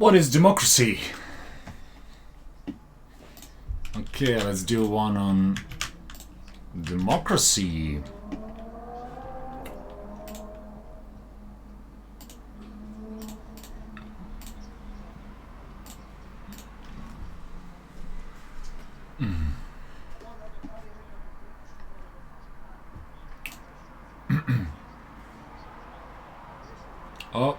What is democracy? Okay, let's do one on democracy. Oh.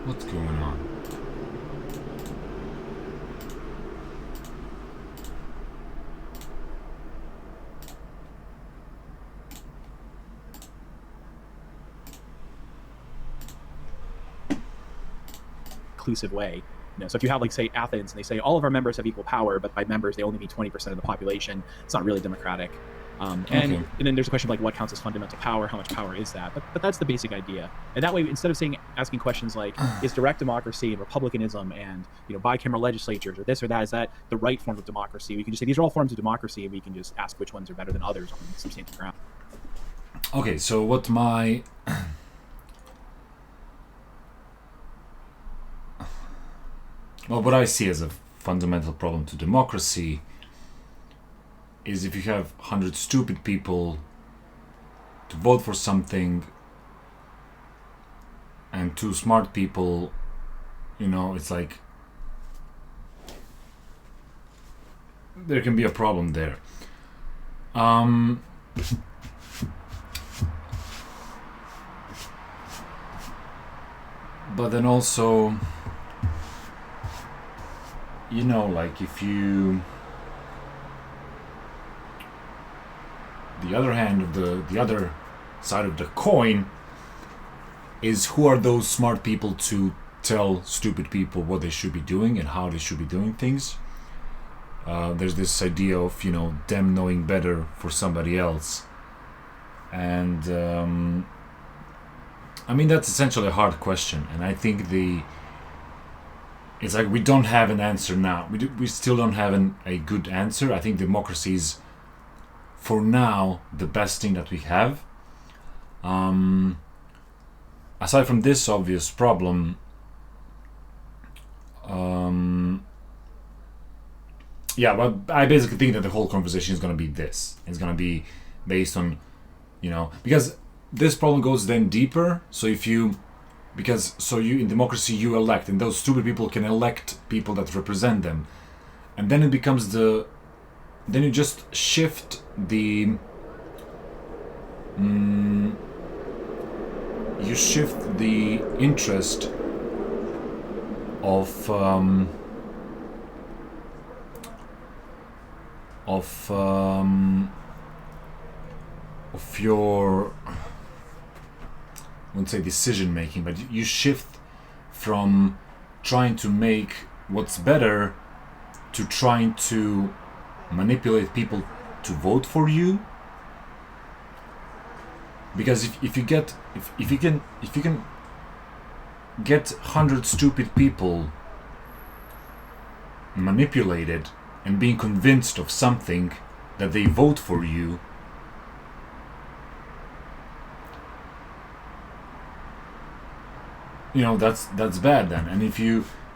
What's going on? Inclusive way. So if you have, like, say, Athens, and they say all of our members have equal power, but by members they only mean 20% of the population, it's not really democratic. And then there's a question of, like, what counts as fundamental power, how much power is that? But that's the basic idea. And that way, instead of asking questions like, is direct democracy and republicanism and bicameral legislatures or this or that, is that the right form of democracy? We can just say these are all forms of democracy, and we can just ask which ones are better than others on substantive ground. Okay, so what my well, what I see as a fundamental problem to democracy is if you have 100 stupid people to vote for something and 2 smart people, it's like there can be a problem there. But then also, like if you, the other hand of the other side of the coin is, who are those smart people to tell stupid people what they should be doing and how they should be doing things? There's this idea of them knowing better for somebody else, and I mean that's essentially a hard question, and I think it's like we don't have an answer now. We still don't have a good answer. I think democracy is, for now, the best thing that we have. Aside from this obvious problem, but I basically think that the whole conversation is going to be this. It's going to be based on, because this problem goes then deeper. So you in democracy you elect, and those stupid people can elect people that represent them, and then it becomes then you just shift the interest of your, I wouldn't say decision making, but you shift from trying to make what's better to trying to manipulate people to vote for you. Because if you can get 100 stupid people manipulated and being convinced of something that they vote for you, that's bad then. And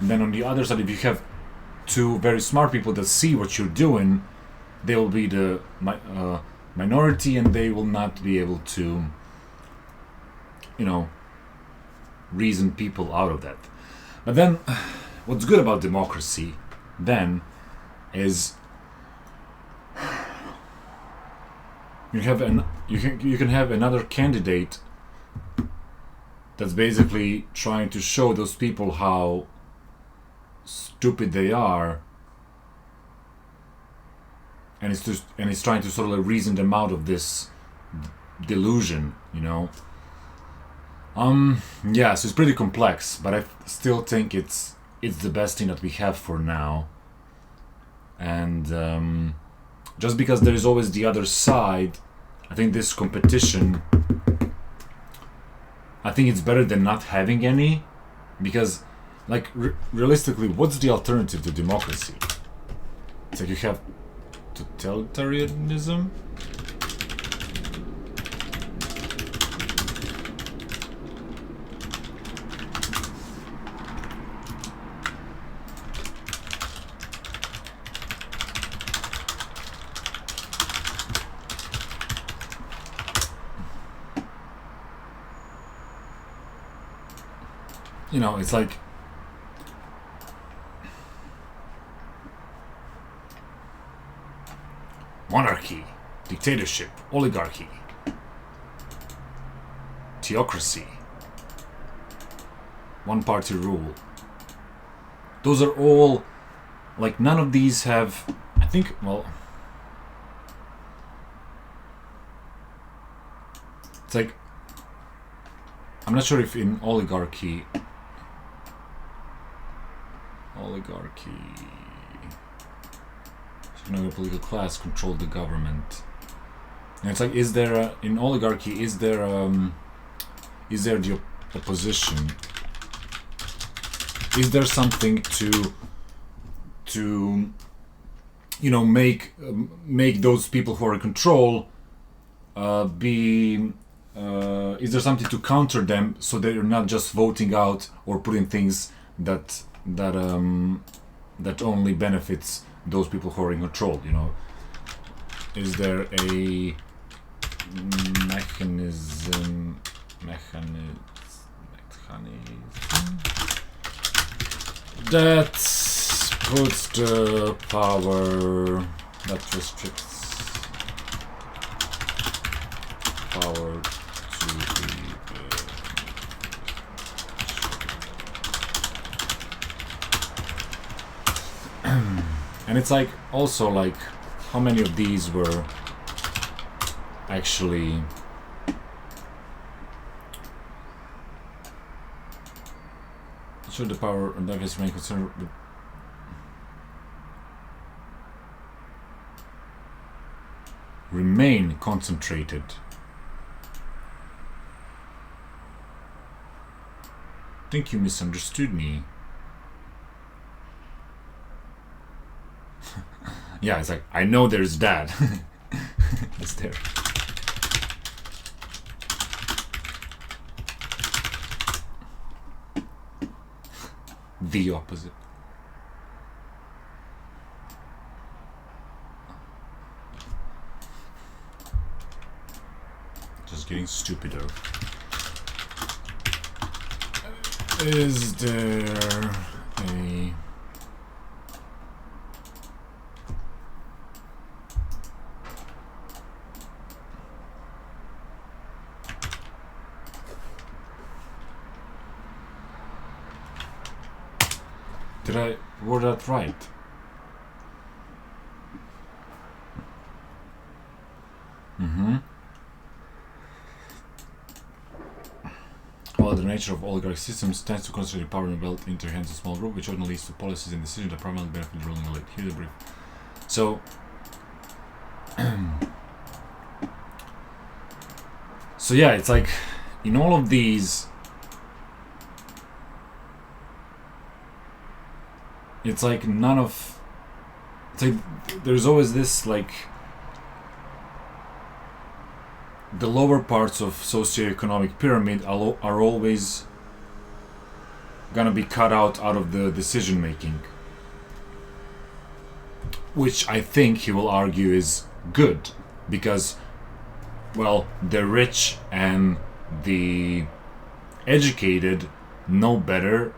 then on the other side, if you have 2 very smart people that see what you're doing, they will be the minority, and they will not be able to reason people out of that. But then what's good about democracy then is you can have another candidate that's basically trying to show those people how stupid they are, and it's trying to sort of reason them out of this delusion, so it's pretty complex, but I still think it's the best thing that we have for now. and just because there is always the other side, I think this competition, I think it's better than not having any, because like realistically, what's the alternative to democracy? It's like you have totalitarianism. You know, it's like monarchy, dictatorship, oligarchy, theocracy, one-party rule. Those are all, like, none of these have, I think, well, it's like, I'm not sure if in oligarchy, the political class controlled the government. And it's like, is there in oligarchy, is there the opposition? Is there something to you know, make those people who are in control be is there something to counter them, so they're not just voting out or putting things that only benefits those people who are in control, you know? Is there a mechanism that puts the power, that restricts power to the and it's like, also, like, how many of these were actually should the power and that is remain concerned with remain concentrated? I think you misunderstood me. Yeah, it's like, I know there's that. It's there. The opposite. Just getting stupider. Is there a... Did I word that right? While the nature of oligarch systems tends to concentrate power and wealth into the hands of a small group, which often leads to policies and decisions that primarily benefit the ruling elite. Here's a brief. So, so yeah, it's like, in all of these, it's like none of, it's like there's always this, like, the lower parts of socioeconomic pyramid are always gonna be cut out of the decision making, which I think he will argue is good, because, well, the rich and the educated know better,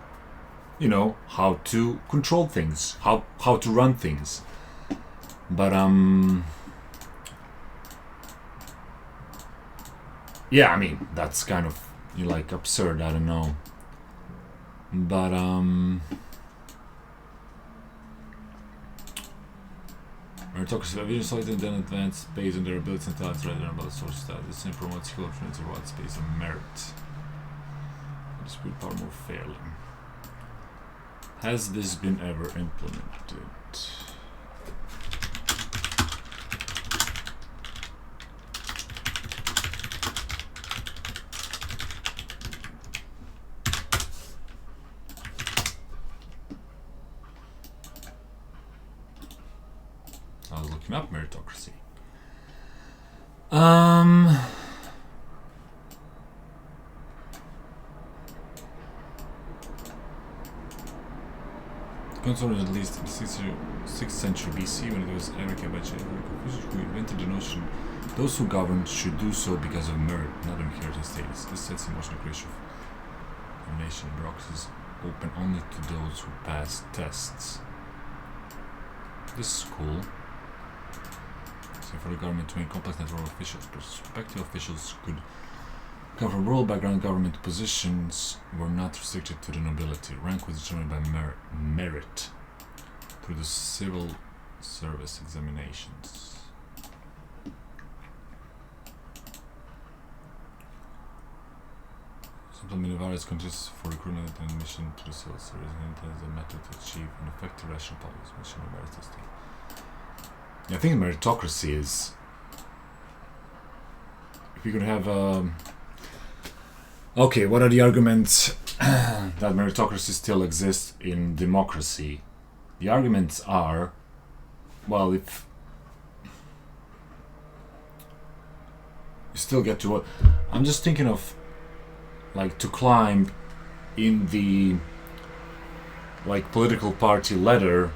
you know, how to control things, how to run things. But yeah, I mean, that's kind of, you know, like, absurd, I don't know. But meritocracy by vision selected then advanced based on their abilities and talents rather than about social status. This and promotes skill opportunities or rights based on merit. Dispute power more fairly. Has this been ever implemented? Looking up meritocracy. Considered at least in the 6th century BC, when it was Eric who invented the notion those who govern should do so because of merit, not inherited status. This sets in motion a creation of nation. Bureaucracies open only to those who pass tests. This is cool. So for the government to make complex network of officials, prospective officials could come from rural background. Government positions were not restricted to the nobility. Rank was determined by merit through the civil service examinations. Implementing various conditions for recruitment and admission to the civil service as a method to achieve an effective rational policy mission of merit system. Yeah, I think meritocracy is. If we could have. Okay, what are the arguments that meritocracy still exists in democracy? The arguments are, well, if you still get to what I'm just thinking of. Like to climb in the political party ladder,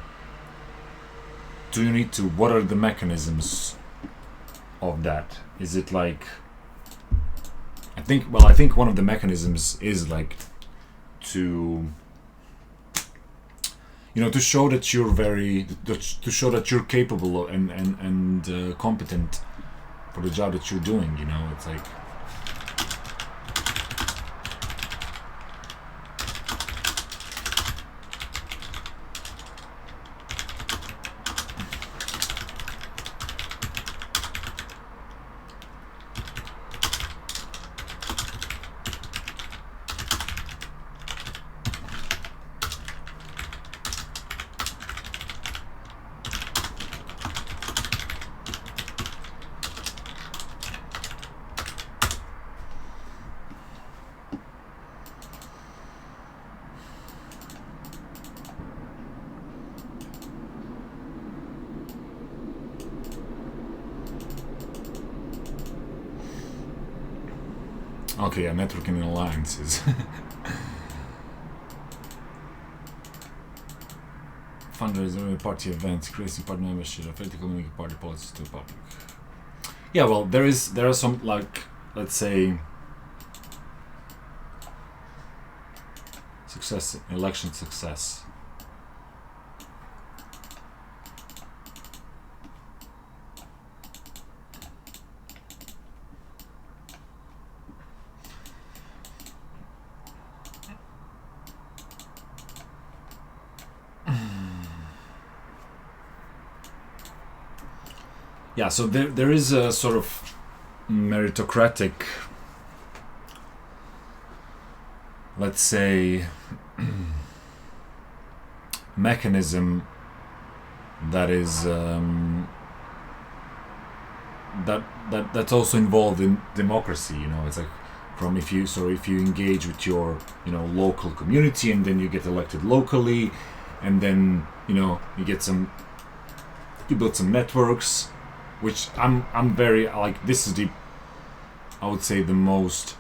do you need to, what are the mechanisms of that? Is it like, I think one of the mechanisms is like to to show that you're to show that you're capable and competent for the job that you're doing, it's like. Okay, yeah, networking and alliances. Fundraising, party events, creating party membership, effectively communicating party policies to the public. Yeah, well, there are some, like, let's say, election success. Yeah, so there is a sort of meritocratic, let's say, mechanism that is that's also involved in democracy. It's like from if you engage with your local community, and then you get elected locally, and then you build some networks. Which I'm very like, this is I would say the most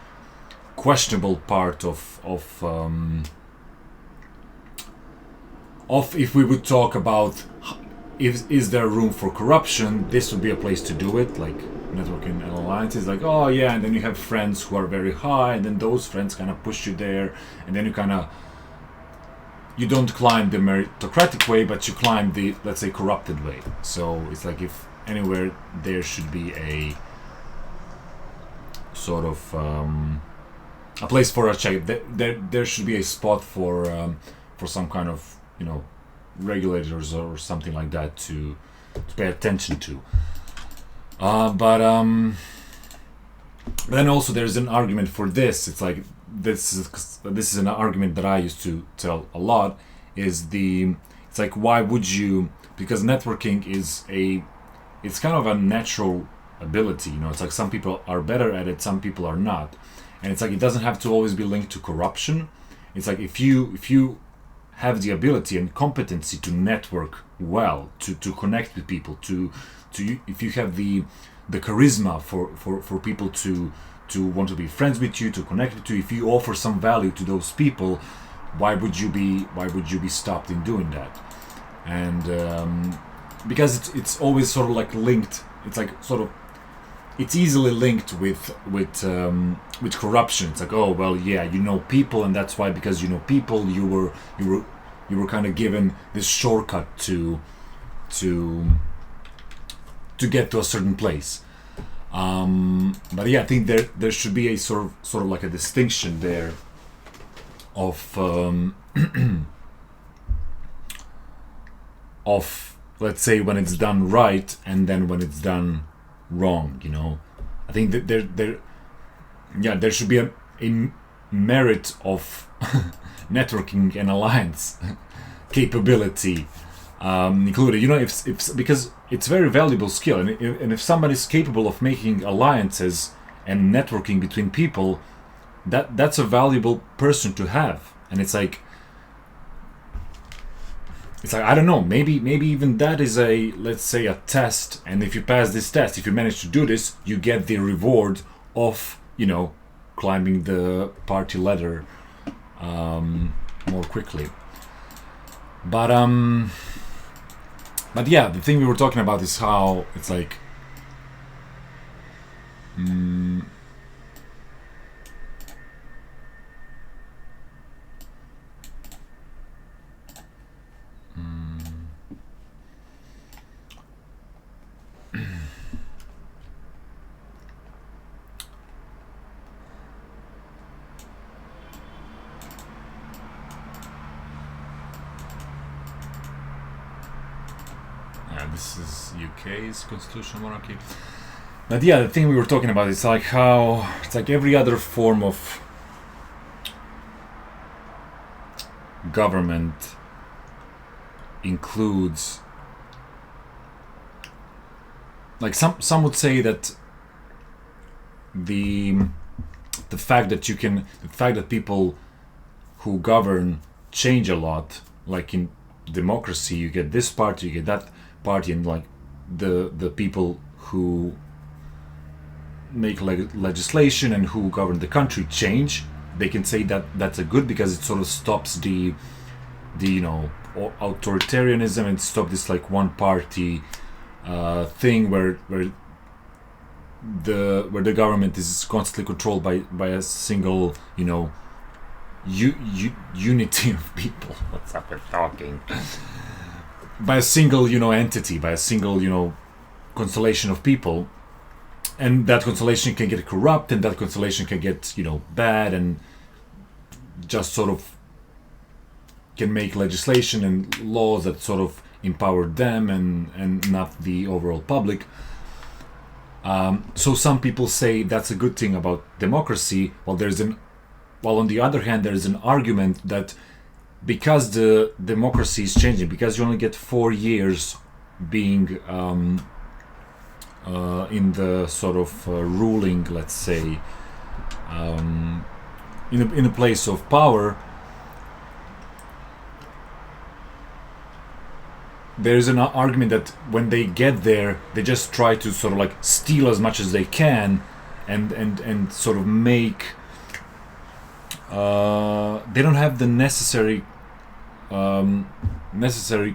questionable part of if we would talk about is there room for corruption, this would be a place to do it, like networking and alliances, like, oh yeah, and then you have friends who are very high, and then those friends kind of push you there, and then you don't climb the meritocratic way, but you climb the, let's say, corrupted way. So it's like, if anywhere there should be a sort of a place for a check. There should be a spot for some kind of regulators or something like that to pay attention to. But then also there's an argument for this. It's like this is an argument that I used to tell a lot. It's like, why would you? Because networking it's kind of a natural ability, it's like some people are better at it, some people are not, and it's like it doesn't have to always be linked to corruption. It's like if you have the ability and competency to network well, to connect with people, to if you have the charisma for people to want to be friends with you, to connect with you, if you offer some value to those people, why would you be stopped in doing that? And because it's always sort of like linked, it's like sort of, it's easily linked with corruption. It's like, oh well, yeah, you know people, and that's why, because you know people, you were kind of given this shortcut to get to a certain place. But yeah, I think there should be a sort of like a distinction there of of, let's say, when it's done right and then when it's done wrong. You know, I think that there should be a merit of networking and alliance capability included. You know, if because it's very valuable skill, and if somebody's capable of making alliances and networking between people, that's a valuable person to have. And it's like I don't know, maybe even that is a, let's say, a test, and if you pass this test, if you manage to do this, you get the reward of, you know, climbing the party ladder more quickly. But yeah, the thing we were talking about is how it's like this is UK's constitutional monarchy. But yeah, the thing we were talking about is like how it's like every other form of government includes, like, some would say that the fact that people who govern change a lot, like in democracy, you get this party, you get that party, and like the people who make legislation and who govern the country change. They can say that that's a good, because it sort of stops the you know, authoritarianism, and stop this like one party thing where the government is constantly controlled by a single, you know, unity of people. What's up with talking? By a single, you know, entity, by a single, you know, constellation of people, and that constellation can get corrupt, and that constellation can get, you know, bad, and just sort of can make legislation and laws that sort of empower them and not the overall public. So some people say that's a good thing about democracy. While on the other hand, there is an argument that because the democracy is changing, because you only get 4 years being in the sort of ruling, let's say, in a place of power, there's an argument that when they get there, they just try to sort of like steal as much as they can, and sort of make. They don't have the necessary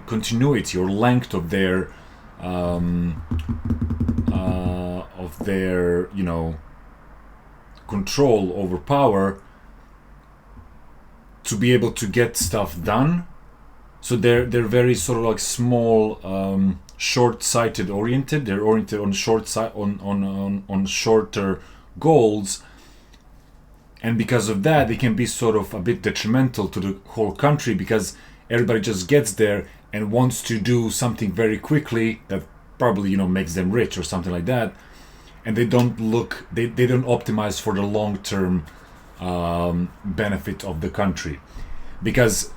continuity or length of their you know, control over power to be able to get stuff done. So they're very sort of like small, short-sighted oriented. They're oriented on on shorter goals, and because of that, they can be sort of a bit detrimental to the whole country, because everybody just gets there and wants to do something very quickly that probably, you know, makes them rich or something like that, and they don't optimize for the long-term benefit of the country, because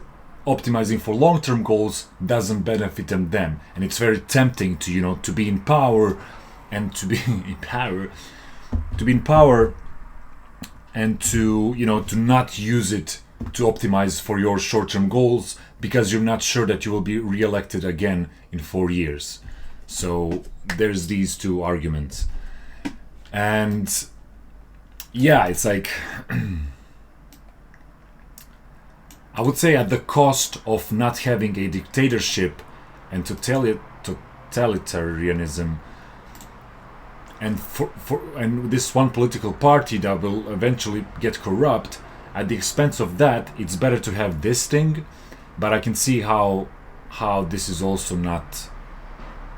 optimizing for long-term goals doesn't benefit them, and it's very tempting to, you know, to be in power and to be in power and to, you know, to not use it to optimize for your short-term goals because you're not sure that you will be re-elected again in 4 years. So there's these two arguments. And yeah, it's like I would say at the cost of not having a dictatorship and totalitarianism, and and this one political party that will eventually get corrupt, at the expense of that, it's better to have this thing. But I can see how this is also not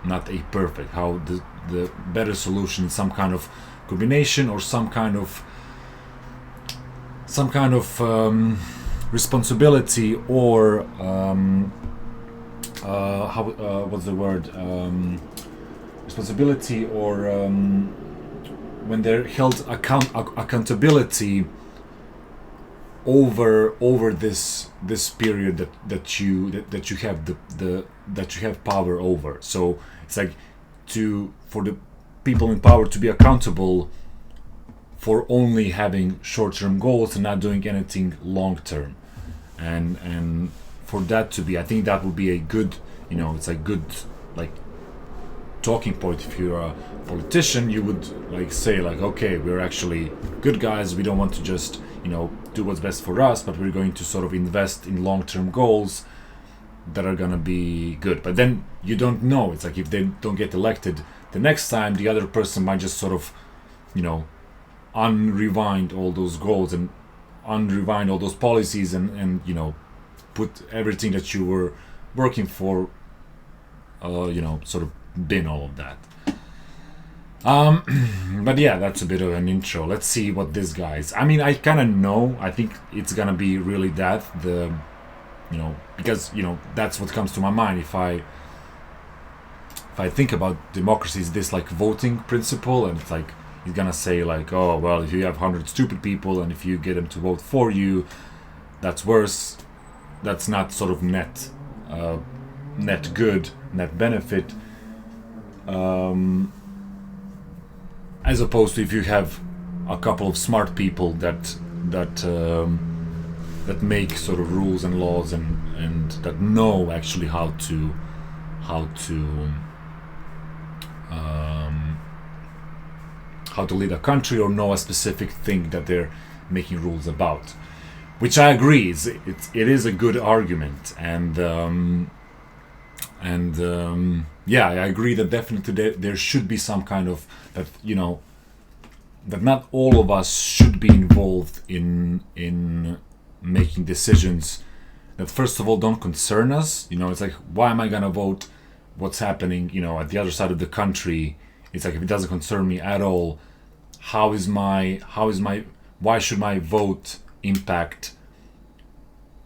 a perfect, how the better solution is some kind of combination or some kind of responsibility, or what's the word, responsibility, or when they're held accountability over this period that you have that you have power over. So it's like for the people in power to be accountable for only having short-term goals and not doing anything long-term, and for that to be, I think that would be a good, it's a good like talking point. If you're a politician, you would like say like, okay, we're actually good guys, we don't want to just do what's best for us, but we're going to sort of invest in long-term goals that are gonna be good. But then you don't know, it's like if they don't get elected the next time, the other person might just sort of unrewind all those goals and unrewind all those policies and put everything that you were working for, sort of bin all of that. But yeah, that's a bit of an intro. Let's see what this guy's. I mean, I kind of know. I think it's gonna be really that because that's what comes to my mind if I think about democracy. Is this like voting principle? And it's like he's gonna say like, oh well, if you have 100 stupid people and if you get them to vote for you, that's worse. That's not sort of net good, net benefit. As opposed to if you have a couple of smart people that make sort of rules and laws and that know actually how to lead a country, or know a specific thing that they're making rules about, which I agree it is a good argument, and yeah, I agree that definitely there should be some kind of that that not all of us should be involved in making decisions that first of all don't concern us. It's like, why am I gonna vote what's happening at the other side of the country? It's like, if it doesn't concern me at all, why should my vote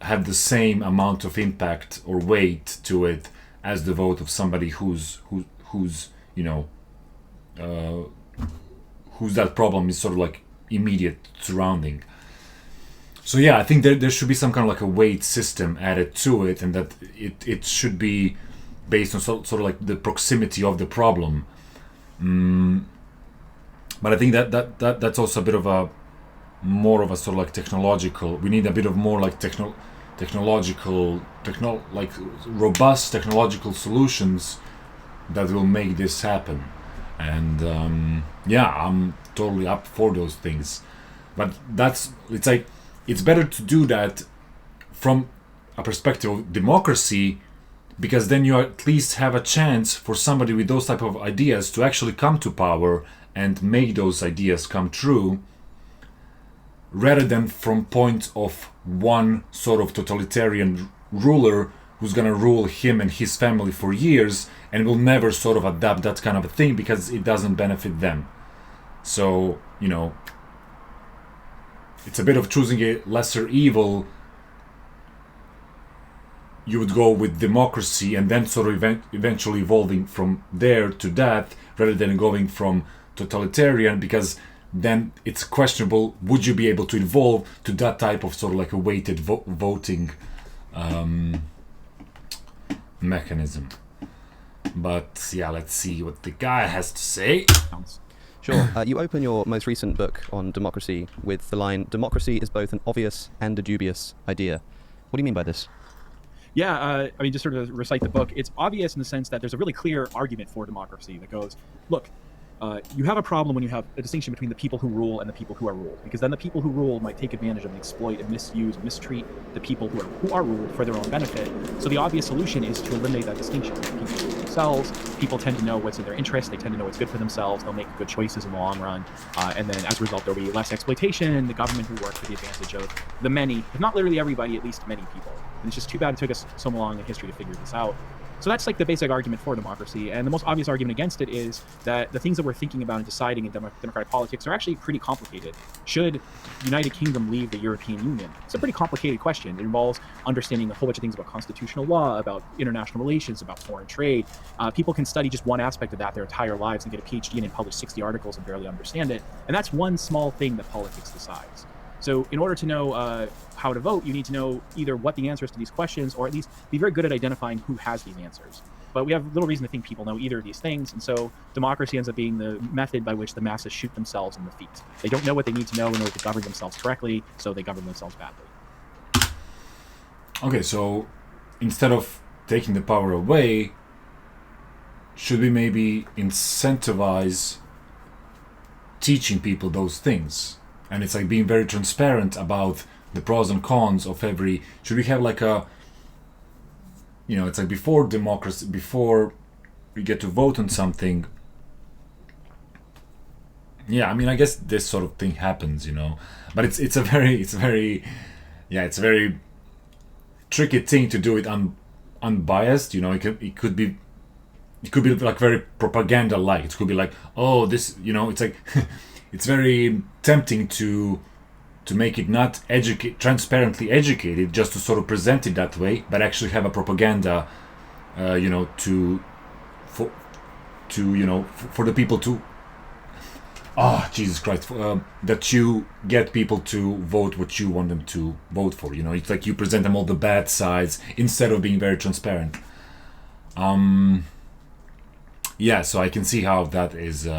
have the same amount of impact or weight to it as the vote of somebody whose that problem is sort of like immediate surrounding. So yeah, I think there should be some kind of like a weight system added to it, and that it should be based on sort of like the proximity of the problem. But I think that's also a bit of a more of a sort of like technological. We need a bit of more like like robust technological solutions that will make this happen. And yeah, I'm totally up for those things. But it's like, it's better to do that from a perspective of democracy, because then you at least have a chance for somebody with those type of ideas to actually come to power and make those ideas come true, rather than from point of one sort of totalitarian ruler who's gonna rule him and his family for years and will never sort of adapt that kind of a thing because it doesn't benefit them. So, it's a bit of choosing a lesser evil. You would go with democracy and then sort of eventually evolving from there to that, rather than going from totalitarian, because then it's questionable, would you be able to evolve to that type of sort of like a weighted voting mechanism. But yeah, let's see what the guy has to say. Sure. You open your most recent book on democracy with the line, "Democracy is both an obvious and a dubious idea." What do you mean by this? Yeah, I mean, just sort of recite the book. It's obvious in the sense that there's a really clear argument for democracy that goes, look, you have a problem when you have a distinction between the people who rule and the people who are ruled, because then the people who rule might take advantage of and exploit and misuse and mistreat the people who are ruled for their own benefit. So the obvious solution is to eliminate that distinction. People rule themselves. People tend to know what's in their interest. They tend to know what's good for themselves. They'll make good choices in the long run, and then as a result, there'll be less exploitation. The government will work for the advantage of the many, if not literally everybody, at least many people. And it's just too bad it took us so long in history to figure this out. So that's like the basic argument for democracy. And the most obvious argument against it is that the things that we're thinking about and deciding in democratic politics are actually pretty complicated. Should the United Kingdom leave the European Union? It's a pretty complicated question. It involves understanding a whole bunch of things about constitutional law, about international relations, about foreign trade. People can study just one aspect of that their entire lives and get a PhD in and publish 60 articles and barely understand it. And that's one small thing that politics decides. So in order to know how to vote, you need to know either what the answers to these questions, or at least be very good at identifying who has these answers. But we have little reason to think people know either of these things, and so democracy ends up being the method by which the masses shoot themselves in the feet. They don't know what they need to know in order to govern themselves correctly, so they govern themselves badly. Okay, so instead of taking the power away, should we maybe incentivize teaching people those things? And it's like being very transparent about the pros and cons of every. Should we have like a, it's like before democracy, before we get to vote on something. Yeah, I mean, I guess this sort of thing happens, but it's a very tricky thing to do it unbiased. It could be like very propaganda-like. It could be like, oh, this, it's like. It's very tempting to make it not transparently educated, just to sort of present it that way, but actually have a propaganda, for the people to. Jesus Christ! That you get people to vote what you want them to vote for. It's like you present them all the bad sides instead of being very transparent. Yeah, so I can see how that is.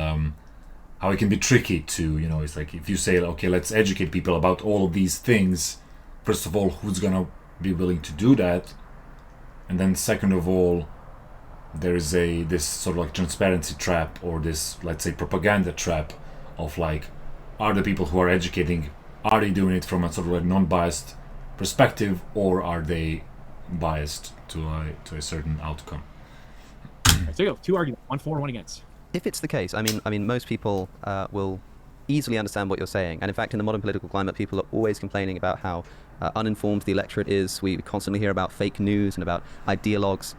How it can be tricky to, it's like if you say, okay, let's educate people about all of these things, first of all, who's gonna be willing to do that? And then second of all, there is this sort of like transparency trap, or this, let's say, propaganda trap of like, are the people who are educating, are they doing it from a sort of like non-biased perspective, or are they biased to a certain outcome? Right, so you go, two arguments, one for, one against. If it's the case, I mean, most people will easily understand what you're saying. And in fact, in the modern political climate, people are always complaining about how uninformed the electorate is. We constantly hear about fake news and about ideologues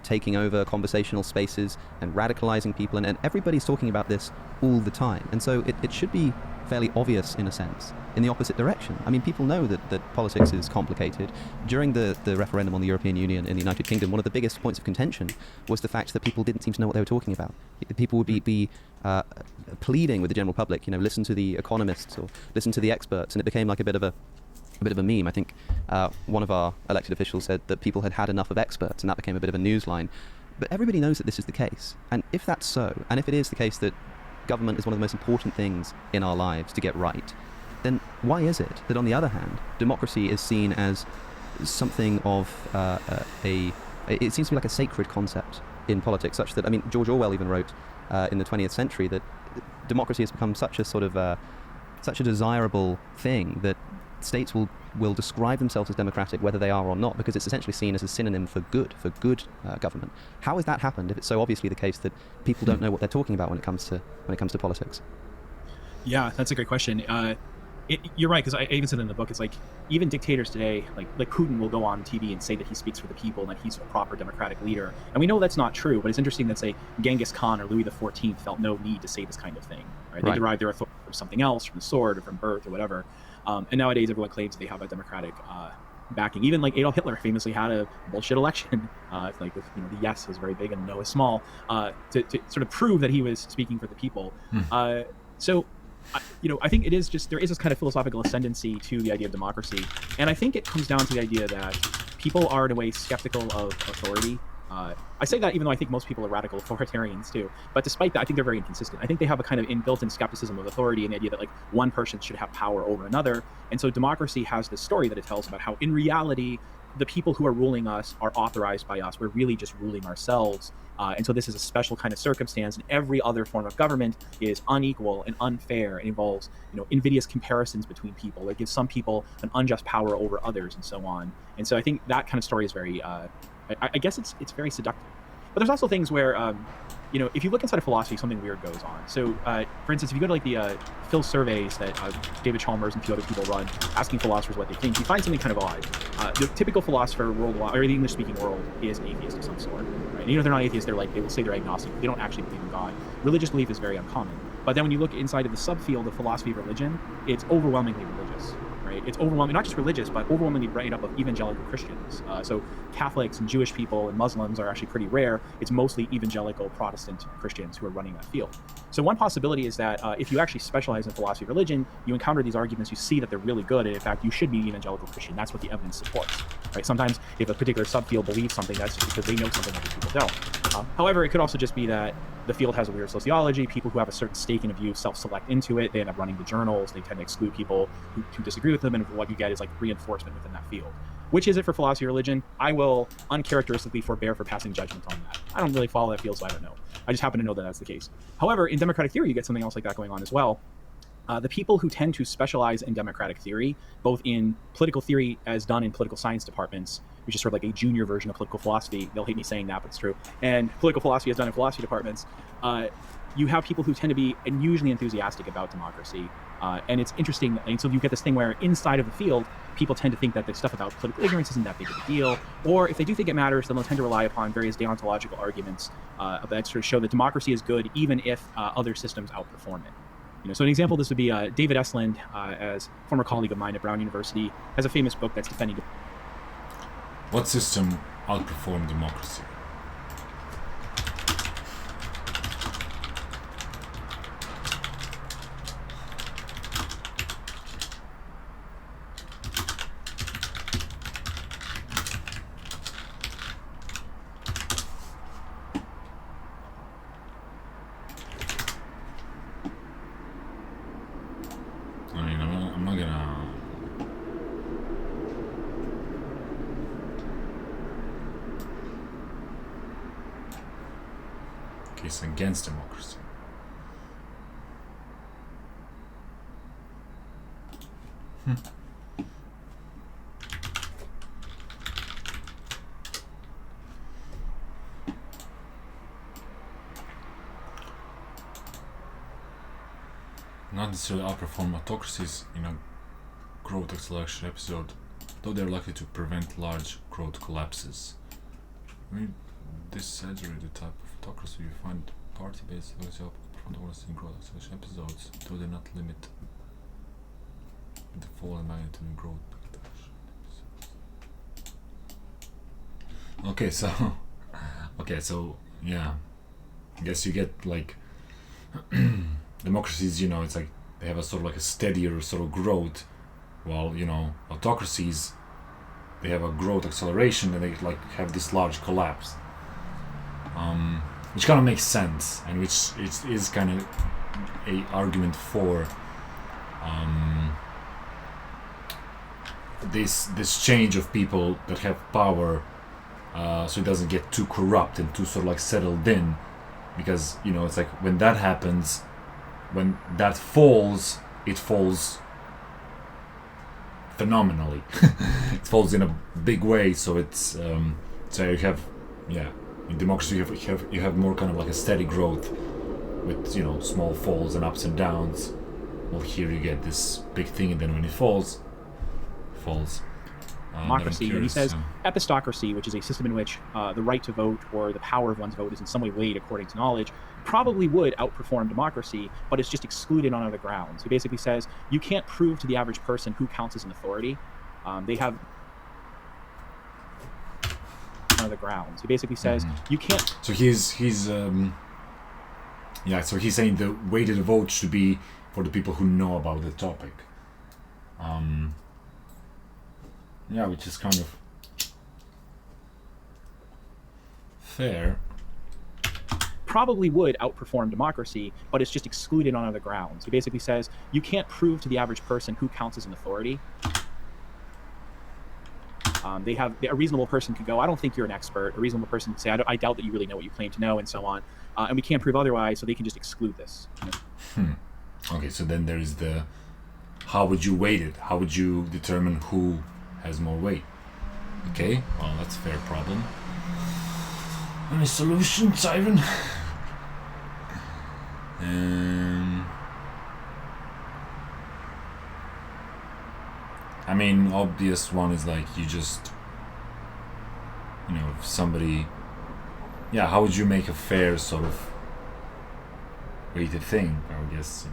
taking over conversational spaces and radicalizing people. And everybody's talking about this all the time. And so it should be fairly obvious, in a sense, in the opposite direction. I mean, people know that politics is complicated. During the referendum on the European Union in the United Kingdom, one of the biggest points of contention was the fact that people didn't seem to know what they were talking about. People would be pleading with the general public, listen to the economists or listen to the experts, and it became like a bit of a meme. I think one of our elected officials said that people had enough of experts, and that became a bit of a newsline. But everybody knows that this is the case. And if that's so, and if it is the case that government is one of the most important things in our lives to get right, then why is it that, on the other hand, democracy is seen as something of it seems to be like a sacred concept in politics, such that, I mean, George Orwell even wrote in the 20th century that democracy has become such a sort of such a desirable thing that states will describe themselves as democratic whether they are or not, because it's essentially seen as a synonym for good government. How has that happened if it's so obviously the case that people don't know what they're talking about when it comes to politics? Yeah, that's a great question. You're right, because I even said in the book, it's like even dictators today, like Putin, will go on TV and say that he speaks for the people and that he's a proper democratic leader. And we know that's not true, but it's interesting that, say, Genghis Khan or Louis XIV felt no need to say this kind of thing. Right? They derived their authority from something else, from the sword or from birth or whatever. And nowadays, everyone claims they have a democratic backing. Even like Adolf Hitler famously had a bullshit election, like with the yes was very big and no is small, to sort of prove that he was speaking for the people. So I think it is just, there is this kind of philosophical ascendancy to the idea of democracy. And I think it comes down to the idea that people are in a way skeptical of authority. I say that even though I think most people are radical authoritarians too. But despite that, I think they're very inconsistent. I think they have a kind of built-in skepticism of authority and the idea that like one person should have power over another. And so democracy has this story that it tells about how in reality, the people who are ruling us are authorized by us. We're really just ruling ourselves. And so this is a special kind of circumstance, and every other form of government is unequal and unfair and involves, invidious comparisons between people. It gives some people an unjust power over others, and so on. And so I think that kind of story is very, I guess it's very seductive. But there's also things where, if you look inside of philosophy, something weird goes on. So, for instance, if you go to like the Phil surveys that David Chalmers and a few other people run, asking philosophers what they think, you find something kind of odd. The typical philosopher worldwide, or the English-speaking world, is an atheist of some sort. Right? And they're not atheists. They will say they're agnostic. They don't actually believe in God. Religious belief is very uncommon. But then when you look inside of the subfield of philosophy of religion, it's overwhelmingly religious. Right? It's overwhelming, not just religious, but overwhelmingly made up of evangelical Christians. So Catholics and Jewish people and Muslims are actually pretty rare. It's mostly evangelical Protestant Christians who are running that field. So one possibility is that if you actually specialize in philosophy of religion, you encounter these arguments, you see that they're really good, and in fact, you should be evangelical Christian. That's what the evidence supports. Right? Sometimes if a particular subfield believes something, that's just because they know something other people don't. However, it could also just be that the field has a weird sociology. People who have a certain stake in a view self-select into it. They end up running the journals. They tend to exclude people who disagree with them, and what you get is like reinforcement within that field. Which is it for philosophy or religion? I will uncharacteristically forbear for passing judgment on that. I don't really follow that field, so I don't know. I just happen to know that that's the case. However, in democratic theory, you get something else like that going on as well. The people who tend to specialize in democratic theory, both in political theory as done in political science departments, which is sort of like a junior version of political philosophy. They'll hate me saying that, but it's true. And political philosophy as done in philosophy departments. You have people who tend to be unusually enthusiastic about democracy. And it's interesting. And so you get this thing where inside of the field, people tend to think that the stuff about political ignorance isn't that big of a deal. Or if they do think it matters, then they'll tend to rely upon various deontological arguments that sort of show that democracy is good, even if other systems outperform it. So an example of this would be David Esland, as a former colleague of mine at Brown University, has a famous book that's defending. What system outperformed democracy? I'm not gonna. Case against democracy. Not necessarily outperform autocracies in a growth acceleration episode, though they're likely to prevent large growth collapses. I mean, this exaggerated the type of autocracy you find party-based outperform autocracy in growth acceleration episodes, though they not limit the fall in magnitude in growth. Okay, so yeah, I guess you get like democracies, it's like they have a sort of like a steadier sort of growth, while autocracies, they have a growth acceleration and they like have this large collapse, which kind of makes sense, and which is kind of a argument for this change of people that have power, so it doesn't get too corrupt and too sort of like settled in, because it's like when that happens, when that falls, it falls phenomenally. It falls in a big way. So it's so you have, in democracy you have more kind of like a steady growth with small falls and ups and downs. Well, here you get this big thing, and then when it falls. Democracy, and he says epistocracy, which is a system in which the right to vote or the power of one's vote is in some way weighed according to knowledge, probably would outperform democracy, but it's just excluded on other grounds. He basically says you can't prove to the average person who counts as an authority. They have on other grounds. He basically says you can't. So he's so he's saying the weighted vote should be for the people who know about the topic. Which is kind of fair. Probably would outperform democracy, but it's just excluded on other grounds. He basically says you can't prove to the average person who counts as an authority. A reasonable person could go, I don't think you're an expert. A reasonable person could say, I doubt that you really know what you claim to know, and so on. And we can't prove otherwise, so they can just exclude this. Okay, so then there is the, how would you weight it? How would you determine who has more weight? Okay, well, that's a fair problem. Any solutions, Ivan? I mean, obvious one is like you just, if somebody, how would you make a fair sort of weighted thing? I guess,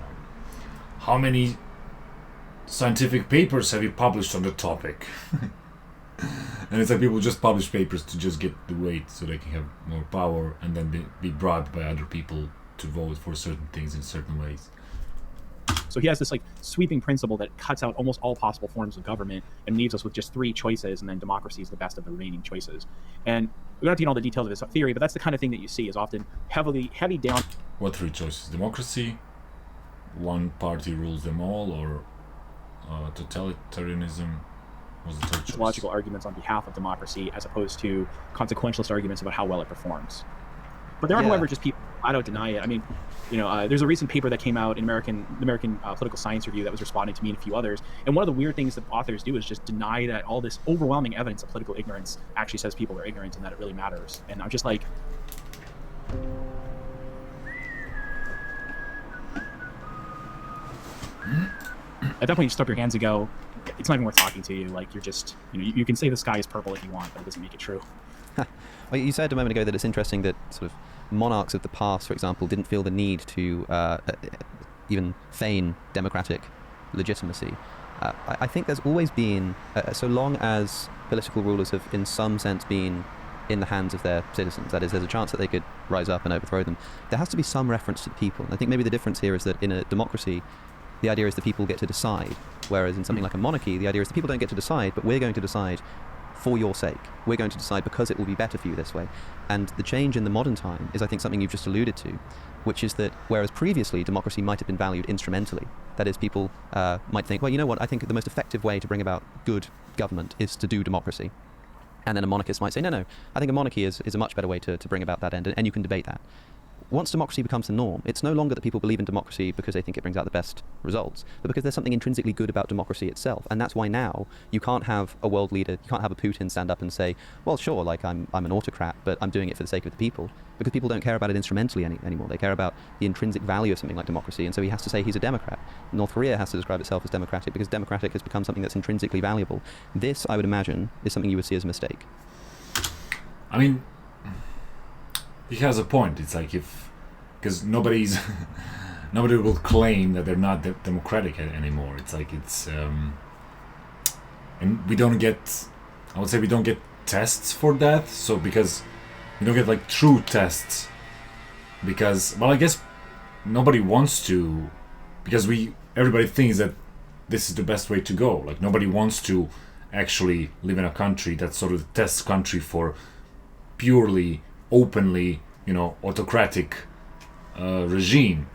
how many scientific papers have you published on the topic? And it's like people just publish papers to just get the weight so they can have more power and then be bribed by other people to vote for certain things in certain ways. So he has this like sweeping principle that cuts out almost all possible forms of government and leaves us with just 3 choices, and then democracy is the best of the remaining choices. And we don't have to get all the details of his theory, but that's the kind of thing that you see is often heavy down. What 3 choices? Democracy, one party rules them all, or totalitarianism? Was the third choice? Logical arguments on behalf of democracy as opposed to consequentialist arguments about how well it performs. But there are, however, just people I don't deny it. I mean, there's a recent paper that came out in the American Political Science Review that was responding to me and a few others. And one of the weird things that authors do is just deny that all this overwhelming evidence of political ignorance actually says people are ignorant and that it really matters. And I'm just like, at that point, you just throw up your hands and go, it's not even worth talking to you. Like, you're just, you can say the sky is purple if you want, but it doesn't make it true. Well, you said a moment ago that it's interesting that sort of monarchs of the past, for example, didn't feel the need to even feign democratic legitimacy. I think there's always been, so long as political rulers have in some sense been in the hands of their citizens, that is, there's a chance that they could rise up and overthrow them, there has to be some reference to the people. I think maybe the difference here is that in a democracy, the idea is that people get to decide, whereas in something like a monarchy, the idea is that people don't get to decide, but we're going to decide for your sake. We're going to decide because it will be better for you this way. And the change in the modern time is, I think, something you've just alluded to, which is that whereas previously democracy might have been valued instrumentally, that is, people might think, well, you know what, I think the most effective way to bring about good government is to do democracy. And then a monarchist might say, no, I think a monarchy is a much better way to bring about that end, and you can debate that. Once democracy becomes the norm, it's no longer that people believe in democracy because they think it brings out the best results, but because there's something intrinsically good about democracy itself. And that's why now you can't have a world leader, you can't have a Putin stand up and say, well, sure, like I'm an autocrat, but I'm doing it for the sake of the people, because people don't care about it instrumentally anymore. They care about the intrinsic value of something like democracy, and so he has to say he's a Democrat. North Korea has to describe itself as democratic because democratic has become something that's intrinsically valuable. This, I would imagine, is something you would see as a mistake. I mean, he has a point. It's like because nobody will claim that they're not democratic anymore. It's like and we don't get tests for that. So because we don't get like true tests, because, well, I guess nobody wants to, because everybody thinks that this is the best way to go. Like, nobody wants to actually live in a country that's sort of the test country for purely, openly, autocratic regime.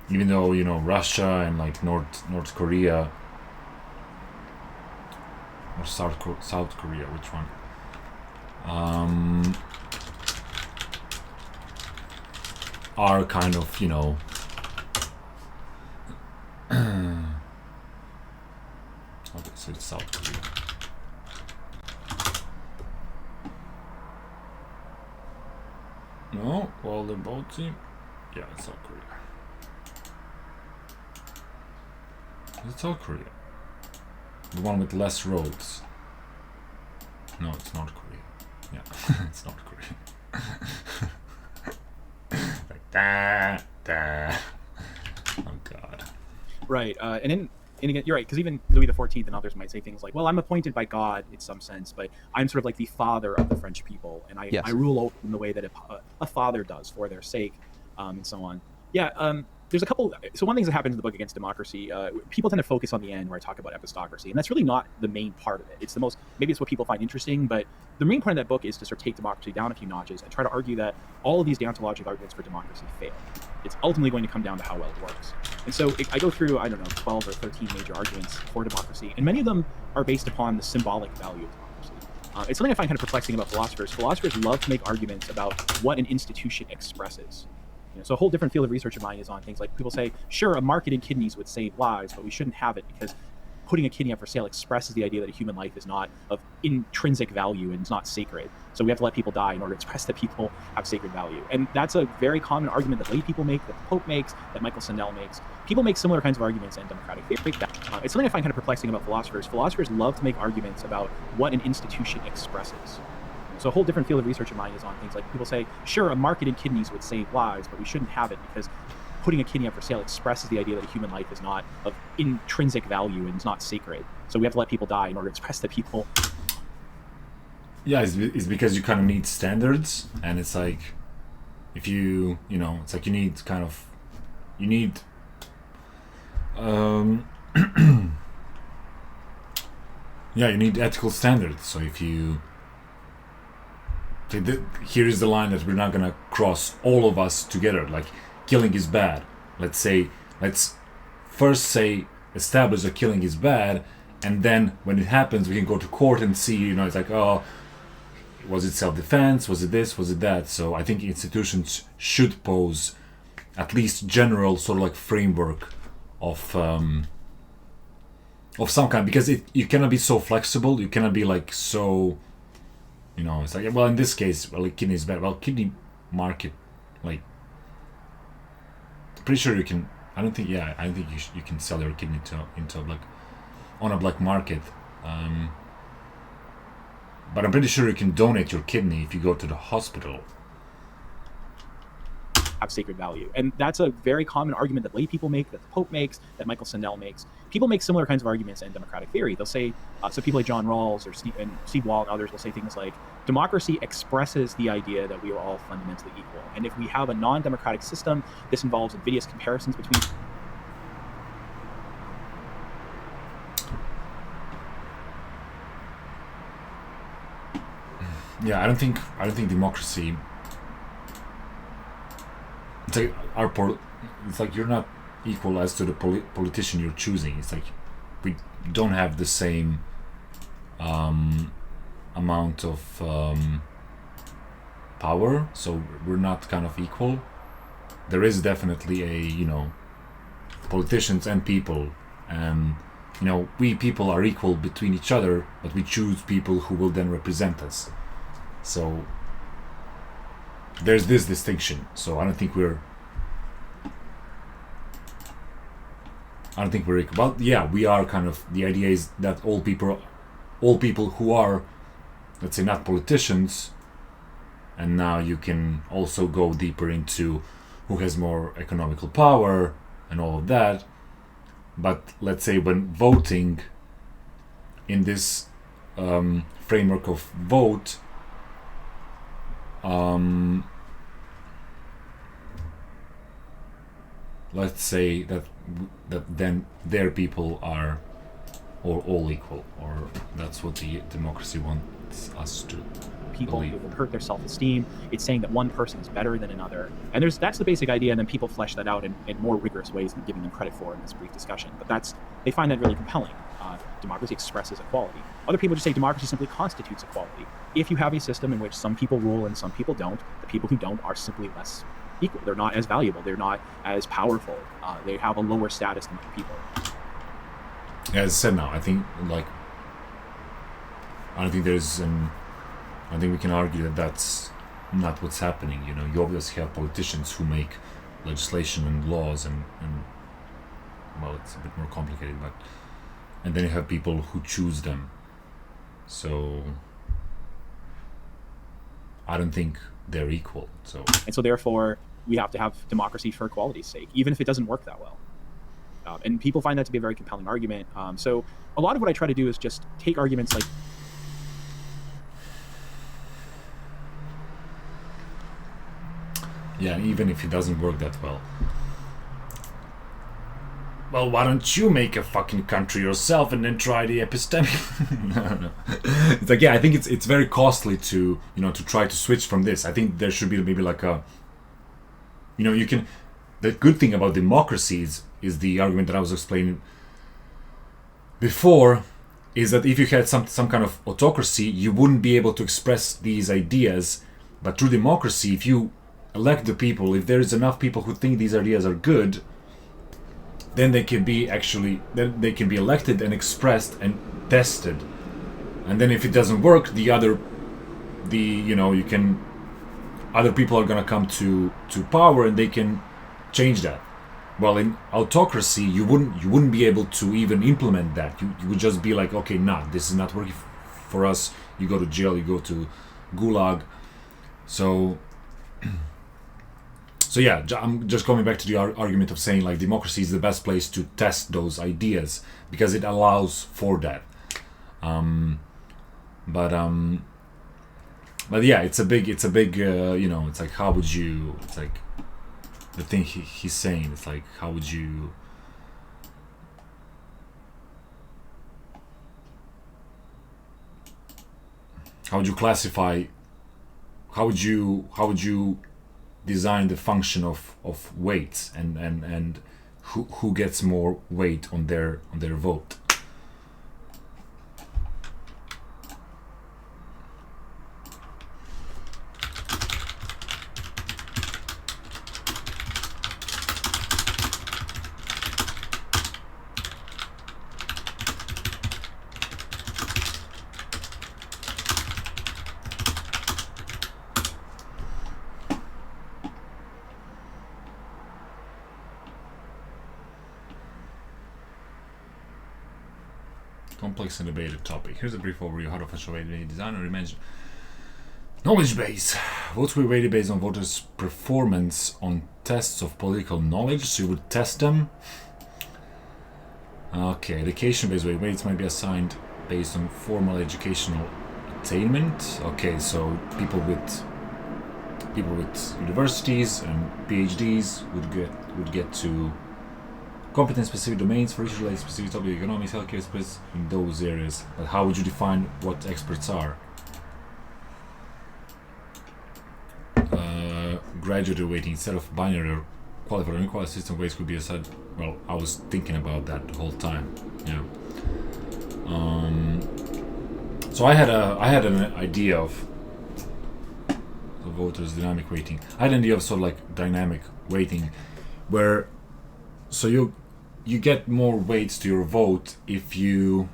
Even though, Russia and like North Korea or South Korea, which one? Are kind of, okay, so it's South Korea. No, well, they're both team. Yeah, it's South Korea. It's South Korea. The one with less roads. No, it's North Korea. Yeah, it's North Korea. Like that. Oh God. Right, and again, you're right, because even Louis XIV and others might say things like, well, I'm appointed by God in some sense, but I'm sort of like the father of the French people, and I rule over them the way that a father does for their sake, and so on. Yeah, there's a couple. So one thing that happens in the book Against Democracy, people tend to focus on the end where I talk about epistocracy, and that's really not the main part of it. It's the most, maybe it's what people find interesting, but the main point of that book is to sort of take democracy down a few notches and try to argue that all of these deontological arguments for democracy fail. It's ultimately going to come down to how well it works. And so I go through, I don't know, 12 or 13 major arguments for democracy, and many of them are based upon the symbolic value of democracy. It's something I find kind of perplexing about philosophers. Philosophers love to make arguments about what an institution expresses. So a whole different field of research of mine is on things like people say, sure, a market in kidneys would save lives, but we shouldn't have it because putting a kidney up for sale expresses the idea that a human life is not of intrinsic value and is not sacred. So we have to let people die in order to express that people have sacred value. And that's a very common argument that lay people make, that the Pope makes, that Michael Sandel makes. People make similar kinds of arguments in democratic theory. It's something I find kind of perplexing about philosophers. Philosophers love to make arguments about what an institution expresses. So a whole different field of research of mine is on things like people say, sure, a market in kidneys would save lives, but we shouldn't have it because putting a kidney up for sale expresses the idea that a human life is not of intrinsic value and is not sacred. So we have to let people die in order to express that people. Yeah, it's because you kind of need standards, and it's like if it's like you need yeah, you need ethical standards. So if you here is the line that we're not gonna cross all of us together. Like, killing is bad. Let's first establish that killing is bad, and then when it happens, we can go to court and see. It's like, oh, was it self-defense? Was it this? Was it that? So I think institutions should pose at least general sort of like framework of some kind, because you cannot be so flexible. You cannot be like so. It's like, well, in this case, well, kidney is bad. Well, kidney market, like, pretty sure you can. I don't think you can sell your kidney into like on a black market. But I'm pretty sure you can donate your kidney if you go to the hospital. Have sacred value. And that's a very common argument that lay people make, that the Pope makes, that Michael Sandel makes. People make similar kinds of arguments in democratic theory. They'll say, so people like John Rawls or Steve Wall and others will say things like, democracy expresses the idea that we are all fundamentally equal. And if we have a non-democratic system, this involves invidious comparisons between... Yeah, I don't think democracy... It's like you're not equal as to the politician you're choosing. It's like we don't have the same amount of power, so we're not kind of equal. There is definitely politicians and people, and we people are equal between each other, but we choose people who will then represent us. So there's this distinction. So I don't think we're equal. Well, yeah, we are kind of. The idea is that all people who are, let's say, not politicians, and now you can also go deeper into who has more economical power and all of that. But let's say when voting in this framework of vote, let's say that then their people are all equal, or that's what the democracy wants us to people believe. It will hurt their self-esteem. It's saying that one person is better than another, and that's the basic idea, and then people flesh that out in more rigorous ways than giving them credit for in this brief discussion. But they find that really compelling. Democracy expresses equality. Other people just say democracy simply constitutes equality. If you have a system in which some people rule and some people don't, the people who don't are simply less equal. They're not as valuable. They're not as powerful. They have a lower status than other people. As I said, now I think we can argue that that's not what's happening. You obviously have politicians who make legislation and laws, and well, it's a bit more complicated, and then you have people who choose them. So I don't think they're equal. And so therefore, we have to have democracy for equality's sake, even if it doesn't work that well. And people find that to be a very compelling argument. So a lot of what I try to do is just take arguments like... Yeah, even if it doesn't work that well, well, why don't you make a fucking country yourself and then try the epistemic? No. It's like, yeah, I think it's very costly to, to try to switch from this. I think there should be maybe like a, you can. The good thing about democracies is the argument that I was explaining before, is that if you had some kind of autocracy, you wouldn't be able to express these ideas. But through democracy, if you elect the people, if there is enough people who think these ideas are good, then they can be elected and expressed and tested. And then if it doesn't work, other people are gonna come to power and they can change that. Well, in autocracy, you wouldn't be able to even implement that. You would just be like, okay, this is not working for us. You go to jail, you go to gulag. So yeah, I'm just coming back to the argument of saying like democracy is the best place to test those ideas because it allows for that. But yeah, it's a big it's like how would you? It's like the thing he's saying. It's like how would you? How would you classify? How would you design the function of weights and who gets more weight on their vote? Complex and debated topic. Here's a brief overview of how to official weighted design or imagine. Knowledge base. Votes will be weighted based on voters' performance on tests of political knowledge. So you would test them. Okay, education-based weights might be assigned based on formal educational attainment. Okay, so people with universities and PhDs would get to competence-specific domains for each related specific topic, economics, healthcare, experts in those areas. But how would you define what experts are? Graduate weighting instead of binary or qualified or unqualified system weights could be assigned. Well, I was thinking about that the whole time. Yeah. So I had an idea of the voters' dynamic weighting. I had an idea of sort of like dynamic weighting, where so you get more weights to your vote if you're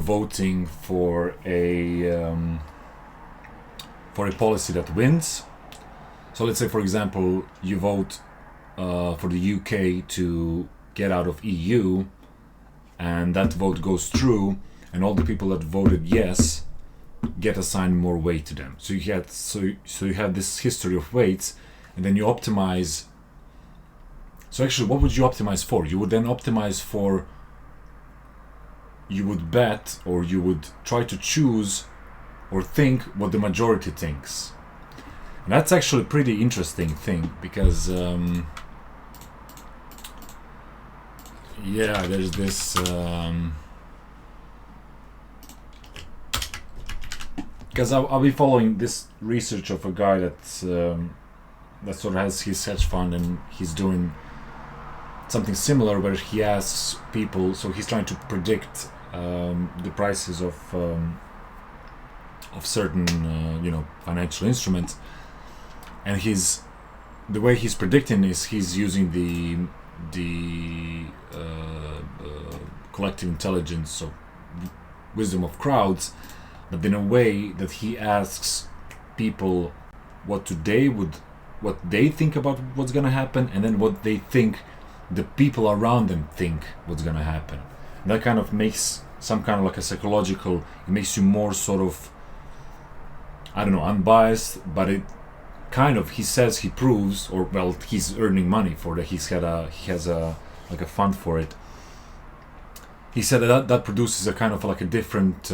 voting for a policy that wins. So let's say, for example, you vote for the UK to get out of EU, and that vote goes through, and all the people that voted yes get assigned more weight to them. So you have this history of weights, and then you optimize. So actually, what would you optimize for? You would then optimize for. You would bet, or you would try to choose, or think what the majority thinks. And that's actually a pretty interesting thing because, yeah, there's this. Because I'll be following this research of a guy that sort of has his hedge fund, and he's doing something similar where he asks people. So he's trying to predict the prices of certain financial instruments, and the way he's predicting is he's using the collective intelligence, so wisdom of crowds, but in a way that he asks people what they think about what's gonna happen, and then what they think the people around them think what's gonna happen. And that kind of makes some kind of like a psychological. It makes you more sort of, I don't know, unbiased, but it kind of, he says, he proves, or well, he's earning money for that. He has a like a fund for it. He said that produces a kind of like a different,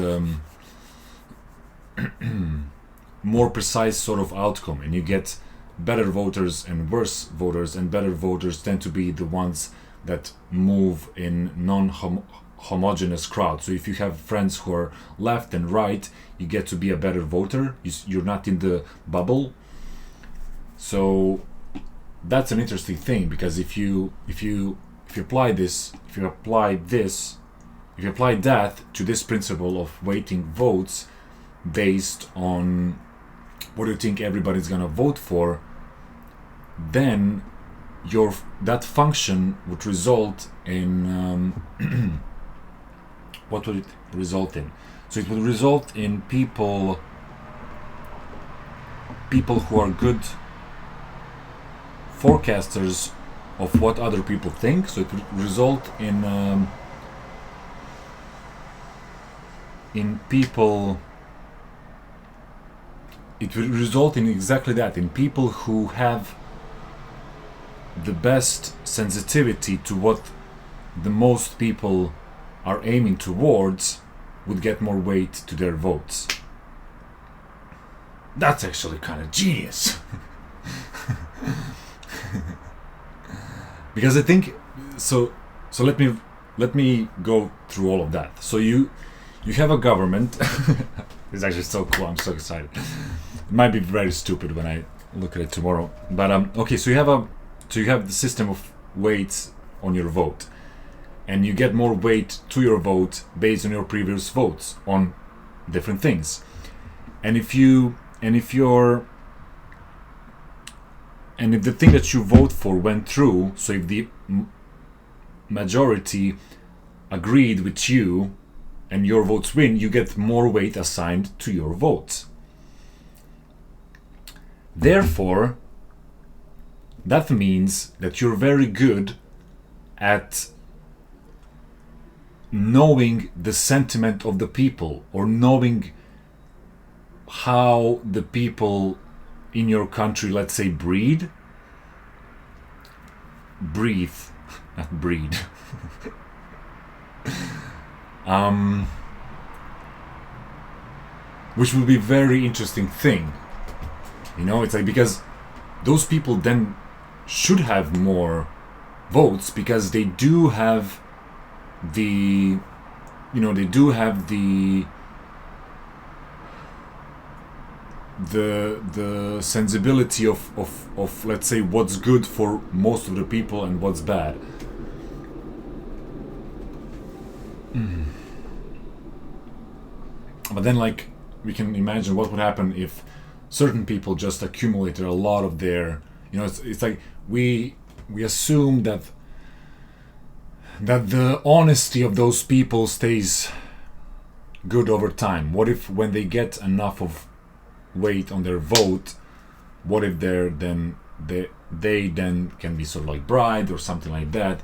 more precise sort of outcome, and you get better voters and worse voters, and better voters tend to be the ones that move in non-homogeneous crowds. So if you have friends who are left and right, you get to be a better voter. You're not in the bubble. So that's an interesting thing, because if you apply that to this principle of weighting votes based on what you think everybody's gonna vote for, then that function would result in what would it result in? So it would result in people who are good forecasters of what other people think. So it would result in people. It will result in exactly that, in people who have the best sensitivity to what the most people are aiming towards would get more weight to their votes. That's actually kind of genius. Because I think so let me go through all of that. So you have a government. It's actually so cool. I'm so excited. It might be very stupid when I look at it tomorrow. But okay, so you have the system of weights on your vote, and you get more weight to your vote based on your previous votes on different things. And if the thing that you vote for went through, so if the majority agreed with you and your votes win, you get more weight assigned to your votes. Therefore, that means that you're very good at knowing the sentiment of the people, or knowing how the people in your country, let's say, breathe, not breed. Which will be a very interesting thing. It's like, because those people then should have more votes, because they do have the sensibility of let's say what's good for most of the people and what's bad. But then, like, we can imagine what would happen if certain people just accumulated a lot of their, it's like we assume that the honesty of those people stays good over time. What if when they get enough of weight on their vote, what if they then can be sort of like bribed or something like that?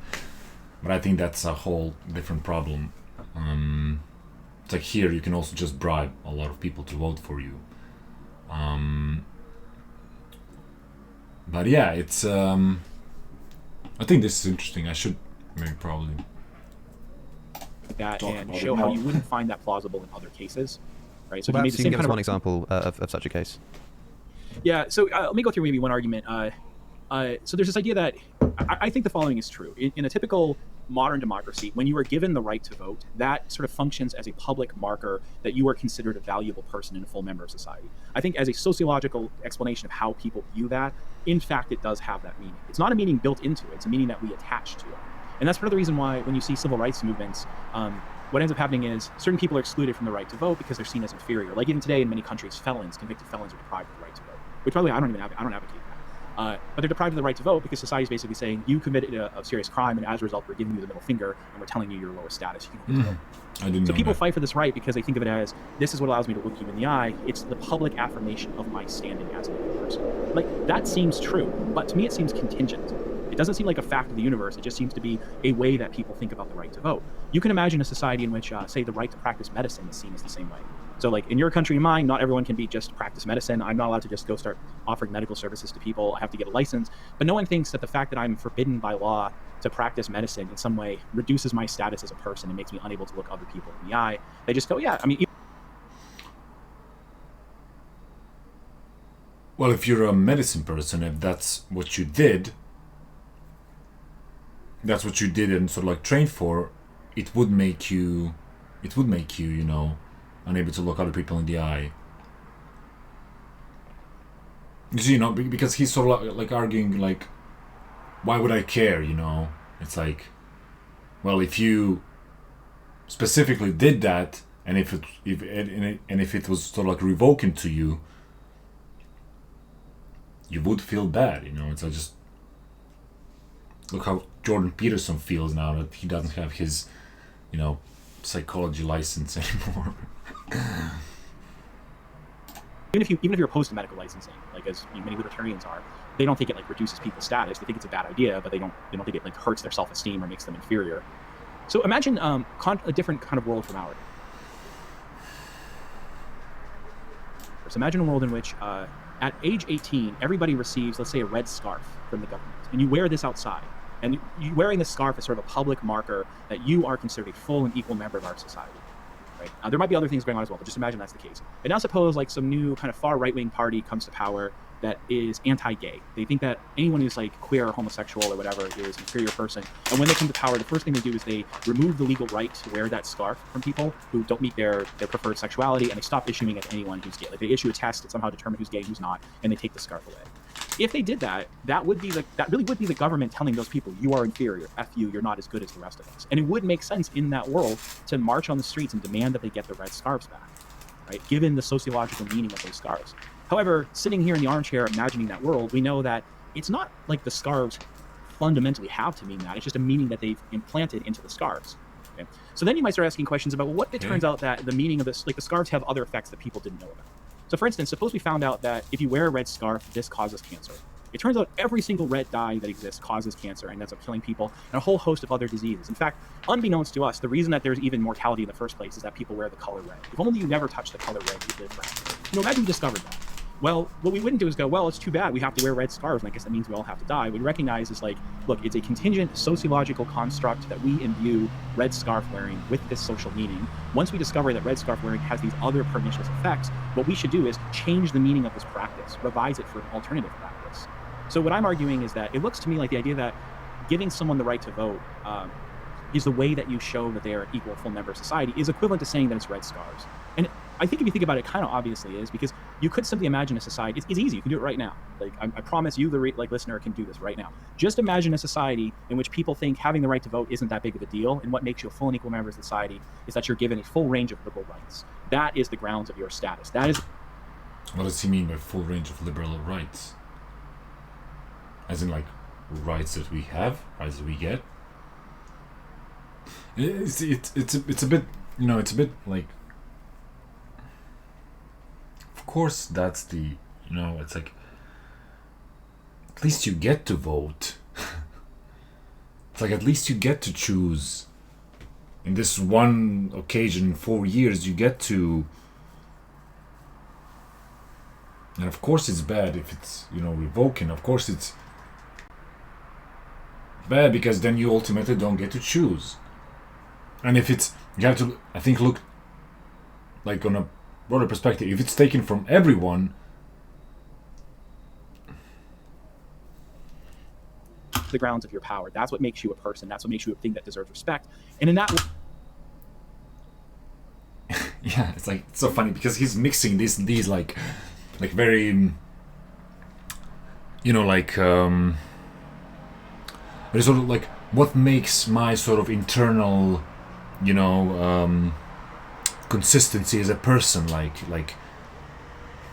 But I think that's a whole different problem. It's like here you can also just bribe a lot of people to vote for you. But yeah, it's I think this is interesting. I should maybe probably that and show how you wouldn't find that plausible in other cases, right? So Perhaps you can give us one example of such a case. Yeah, so let me go through maybe one argument. So there's this idea that I think the following is true. In a typical modern democracy, when you are given the right to vote, that sort of functions as a public marker that you are considered a valuable person and a full member of society. I think as a sociological explanation of how people view that, in fact, it does have that meaning. It's not a meaning built into it. It's a meaning that we attach to it. And that's part of the reason why when you see civil rights movements, what ends up happening is certain people are excluded from the right to vote because they're seen as inferior. Like even today in many countries, convicted felons are deprived of the right to vote, which by the way, I don't advocate that. But they're deprived of the right to vote because society is basically saying you committed a serious crime, and as a result, we're giving you the middle finger and we're telling you your lower status. You don't get to vote. So people fight for this right because they think of it as, this is what allows me to look you in the eye. It's the public affirmation of my standing as a person. Like, that seems true, but to me it seems contingent. It doesn't seem like a fact of the universe. It just seems to be a way that people think about the right to vote. You can imagine a society in which, say, the right to practice medicine is seen as the same way. So like in your country and mine, not everyone can be just practice medicine. I'm not allowed to just go start offering medical services to people. I have to get a license. But no one thinks that the fact that I'm forbidden by law to practice medicine in some way reduces my status as a person and makes me unable to look other people in the eye. They just go, yeah, I mean... Well, if you're a medicine person, if that's what you did, and sort of like trained for, it would make you, you know, unable to look other people in the eye. You know, because he's sort of like arguing like, why would I care, you know? It's like, well, if you specifically did that, and if it was sort of like revoking to you, you would feel bad, you know. It's like, just look how Jordan Peterson feels now that he doesn't have his, you know, psychology license anymore. Even if you're opposed to medical licensing, like as many libertarians are, they don't think it like reduces people's status. They think it's a bad idea, but they don't think it like hurts their self-esteem or makes them inferior. So imagine a different kind of world from ours. So imagine a world in which at age 18, everybody receives, let's say, a red scarf from the government, and you wear this outside. And you wearing this scarf is sort of a public marker that you are considered a full and equal member of our society. Right? There might be other things going on as well, but just imagine that's the case. And now suppose like some new kind of far right-wing party comes to power that is anti-gay. They think that anyone who's like queer or homosexual or whatever is an inferior person. And when they come to power, the first thing they do is they remove the legal right to wear that scarf from people who don't meet their preferred sexuality, and they stop issuing it to anyone who's gay. Like they issue a test that somehow determine who's gay, who's not, and they take the scarf away. If they did that, that really would be the government telling those people, you are inferior, F you, you're not as good as the rest of us. And it would make sense in that world to march on the streets and demand that they get the red scarves back, right? Given the sociological meaning of those scarves. However, sitting here in the armchair imagining that world, we know that it's not like the scarves fundamentally have to mean that. It's just a meaning that they've implanted into the scarves. Okay? So then you might start asking questions about, well, what if it turns out that the meaning of this, like the scarves have other effects that people didn't know about? So for instance, suppose we found out that if you wear a red scarf, this causes cancer. It turns out every single red dye that exists causes cancer and ends up killing people and a whole host of other diseases. In fact, unbeknownst to us, the reason that there's even mortality in the first place is that people wear the color red. If only you never touched the color red, you'd live forever. You know, imagine we discovered that. Well, what we wouldn't do is go, well, it's too bad. We have to wear red scarves, and I guess that means we all have to die. We recognize is like, look, it's a contingent sociological construct that we imbue red scarf wearing with this social meaning. Once we discover that red scarf wearing has these other pernicious effects, what we should do is change the meaning of this practice, revise it for an alternative practice. So what I'm arguing is that it looks to me like the idea that giving someone the right to vote is the way that you show that they are an equal, full member of society is equivalent to saying that it's red scarves. And I think if you think about it, it kind of obviously is, because you could simply imagine a society. It's easy. You can do it right now. Like I promise you, the listener can do this right now. Just imagine a society in which people think having the right to vote isn't that big of a deal, and what makes you a full and equal member of society is that you're given a full range of liberal rights. That is the grounds of your status. That is. What does he mean by full range of liberal rights? As in, like, rights that we have, rights that we get. It's a bit, you know, it's a bit like. Of course, that's the, you know, it's like. At least you get to vote. It's like, at least you get to choose. In this one occasion, 4 years, you get to. And of course, it's bad if it's, you know, revoking. Of course, it's bad because then you ultimately don't get to choose. And if it's, you have to, I think, look like on a broader perspective. If it's taken from everyone, the grounds of your power. That's what makes you a person. That's what makes you a thing that deserves respect. And in that way, yeah, it's like, it's so funny because he's mixing these like very, you know, like it's sort of like, what makes my sort of internal, you know, consistency as a person, like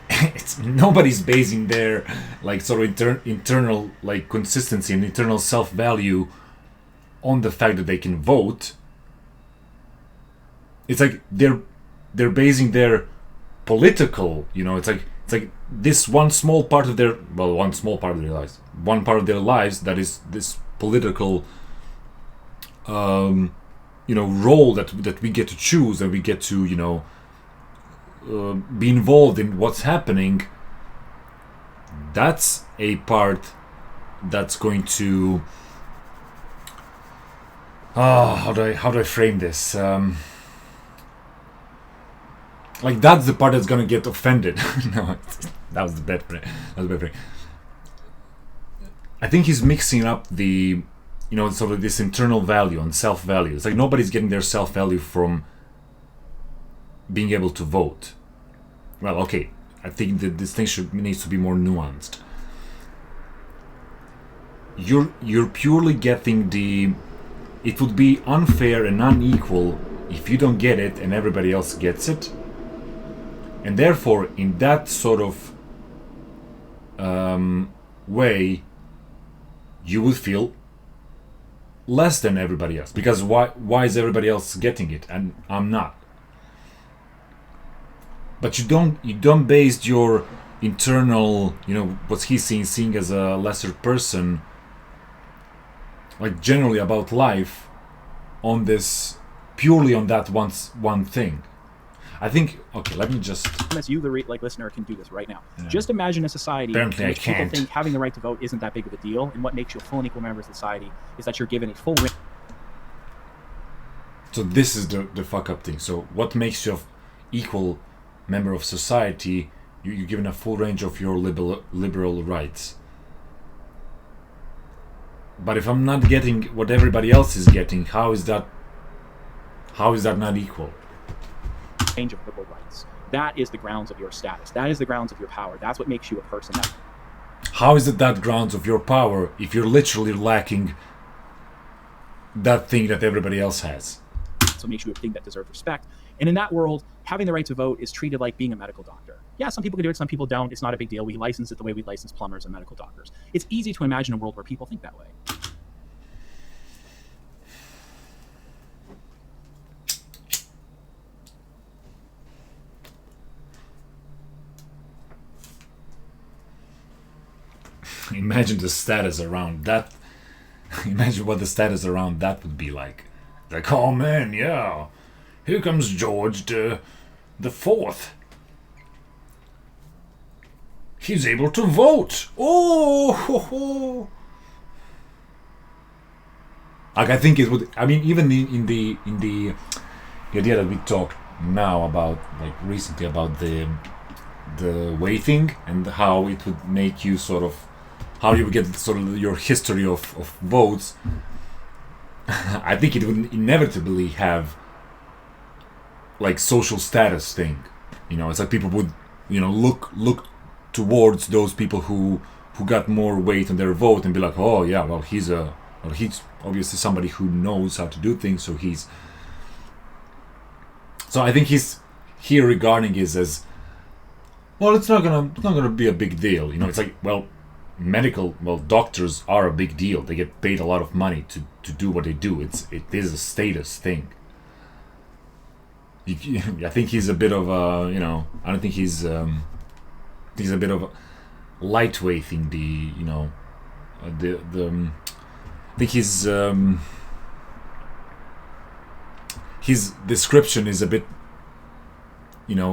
it's, nobody's basing their like sort of internal like consistency and internal self-value on the fact that they can vote. It's like they're basing their political, you know, it's like this one part of their lives that is this political you know, role that we get to choose, and we get to, you know, be involved in what's happening. That's a part that's going to how do I frame this, like, that's the part that's gonna get offended. No, That was the bad brain. I think he's mixing up the, sort of this internal value and self-value. It's like nobody's getting their self-value from being able to vote. Well, okay, I think that this thing needs to be more nuanced. You're purely getting the. It would be unfair and unequal if you don't get it and everybody else gets it, and therefore, in that sort of way, you would feel less than everybody else, because why is everybody else getting it and I'm not? But you don't base your internal, what he's seeing as a lesser person, like generally about life, on this, purely on that one thing. I think, okay, let me just... Unless you, the listener, can do this right now. Yeah. Just imagine a society Apparently in which I can't. people think having the right to vote isn't that big of a deal, and what makes you a full and equal member of society is that you're given a full... So this is the fuck up thing. So what makes you an equal member of society? You're given a full range of your liberal rights. But if I'm not getting what everybody else is getting, how is that not equal? Range of liberal rights. That is the grounds of your status. That is the grounds of your power. That's what makes you a person. How is it that grounds of your power if you're literally lacking that thing that everybody else has? So it makes you a thing that deserves respect. And in that world, having the right to vote is treated like being a medical doctor. Yeah, some people can do it, some people don't. It's not a big deal. We license it the way we license plumbers and medical doctors. It's easy to imagine a world where people think that way. Imagine the status around that. Imagine what the status around that would be like. Like, oh man, yeah, here comes George the Fourth. He's able to vote. Oh, ho, ho. Like, I think it would. I mean, even in the idea that we talked now about, like recently, about the weighting and how it would make you sort of, how you would get sort of your history of votes. I think it would inevitably have like social status thing. It's like people would, look towards those people who got more weight on their vote and be like, oh yeah, well he's obviously somebody who knows how to do things, so he's. So I think he's here regarding it as, well, it's not gonna be a big deal. It's like, well, doctors are a big deal. They get paid a lot of money to do what they do. It is a status thing. I think he's a bit of a, I don't think he's a bit of a lightweight in the, I think his description is a bit,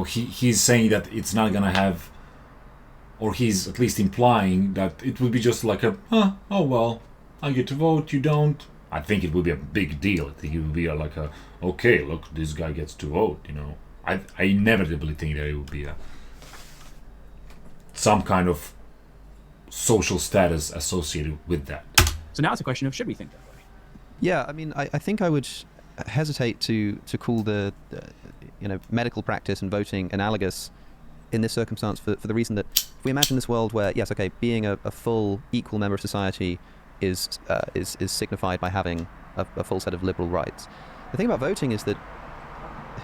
he's saying that it's not gonna have, or he's at least implying that it would be just like oh well, I get to vote, you don't. I think it would be a big deal. I think it would be okay, look, this guy gets to vote, I inevitably think that it would be some kind of social status associated with that. So now it's a question of, should we think that way? Yeah, I mean, I think I would hesitate to call the medical practice and voting analogous in this circumstance for the reason that if we imagine this world where, yes, okay, being a full equal member of society is signified by having a full set of liberal rights. The thing about voting is that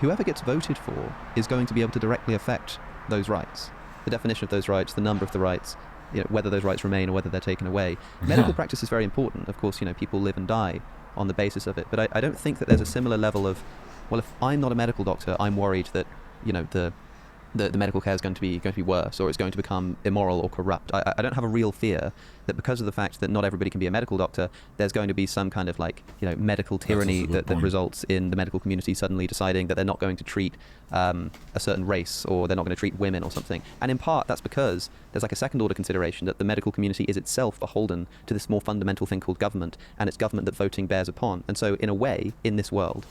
whoever gets voted for is going to be able to directly affect those rights. The definition of those rights, the number of the rights, whether those rights remain or whether they're taken away. Medical practice is very important. Of course, people live and die on the basis of it. But I don't think that there's a similar level of, well, if I'm not a medical doctor, I'm worried that, the medical care is going to be worse, or it's going to become immoral or corrupt. I don't have a real fear that because of the fact that not everybody can be a medical doctor, there's going to be some kind of medical tyranny that results in the medical community suddenly deciding that they're not going to treat a certain race, or they're not going to treat women or something. And in part, that's because there's a second order consideration that the medical community is itself beholden to this more fundamental thing called government, and it's government that voting bears upon. And so in a way, in this world,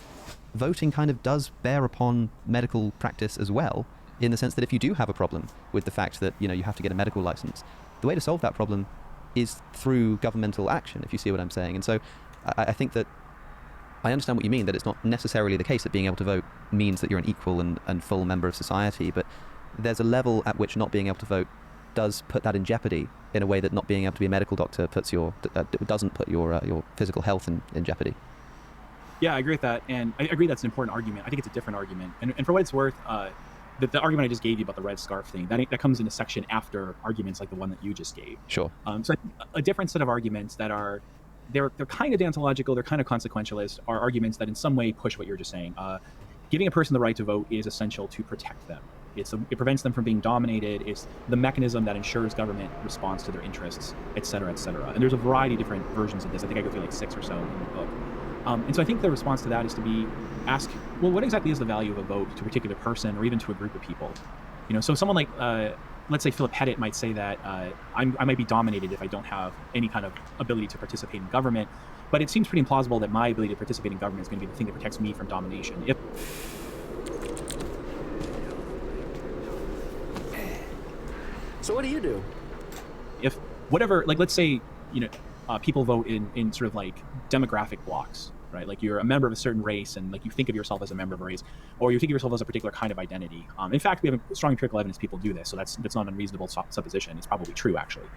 voting kind of does bear upon medical practice as well. in the sense that if you do have a problem with the fact that, you have to get a medical license, the way to solve that problem is through governmental action, if you see what I'm saying. And so I think that I understand what you mean, that it's not necessarily the case that being able to vote means that you're an equal and full member of society, but there's a level at which not being able to vote does put that in jeopardy in a way that not being able to be a medical doctor doesn't put your physical health in jeopardy. Yeah, I agree with that, and I agree that's an important argument. I think it's a different argument, and for what it's worth, the argument I just gave you about the red scarf thing, that comes in a section after arguments like the one that you just gave. Sure. So I think a different set of arguments that are they're kind of deontological, they're kind of consequentialist, are arguments that in some way push what you're just saying. Giving a person the right to vote is essential to protect them. It prevents them from being dominated. It's the mechanism that ensures government responds to their interests, et cetera, et cetera. And there's a variety of different versions of this. I think I go through like 6 or so in the book. And so I think the response to that is to ask, well, what exactly is the value of a vote to a particular person or even to a group of people? So someone like, let's say Philip Pettit might say that I might be dominated if I don't have any kind of ability to participate in government, but it seems pretty implausible that my ability to participate in government is going to be the thing that protects me from domination. So what do you do? If whatever, like let's say, people vote in sort of like demographic blocks, right? Like you're a member of a certain race and like you think of yourself as a member of a race, or you think of yourself as a particular kind of identity. In fact, we have strong empirical evidence people do this, so that's not an unreasonable supposition. It's probably true, actually.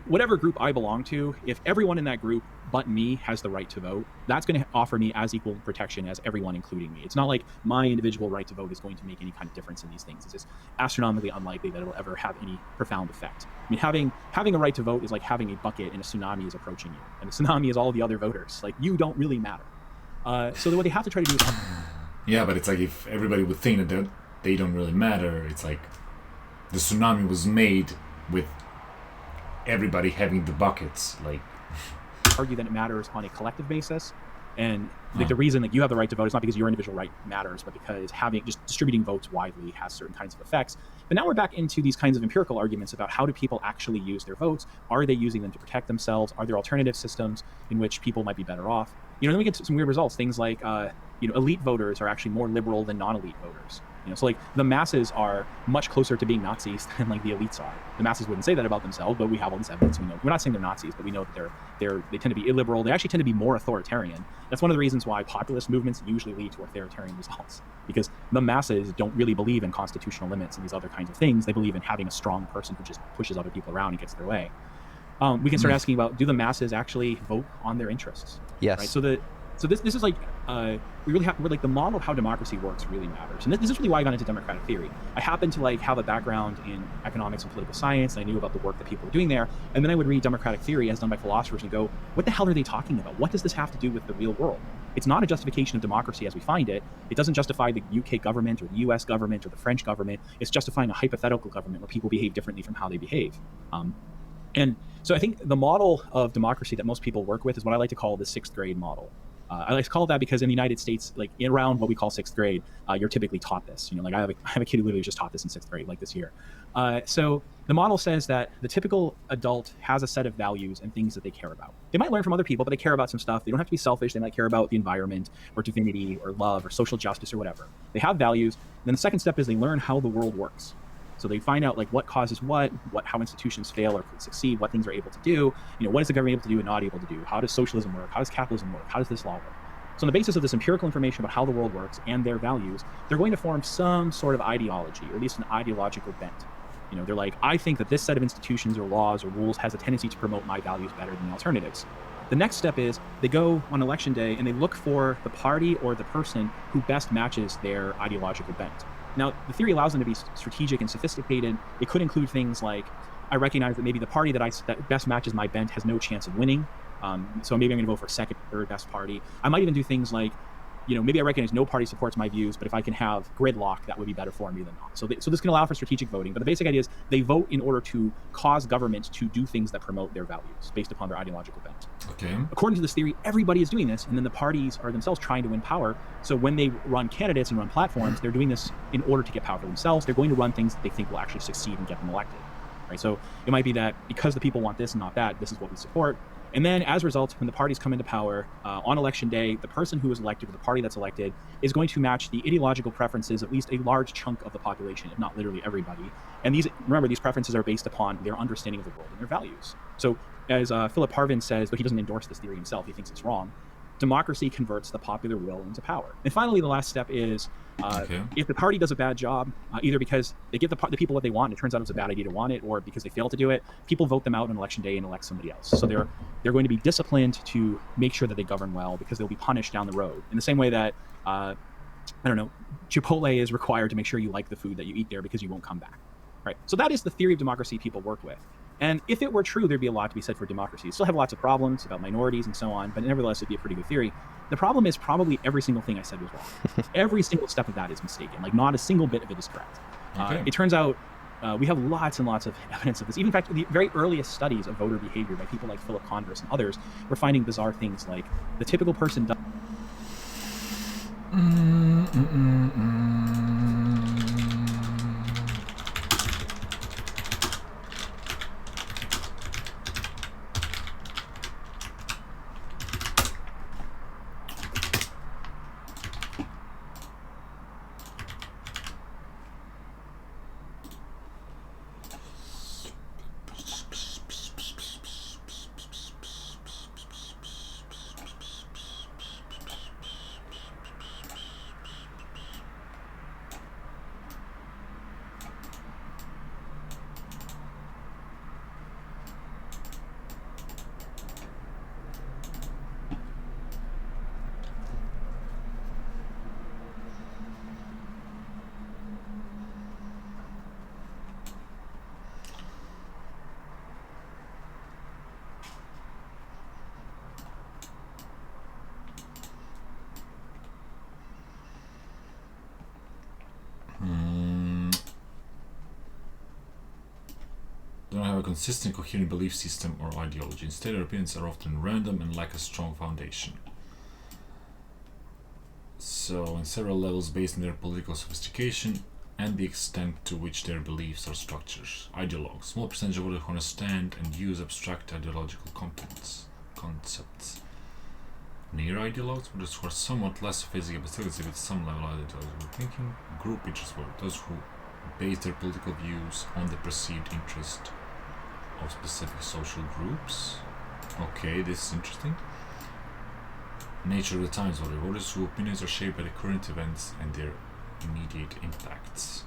Whatever group I belong to, if everyone in that group but me has the right to vote, that's going to offer me as equal protection as everyone, including me. It's not like my individual right to vote is going to make any kind of difference in these things. It's just astronomically unlikely that it'll ever have any profound effect. I mean, having a right to vote is like having a bucket and a tsunami is approaching you, and the tsunami is all the other voters. Like, you don't really matter. So what they have to try to do is... Yeah, but it's like if everybody would think that they don't really matter, it's like the tsunami was made with everybody having the buckets, like argue that it matters on a collective basis, and like the reason that you have the right to vote is not because your individual right matters, but because just distributing votes widely has certain kinds of effects. But now we're back into these kinds of empirical arguments about how do people actually use their votes? Are they using them to protect themselves? Are there alternative systems in which people might be better off? Then we get to some weird results. Things like elite voters are actually more liberal than non-elite voters. So like the masses are much closer to being Nazis than like the elites are. The masses wouldn't say that about themselves, but we have all this evidence. We know we're not saying they're Nazis, but we know that they tend to be illiberal. They actually tend to be more authoritarian. That's one of the reasons why populist movements usually lead to authoritarian results, because the masses don't really believe in constitutional limits and these other kinds of things. They believe in having a strong person who just pushes other people around and gets their way. We can start asking about, do the masses actually vote on their interests? Yes. Right? So this is like we're like the model of how democracy works really matters, and this is really why I got into democratic theory. I happen to like have a background in economics and political science, and I knew about the work that people were doing there. And then I would read democratic theory as done by philosophers and go, what the hell are they talking about? What does this have to do with the real world? It's not a justification of democracy as we find it. It doesn't justify the UK government or the US government or the French government. It's justifying a hypothetical government where people behave differently from how they behave. And so I think the model of democracy that most people work with is what I like to call the 6th grade model. I like to call it that because in the United States, like around what we call 6th grade, you're typically taught this. Like I have a kid who literally just taught this in 6th grade, like this year. So the model says that the typical adult has a set of values and things that they care about. They might learn from other people, but they care about some stuff. They don't have to be selfish. They might care about the environment or divinity or love or social justice or whatever. They have values. And then the second step is they learn how the world works. So they find out like what causes how institutions fail or succeed, what things are able to do, what is the government able to do and not able to do? How does socialism work? How does capitalism work? How does this law work? So on the basis of this empirical information about how the world works and their values, they're going to form some sort of ideology, or at least an ideological bent. They're like, I think that this set of institutions or laws or rules has a tendency to promote my values better than the alternatives. The next step is they go on election day and they look for the party or the person who best matches their ideological bent. Now, the theory allows them to be strategic and sophisticated. It could include things like, I recognize that maybe the party that best matches my bent has no chance of winning. So maybe I'm going to vote for second, third best party. I might even do things like, maybe I recognize no party supports my views, but if I can have gridlock, that would be better for me than not. So this can allow for strategic voting. But the basic idea is they vote in order to cause government to do things that promote their values based upon their ideological bent. Okay. According to this theory, everybody is doing this, and then the parties are themselves trying to win power. So when they run candidates and run platforms, they're doing this in order to get power for themselves. They're going to run things that they think will actually succeed and get them elected. Right? So it might be that because the people want this and not that, this is what we support. And then, as a result, when the parties come into power on election day, the person who is elected, or the party that's elected, is going to match the ideological preferences of at least a large chunk of the population, if not literally everybody. And remember, these preferences are based upon their understanding of the world and their values. So, as Philip Harvin says, though he doesn't endorse this theory himself, he thinks it's wrong, democracy converts the popular will into power. And finally, the last step is if the party does a bad job, either because they give the people what they want and it turns out it was a bad idea to want it, or because they fail to do it, people vote them out on election day and elect somebody else. So they're going to be disciplined to make sure that they govern well, because they'll be punished down the road. In the same way that, Chipotle is required to make sure you like the food that you eat there because you won't come back. Right? So that is the theory of democracy people work with. And if it were true, there'd be a lot to be said for democracy. It still have lots of problems about minorities and so on, but nevertheless, it'd be a pretty good theory. The problem is probably every single thing I said was wrong. Every single step of that is mistaken. Like, not a single bit of it is correct. It turns out we have lots and lots of evidence of this. Even in fact, the very earliest studies of voter behavior by people like Philip Converse and others were finding bizarre things like the typical person does. Don't have a consistent, coherent belief system or ideology. Instead, their opinions are often random and lack a strong foundation. So, on several levels, based on their political sophistication and the extent to which their beliefs are structured. Ideologues. Small percentage of voters who understand and use abstract ideological concepts. Near ideologues, those who are somewhat less sophisticated but still exhibit some level of ideological thinking. Group interest voters, those who base their political views on the perceived interest of specific social groups. Okay, this is interesting. Nature of the times voters whose opinions are shaped by the current events and their immediate impacts.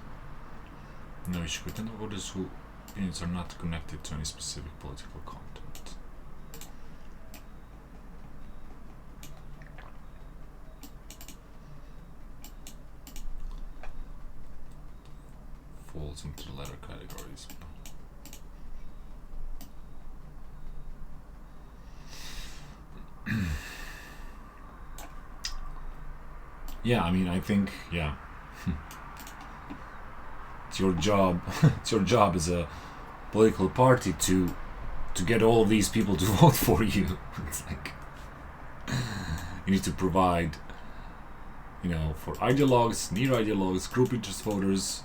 No issue with voters whose opinions are not connected to any specific political content. Falls into the latter categories. Yeah, I mean, I think, yeah. It's your job. It's your job as a political party to get all these people to vote for you. It's like you need to provide, for ideologues, near ideologues, group interest voters.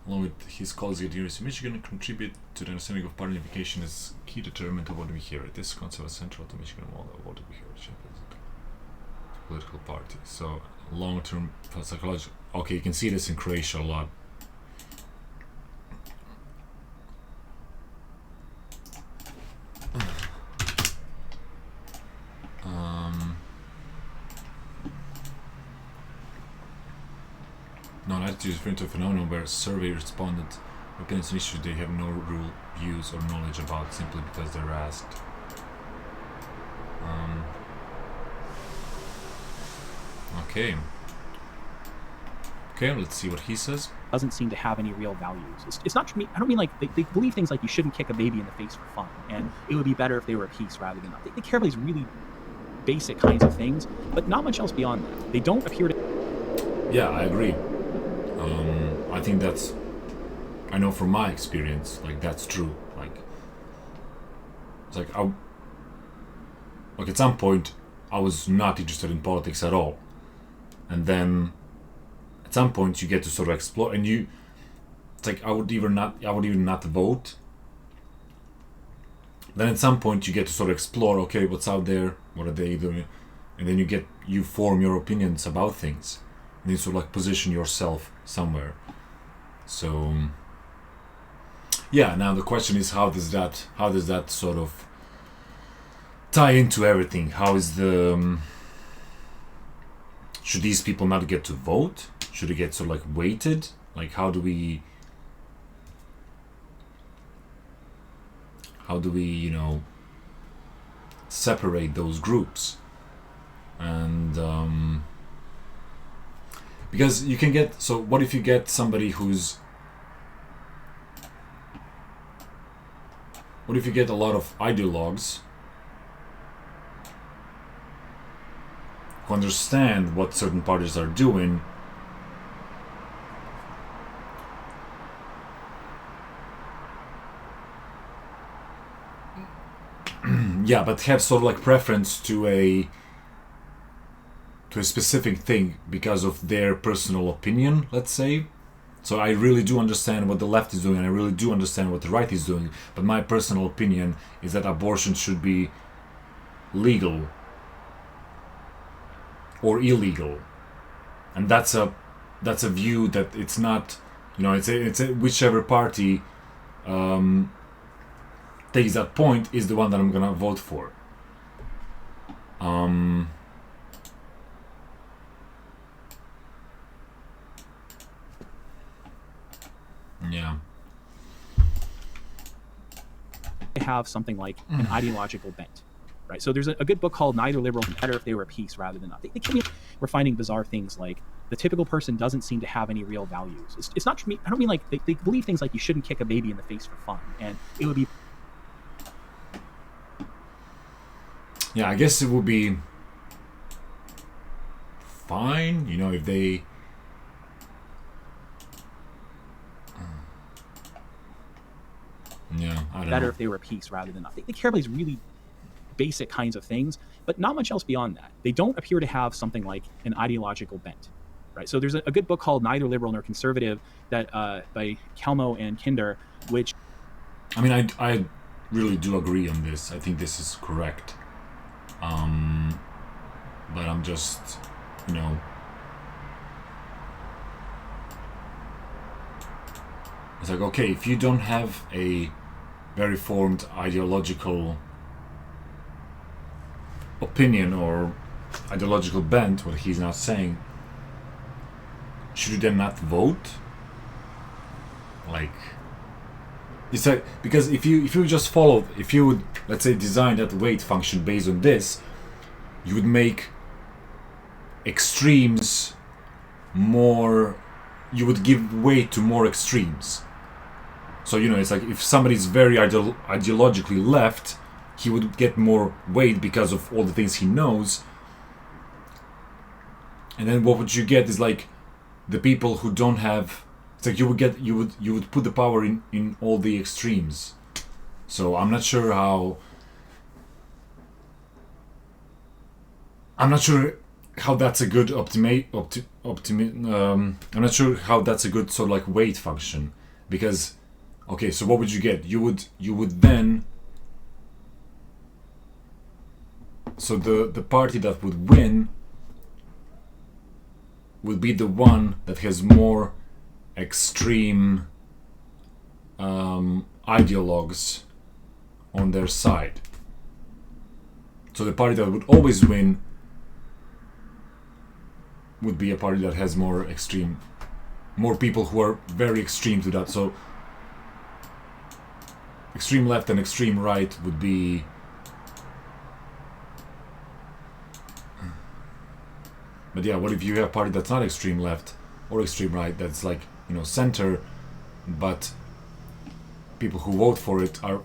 Along with his colleagues at the University of Michigan, contribute to the understanding of party unification as key determinant of what we hear. This concept is central to Michigan model of what we hear. Political party. So long-term psychological. Okay, you can see this in Croatia a lot. Non-attitude is referring to a phenomenon where survey respondents opinions on issues they have no real views or knowledge about simply because they're asked. Okay, let's see what he says. Doesn't seem to have any real values. It's not. I don't mean like they believe things like you shouldn't kick a baby in the face for fun, and it would be better if they were at peace rather than not. They care about these really basic kinds of things, but not much else beyond that. They don't appear to. Yeah, I agree. I think I know from my experience, like that's true. Like, it's like at some point I was not interested in politics at all, and then at some point you get to sort of explore, and it's like I would even not vote. Then at some point you get to sort of explore, okay, what's out there, what are they doing, and then you form your opinions about things, and you sort of like position yourself somewhere. So yeah, now the question is, how does that sort of tie into everything? How is should these people not get to vote? Should it get sort of like weighted? Like how do we separate those groups? And because you can get, so what if you get somebody what if you get a lot of ideologues who understand what certain parties are doing, yeah, but have sort of like preference to a specific thing because of their personal opinion, let's say. So I really do understand what the left is doing, and I really do understand what the right is doing, but my personal opinion is that abortion should be legal or illegal. And that's a view that it's not, it's a whichever party takes that point is the one that I'm gonna vote for. Yeah. They have something like an ideological bent, right? So there's a good book called Neither Liberal and Better If They Were at Peace Rather Than Not. We're finding bizarre things like the typical person doesn't seem to have any real values. It's not, I don't mean like they believe things like you shouldn't kick a baby in the face for fun, and it would be. Yeah, I guess it would be fine, if they. Yeah, I don't know. Better if they were at peace rather than not. They care about these really basic kinds of things, but not much else beyond that. They don't appear to have something like an ideological bent, right? So there's a good book called Neither Liberal Nor Conservative that by Kelmo and Kinder, which. I mean, I really do agree on this. I think this is correct. But I'm just, it's like, okay, if you don't have a very formed ideological opinion or ideological bent, what he's now saying, should you then not vote? Like, it's like, because if you just followed, if you would, let's say, design that weight function based on this, you would make extremes more, you would give weight to more extremes. So, it's like if somebody's very ideologically left, he would get more weight because of all the things he knows. And then what would you get is like the people who don't have, it's like you would put the power in all the extremes. So I'm not sure how that's a good I'm not sure how that's a good sort of like weight function, because okay, so what would you get? You would then, so the party that would win would be the one that has more extreme ideologues on their side. So the party that would always win would be a party that has more people who are very extreme to that. So extreme left and extreme right would be, but yeah, what if you have a party that's not extreme left or extreme right, that's like, center, but people who vote for it are,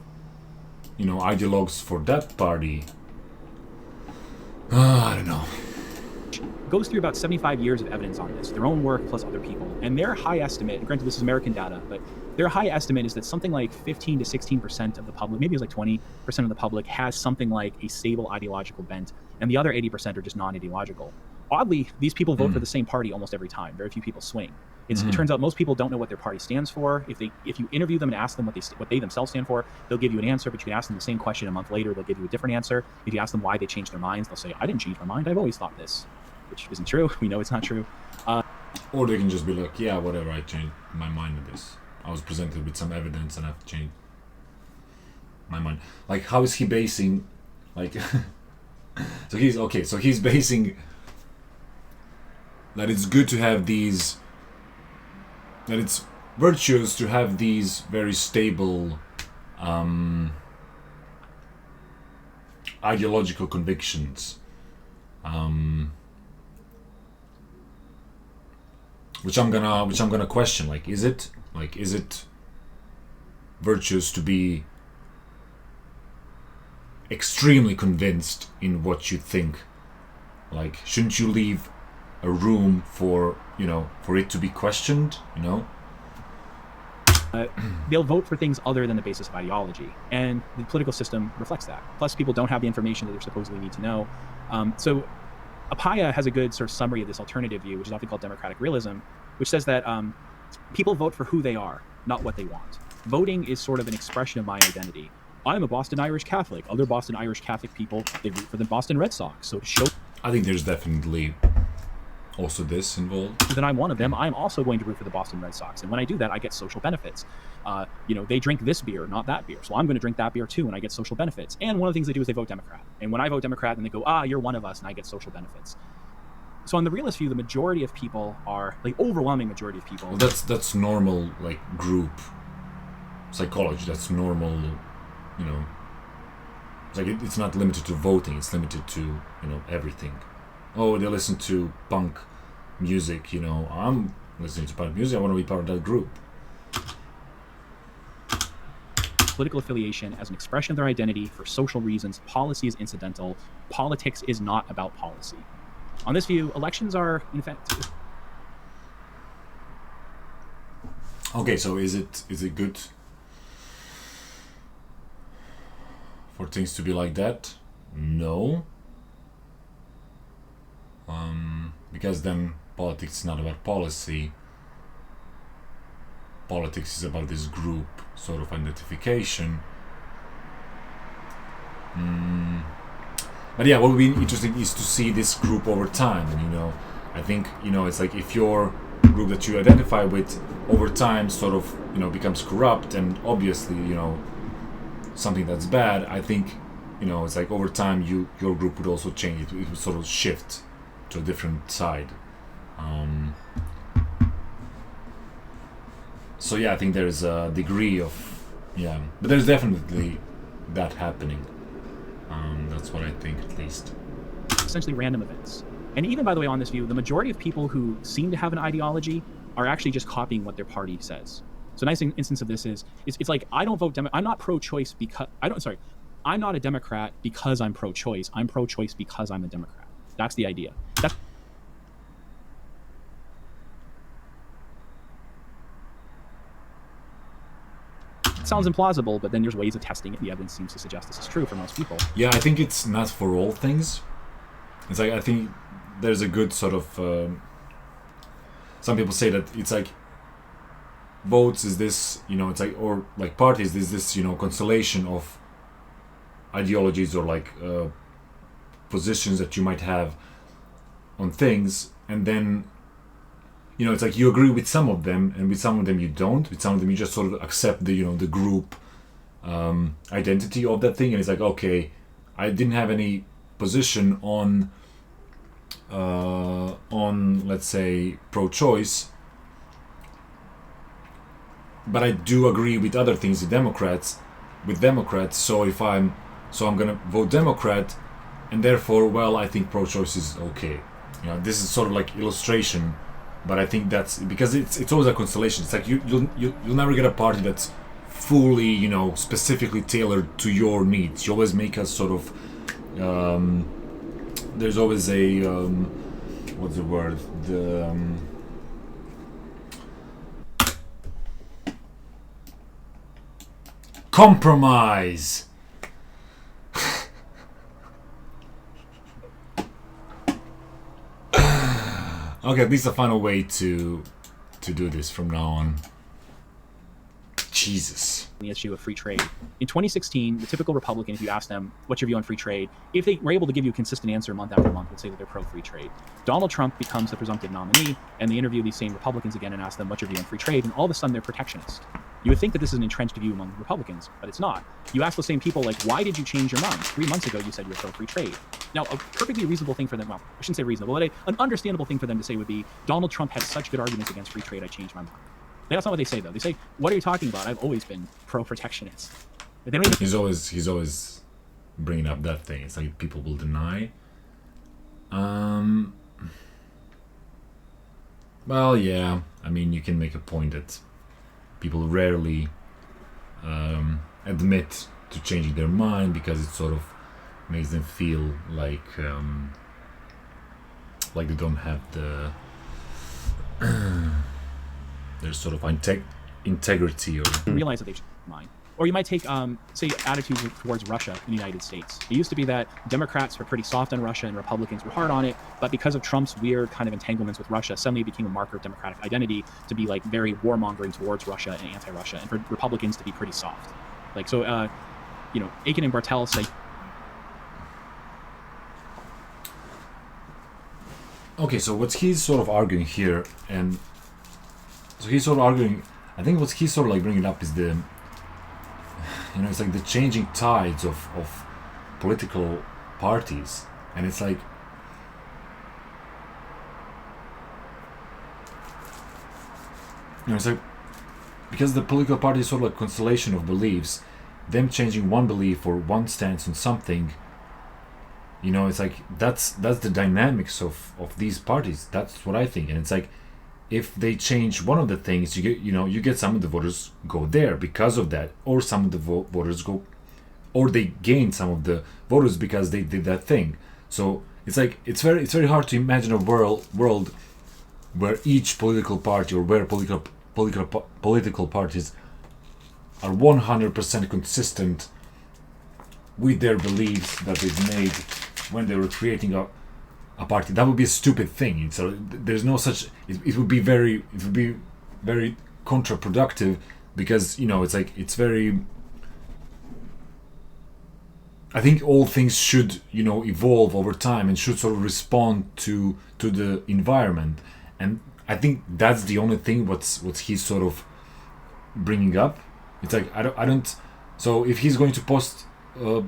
ideologues for that party? I don't know. Goes through about 75 years of evidence on this, their own work plus other people. And their high estimate, granted this is American data, but their high estimate is that something like 15 to 16% of the public, maybe it's like 20% of the public, has something like a stable ideological bent, and the other 80% are just non-ideological. oddly, these people vote for the same party almost every time. Very few people swing. It turns out most people don't know what their party stands for. If you interview them and ask them what they themselves stand for, they'll give you an answer. But you can ask them the same question a month later, they'll give you a different answer. If you ask them why they changed their minds, they'll say, "I didn't change my mind. I've always thought this," which isn't true. We know it's not true. Or they can just be like, "Yeah, whatever. I changed my mind with this. I was presented with some evidence and I've changed my mind." Like, how is he basing? Like, so he's basing that it's good to have these. That it's virtuous to have these very stable ideological convictions, which I'm gonna question. Like, is it virtuous to be extremely convinced in what you think? Like, shouldn't you leave a room for it to be questioned? They'll vote for things other than the basis of ideology, and the political system reflects that. Plus, people don't have the information that they supposedly need to know. So Apaya has a good sort of summary of this alternative view, which is often called democratic realism, which says that people vote for who they are, not what they want. Voting is sort of an expression of my identity. I'm a Boston Irish Catholic. Other Boston Irish Catholic people, they root for the Boston Red Sox. So to show I think there's definitely also this involved. that I'm one of them, I'm also going to root for the Boston Red Sox. And when I do that, I get social benefits. They drink this beer, not that beer. So I'm going to drink that beer too, and I get social benefits. And one of the things they do is they vote Democrat. And when I vote Democrat, then they go, you're one of us, and I get social benefits. So on the realist view, the majority of people are, like, overwhelming majority of people. Well, that's normal, like, group psychology. That's normal, It's like it's not limited to voting. It's limited to everything. Oh, they listen to punk music. I'm listening to punk music. I want to be part of that group. Political affiliation as an expression of their identity for social reasons. Policy is incidental. Politics is not about policy. On this view, elections are, in fact... Okay, so is it good for things to be like that? No. Because then politics is not about policy. Politics is about this group sort of identification. But yeah, what would be interesting is to see this group over time. And I think it's like if your group that you identify with over time sort of becomes corrupt and obviously something that's bad. I think it's like over time your group would also change. It would sort of shift to a different side. So yeah, I think there's a degree of but there's definitely that happening. That's what I think, at least. Essentially random events. And even, by the way, on this view, the majority of people who seem to have an ideology are actually just copying what their party says. So a nice instance of this is it's like, I don't vote I'm not pro-choice because I'm not a Democrat because I'm pro-choice. I'm pro-choice because I'm a Democrat. That's the idea. Sounds implausible, but then there's ways of testing it. The evidence seems to suggest this is true for most people. Yeah, I think it's not for all things. It's like, I think there's a good sort of some people say that it's like votes is this it's like, or like parties is this constellation of ideologies or like positions that you might have on things, and then it's like you agree with some of them, and with some of them you don't. With some of them you just sort of accept the the group identity of that thing, and it's like, okay, I didn't have any position on let's say pro-choice, but I do agree with other things with Democrats. So I'm gonna vote Democrat, and therefore, I think pro-choice is okay. This is sort of like illustration. But I think that's because it's always a constellation. It's like you'll never get a party that's fully specifically tailored to your needs. You always make a sort of there's always a what's the word, compromise. Okay, at least a final way to do this from now on. Jesus. The issue of free trade. In 2016, the typical Republican, if you ask them, what's your view on free trade? If they were able to give you a consistent answer month after month, would say that they're pro-free trade. Donald Trump becomes the presumptive nominee, and they interview these same Republicans again and ask them, what's your view on free trade? And all of a sudden, they're protectionist. You would think that this is an entrenched view among Republicans, but it's not. You ask the same people, like, why did you change your mind? 3 months ago, you said you were pro-free trade. Now, a perfectly reasonable thing for them, well, I shouldn't say reasonable, but an understandable thing for them to say would be, Donald Trump had such good arguments against free trade, I changed my mind. That's not what they say, though. They say, what are you talking about? I've always been pro-protectionist. But they don't even... He's always bringing up that thing. It's like people will deny. Well, yeah. I mean, you can make a point that people rarely admit to changing their mind because it sort of makes them feel like they don't have the there's sort of integrity or realize that they changed their mind. Or you might take, say, attitudes towards Russia in the United States. It used to be that Democrats were pretty soft on Russia and Republicans were hard on it, but because of Trump's weird kind of entanglements with Russia, suddenly it became a marker of democratic identity to be like very warmongering towards Russia and anti-Russia, and for Republicans to be pretty soft. Like, so, Aiken and Bartel say... Okay, so what he's sort of arguing here, and so he's sort of arguing, I think what he's sort of like bringing up is the, it's like the changing tides of political parties, and it's like, it's like, because the political party is sort of like a constellation of beliefs, them changing one belief or one stance on something, it's like that's the dynamics of these parties. That's what I think. And it's like, if they change one of the things, you get some of the voters go there because of that, or some of the voters go, or they gain some of the voters because they did that thing. So it's like it's very hard to imagine a world where each political party or where political parties are 100% consistent with their beliefs that they've made when they were creating a party. That would be a stupid thing. So there's no such. It would be very counterproductive because it's like it's very. I think all things should evolve over time and should sort of respond to the environment, and I think that's the only thing what's he's sort of bringing up. It's like I don't. So if he's going to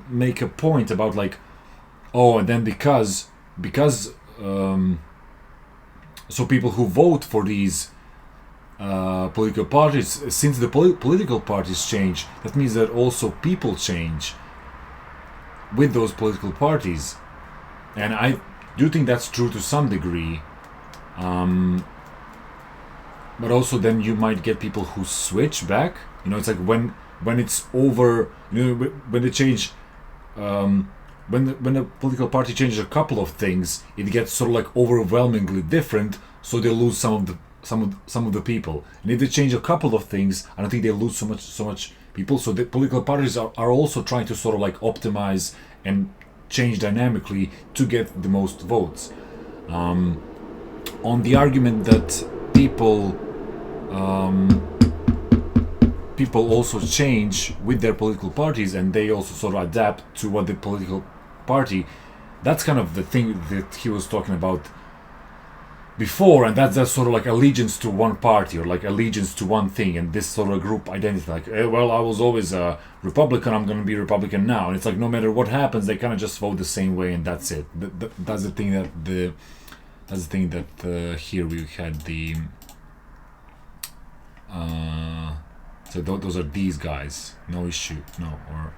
make a point about like, oh, and then because so people who vote for these political parties, since the political parties change, that means that also people change with those political parties, and I do think that's true to some degree. But also then you might get people who switch back. It's like when it's over. When they change. When a political party changes a couple of things, it gets sort of like overwhelmingly different, so they lose some of the people. And if they change a couple of things, I don't think they lose so much people. So the political parties are also trying to sort of like optimize and change dynamically to get the most votes. On the argument that people also change with their political parties and they also sort of adapt to what the political party, that's kind of the thing that he was talking about before, and that's sort of like allegiance to one party or like allegiance to one thing, and this sort of group identity, like, well, I was always a Republican, I'm going to be Republican now, and it's like no matter what happens, they kind of just vote the same way, and that's it. That's the thing that here we had the so those are these guys, no issue, no, or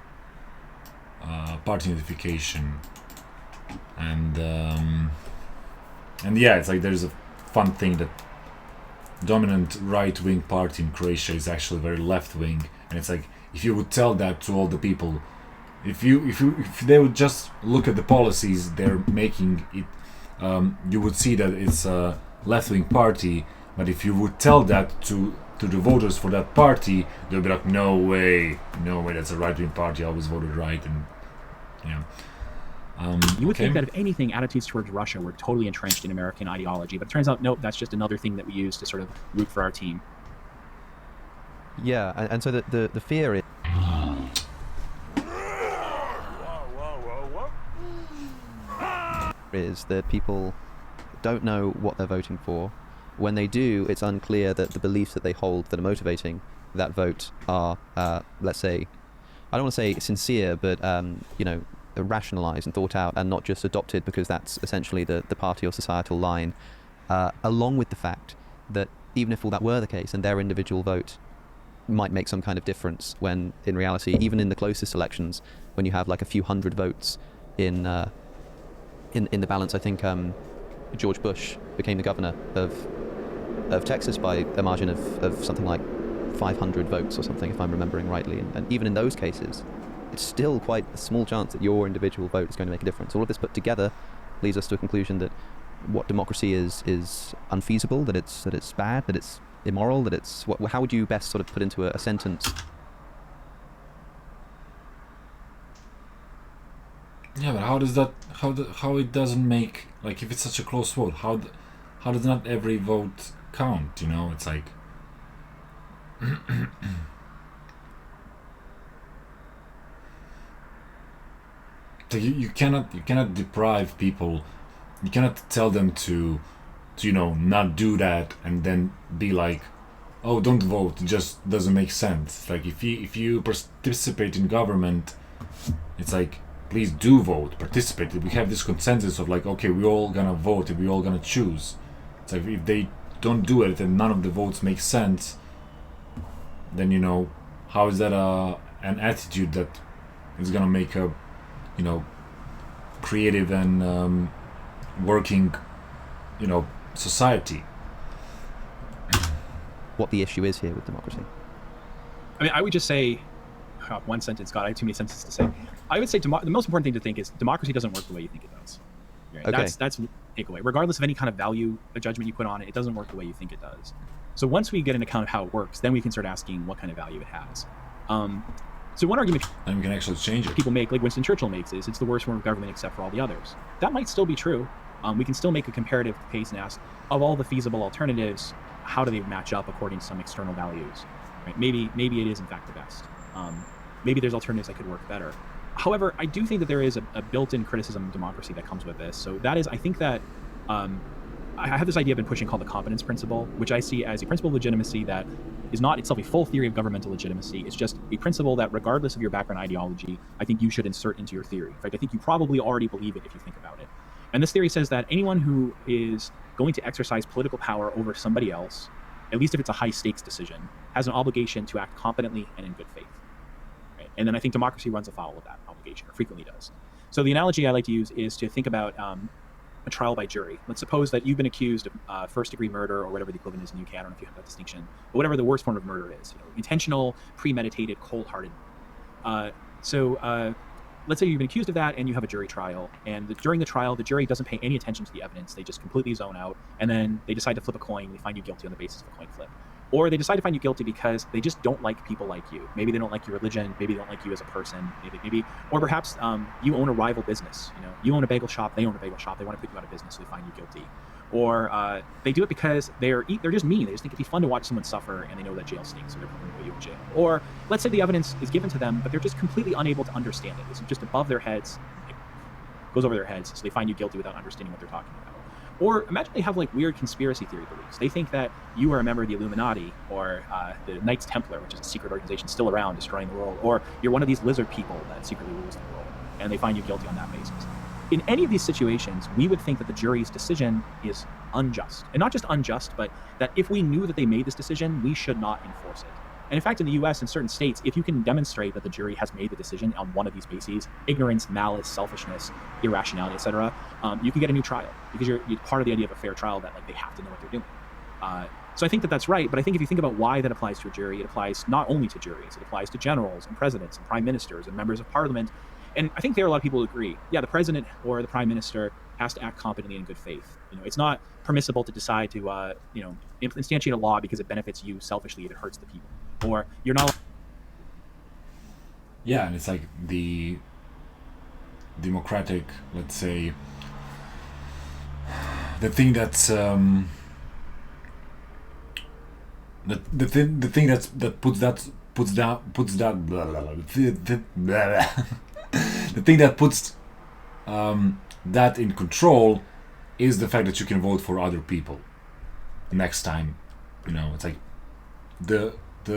party identification, and yeah, it's like there's a fun thing that dominant right-wing party in Croatia is actually very left-wing, and it's like if you would tell that to all the people, if they would just look at the policies they're making, it you would see that it's a left-wing party. But if you would tell that to the voters for that party, they'll be like, no way, that's a right-wing party, I always voted right, and You would think that if anything, attitudes towards Russia were totally entrenched in American ideology, but it turns out, nope, that's just another thing that we use to sort of root for our team. Yeah, and so the fear is... is that people don't know what they're voting for. When they do, it's unclear that the beliefs that they hold that are motivating that vote are, let's say, I don't want to say sincere, but, rationalized and thought out and not just adopted because that's essentially the party or societal line, along with the fact that even if all that were the case and their individual vote might make some kind of difference, when in reality, even in the closest elections, when you have like a few hundred votes in the balance, I think George Bush became the governor of Texas by a margin of something like 500 votes or something, if I'm remembering rightly. And even in those cases, it's still quite a small chance that your individual vote is going to make a difference. All of this put together leads us to a conclusion that what democracy is unfeasible, that it's bad, that it's immoral, that it's... how would you best sort of put into a sentence? Yeah, but how does that... How it doesn't make... Like, if it's such a close vote, how does not every vote count, you know? It's like... So you cannot deprive people. You cannot tell them to not do that and then be like, oh, don't vote. It just doesn't make sense. Like if you participate in government, it's like, please do vote, participate. We have this consensus of like, okay, we're all gonna vote and we're all gonna choose. It's like if they don't do it and none of the votes make sense, then how is that an attitude that is gonna make a creative and working society? What the issue is here with democracy? I mean, I would just say one sentence. God, I have too many sentences to say. I would say the most important thing to think is democracy doesn't work the way you think it does. Right? Okay. That's takeaway. Regardless of any kind of value, a judgment you put on it, it doesn't work the way you think it does. So once we get an account of how it works, then we can start asking what kind of value it has. So one argument and we can actually change it. People make, like Winston Churchill makes, is it's the worst form of government except for all the others. That might still be true. We can still make a comparative case and ask, of all the feasible alternatives, how do they match up according to some external values? Right? Maybe it is in fact the best. Maybe there's alternatives that could work better. However, I do think that there is a built-in criticism of democracy that comes with this. So that is, I think that I have this idea I've been pushing called the competence principle, which I see as a principle of legitimacy that is not itself a full theory of governmental legitimacy. It's just a principle that, regardless of your background ideology, I think you should insert into your theory. In fact, I think you probably already believe it if you think about it. And this theory says that anyone who is going to exercise political power over somebody else, at least if it's a high-stakes decision, has an obligation to act competently and in good faith. Right? And then I think democracy runs afoul of that obligation, or frequently does. So the analogy I like to use is to think about a trial by jury. Let's suppose that you've been accused of first-degree murder, or whatever the equivalent is in the UK. I don't know if you have that distinction, but whatever the worst form of murder is, intentional, premeditated, cold-hearted. Let's say you've been accused of that, and you have a jury trial. And during the trial, the jury doesn't pay any attention to the evidence; they just completely zone out, and then they decide to flip a coin. And they find you guilty on the basis of a coin flip. Or they decide to find you guilty because they just don't like people like you. Maybe they don't like your religion. Maybe they don't like you as a person. Or perhaps you own a rival business. You own a bagel shop. They own a bagel shop. They want to put you out of business, so they find you guilty. Or they do it because they're just mean. They just think it'd be fun to watch someone suffer, and they know that jail stinks, so they're going to put you in jail. Or let's say the evidence is given to them, but they're just completely unable to understand it. It's just above their heads. It goes over their heads, so they find you guilty without understanding what they're talking about. Or imagine they have like weird conspiracy theory beliefs. They think that you are a member of the Illuminati, or the Knights Templar, which is a secret organization still around destroying the world, or you're one of these lizard people that secretly rules the world, and they find you guilty on that basis. In any of these situations, we would think that the jury's decision is unjust. And not just unjust, but that if we knew that they made this decision, we should not enforce it. And in fact, in the US, in certain states, if you can demonstrate that the jury has made the decision on one of these bases, ignorance, malice, selfishness, irrationality, etc., you can get a new trial, because you're part of the idea of a fair trial, that like they have to know what they're doing. So I think that that's right, but I think if you think about why that applies to a jury, it applies not only to juries, it applies to generals and presidents and prime ministers and members of parliament. And I think there are a lot of people who agree, yeah, the president or the prime minister has to act competently in good faith. It's not permissible to decide to, instantiate a law because it benefits you selfishly if it hurts the people. Or you're not... Yeah, and it's like the democratic, let's say, the thing that's the thing that puts that blah, blah, blah, the thing that puts that in control is the fact that you can vote for other people next time. You know, it's like the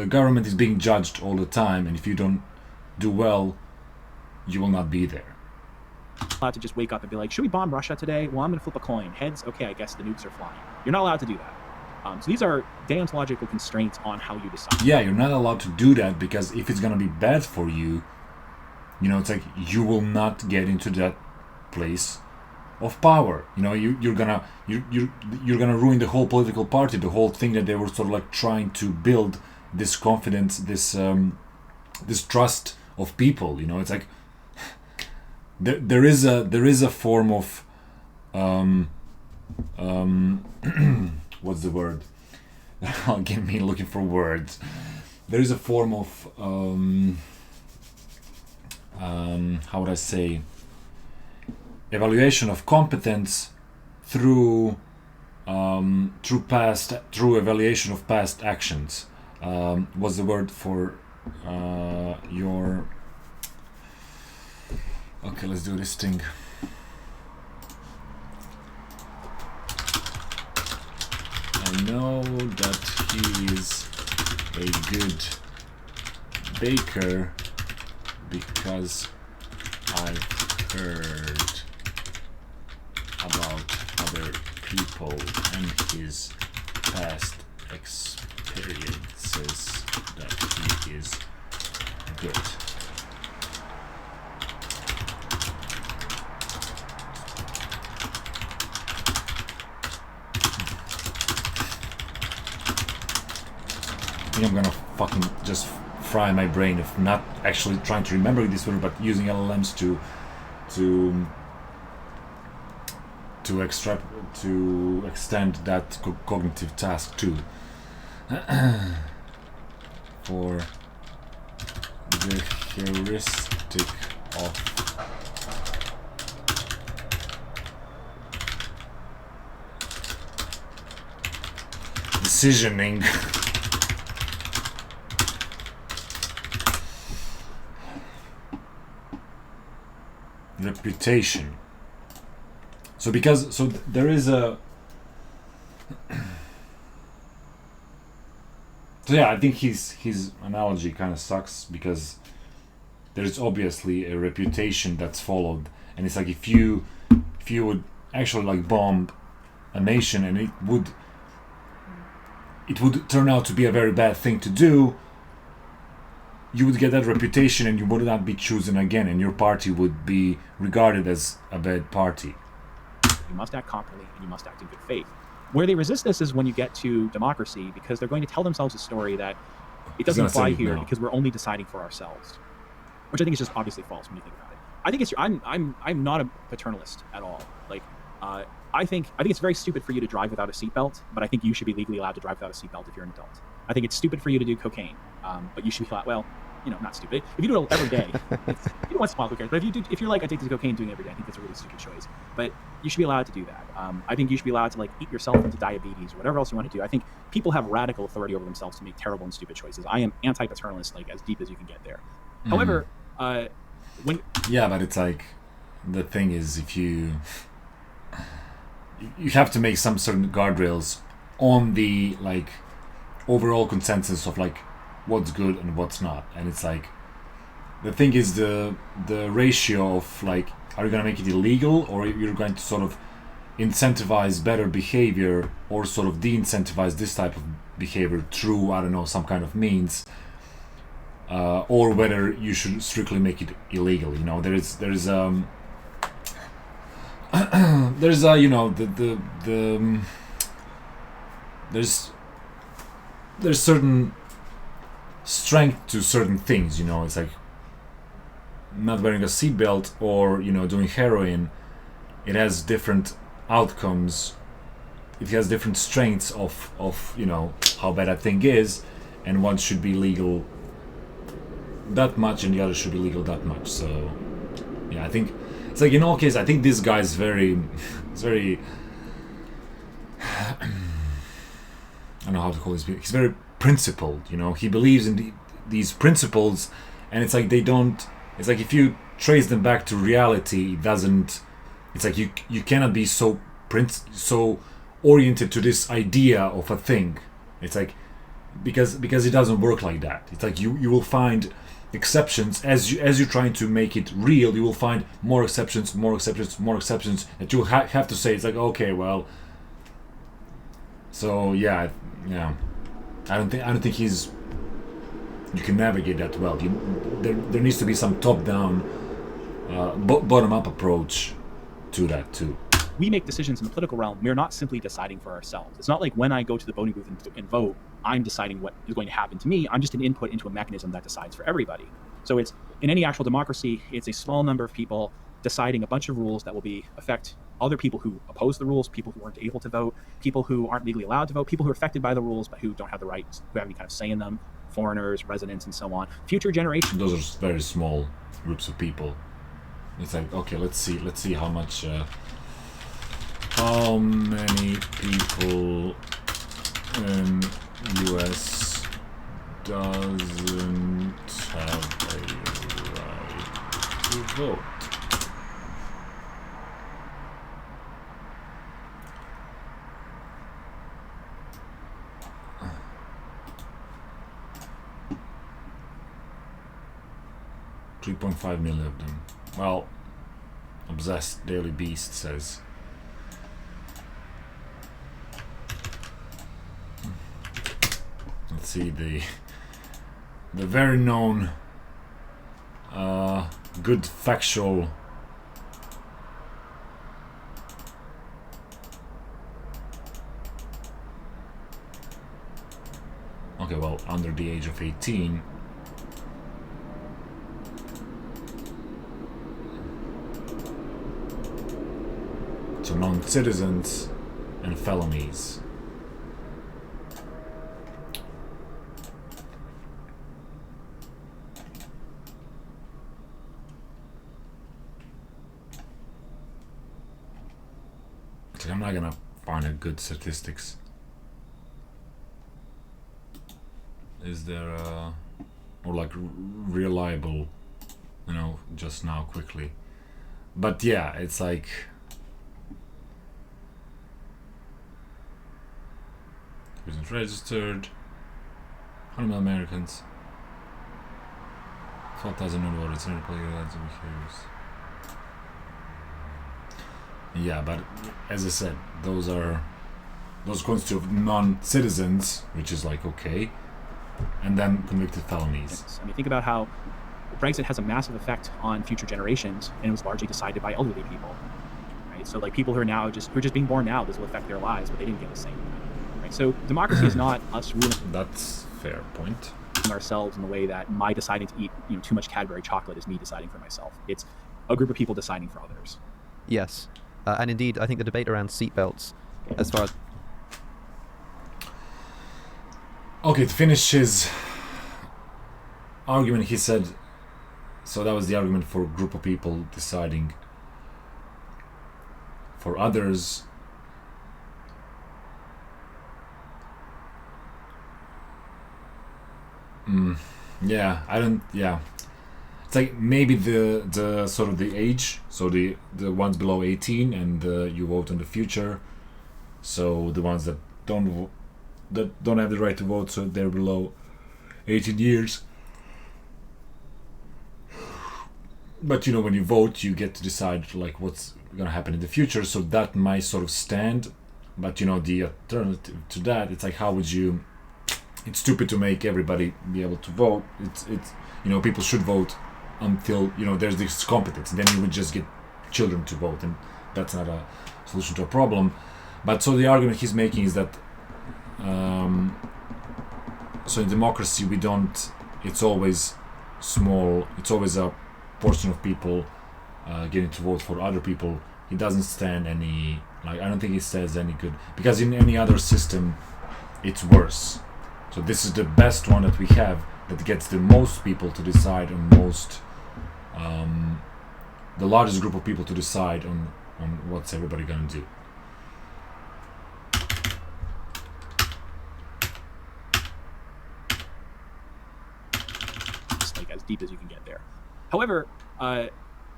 government is being judged all the time, and if you don't do well, you will not be there. Allowed to just wake up and be like, should we bomb Russia today? Well, I'm going to flip a coin. Heads, okay, I guess the nukes are flying. You're not allowed to do that. So these are deontological constraints on how you decide. Yeah, you're not allowed to do that, because if it's going to be bad for you, you know, it's like you will not get into that place of power. You know, you're gonna ruin the whole political party, the whole thing that they were sort of like trying to build, this confidence, this trust of people. You know, it's like there is a form of what's the word? Give me looking for words. There is a form of how would I say, evaluation of competence through evaluation of past actions. What's the word for your? Okay, let's do this thing. I know that he is a good baker because I've heard about other people and his past experiences that he is good. I think I'm gonna fucking just fry my brain of not actually trying to remember this word, but using LLMs to extend that cognitive task too. For the heuristic of decisioning. Reputation. So there is a so yeah, I think his analogy kind of sucks, because there's obviously a reputation that's followed, and it's like if you would actually like bomb a nation and it would turn out to be a very bad thing to do, you would get that reputation and you would not be chosen again, and your party would be regarded as a bad party. You must act properly and you must act in good faith. Where they resist this is when you get to democracy, because they're going to tell themselves a story that it doesn't apply here because we're only deciding for ourselves, which I think is just obviously false when you think about it. I think I'm not a paternalist at all. Like, I think it's very stupid for you to drive without a seatbelt, but I think you should be legally allowed to drive without a seatbelt if you're an adult. I think it's stupid for you to do cocaine, but you should be allowed. Well, you know, not stupid. If you do it every day, you know, once in a while, who cares? But if you're like addicted to cocaine doing it every day, I think that's a really stupid choice. But you should be allowed to do that. I think you should be allowed to like eat yourself into diabetes or whatever else you want to do. I think people have radical authority over themselves to make terrible and stupid choices. I am anti-paternalist, like as deep as you can get there. However, when but it's like the thing is, if you have to make some certain guardrails on the like overall consensus of like what's good and what's not, and it's like the thing is the ratio of like, are you going to make it illegal, or you're going to sort of incentivize better behavior, or sort of de-incentivize this type of behavior through, I don't know, some kind of means, or whether you should strictly make it illegal. You know, there's you know, there's certain strength to certain things. You know, it's like not wearing a seatbelt or, you know, doing heroin. It has different outcomes. It has different strengths of you know, how bad that thing is, and one should be legal that much and the other should be legal that much. So yeah, I think it's like in all cases, I think this guy's very, it's very. I don't know how to call this. He's very principled. You know, he believes in these principles, and it's like they don't. It's like if you trace them back to reality, it doesn't. It's like you cannot be so oriented to this idea of a thing. It's like because it doesn't work like that. It's like you will find exceptions as you're trying to make it real. You will find more exceptions that you have to say. It's like, okay, well. So yeah. I don't think he's. You can navigate that well. There needs to be some top-down, bottom-up approach to that too. We make decisions in the political realm. We're not simply deciding for ourselves. It's not like when I go to the voting booth and vote, I'm deciding what is going to happen to me. I'm just an input into a mechanism that decides for everybody. So it's in any actual democracy, it's a small number of people deciding a bunch of rules that will affect other people who oppose the rules, people who weren't able to vote, people who aren't legally allowed to vote, people who are affected by the rules but who don't have the rights, who have any kind of say in them, foreigners, residents, and so on. Future generations. Those are very small groups of people. It's like, okay, let's see how much. How many people in US doesn't have a right to vote? $3.5 million of them. Well, Obsessed Daily Beast says. Let's see the very known good factual okay, well, under the age of 18. So non-citizens and felonies. I'm not gonna find a good statistics. Is there or like reliable, just now quickly? But yeah, it's like isn't registered. 100 million Americans. 12,000 non-voters. Yeah, but as I said, those constitute non-citizens, which is like okay, and then convicted felonies. I mean, think about how Brexit has a massive effect on future generations, and it was largely decided by elderly people, right? So like people who are just being born now, this will affect their lives, but they didn't get the same, right? So democracy is not us ruling. That's fair point. Ourselves in the way that my deciding to eat too much Cadbury chocolate is me deciding for myself. It's a group of people deciding for others. Yes. And indeed, I think the debate around seatbelts, as far as... Okay, to finish his argument, he said, so that was the argument for a group of people deciding for others. It's like maybe the sort of the age, so the ones below 18, and you vote in the future. So the ones that don't have the right to vote, so they're below 18 years. But when you vote, you get to decide like what's gonna happen in the future. So that might sort of stand. But the alternative to that, it's like how would you? It's stupid to make everybody be able to vote. It's people should vote until there's this competence, and then you would just get children to vote, and that's not a solution to a problem. But so the argument he's making is that so in democracy it's always small, it's always a portion of people getting to vote for other people. He doesn't stand any, I don't think he says any good, because in any other system it's worse. So this is the best one that we have, that gets the most people to decide on most the largest group of people to decide on what's everybody gonna do. It's like as deep as you can get there. However,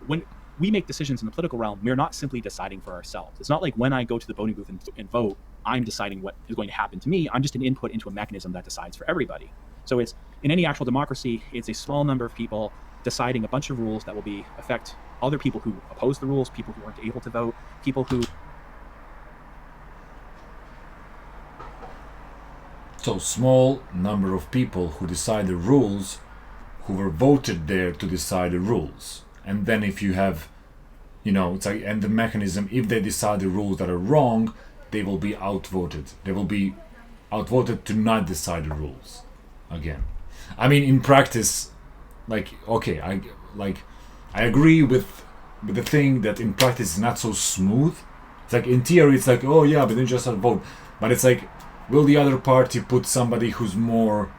when we make decisions in the political realm, we're not simply deciding for ourselves. It's not like when I go to the voting booth and vote, I'm deciding what is going to happen to me. I'm just an input into a mechanism that decides for everybody. So it's in any actual democracy, it's a small number of people deciding a bunch of rules that will affect other people who oppose the rules, people who weren't able to vote, people who... So small number of people who decide the rules, who were voted there to decide the rules. And then if you have, it's like, and the mechanism, if they decide the rules that are wrong, they will be outvoted. They will be outvoted to not decide the rules again. I mean, in practice, okay, I agree with the thing that in practice is not so smooth. It's like in theory, it's like, oh yeah, but then just vote. But it's like, will the other party put somebody who's more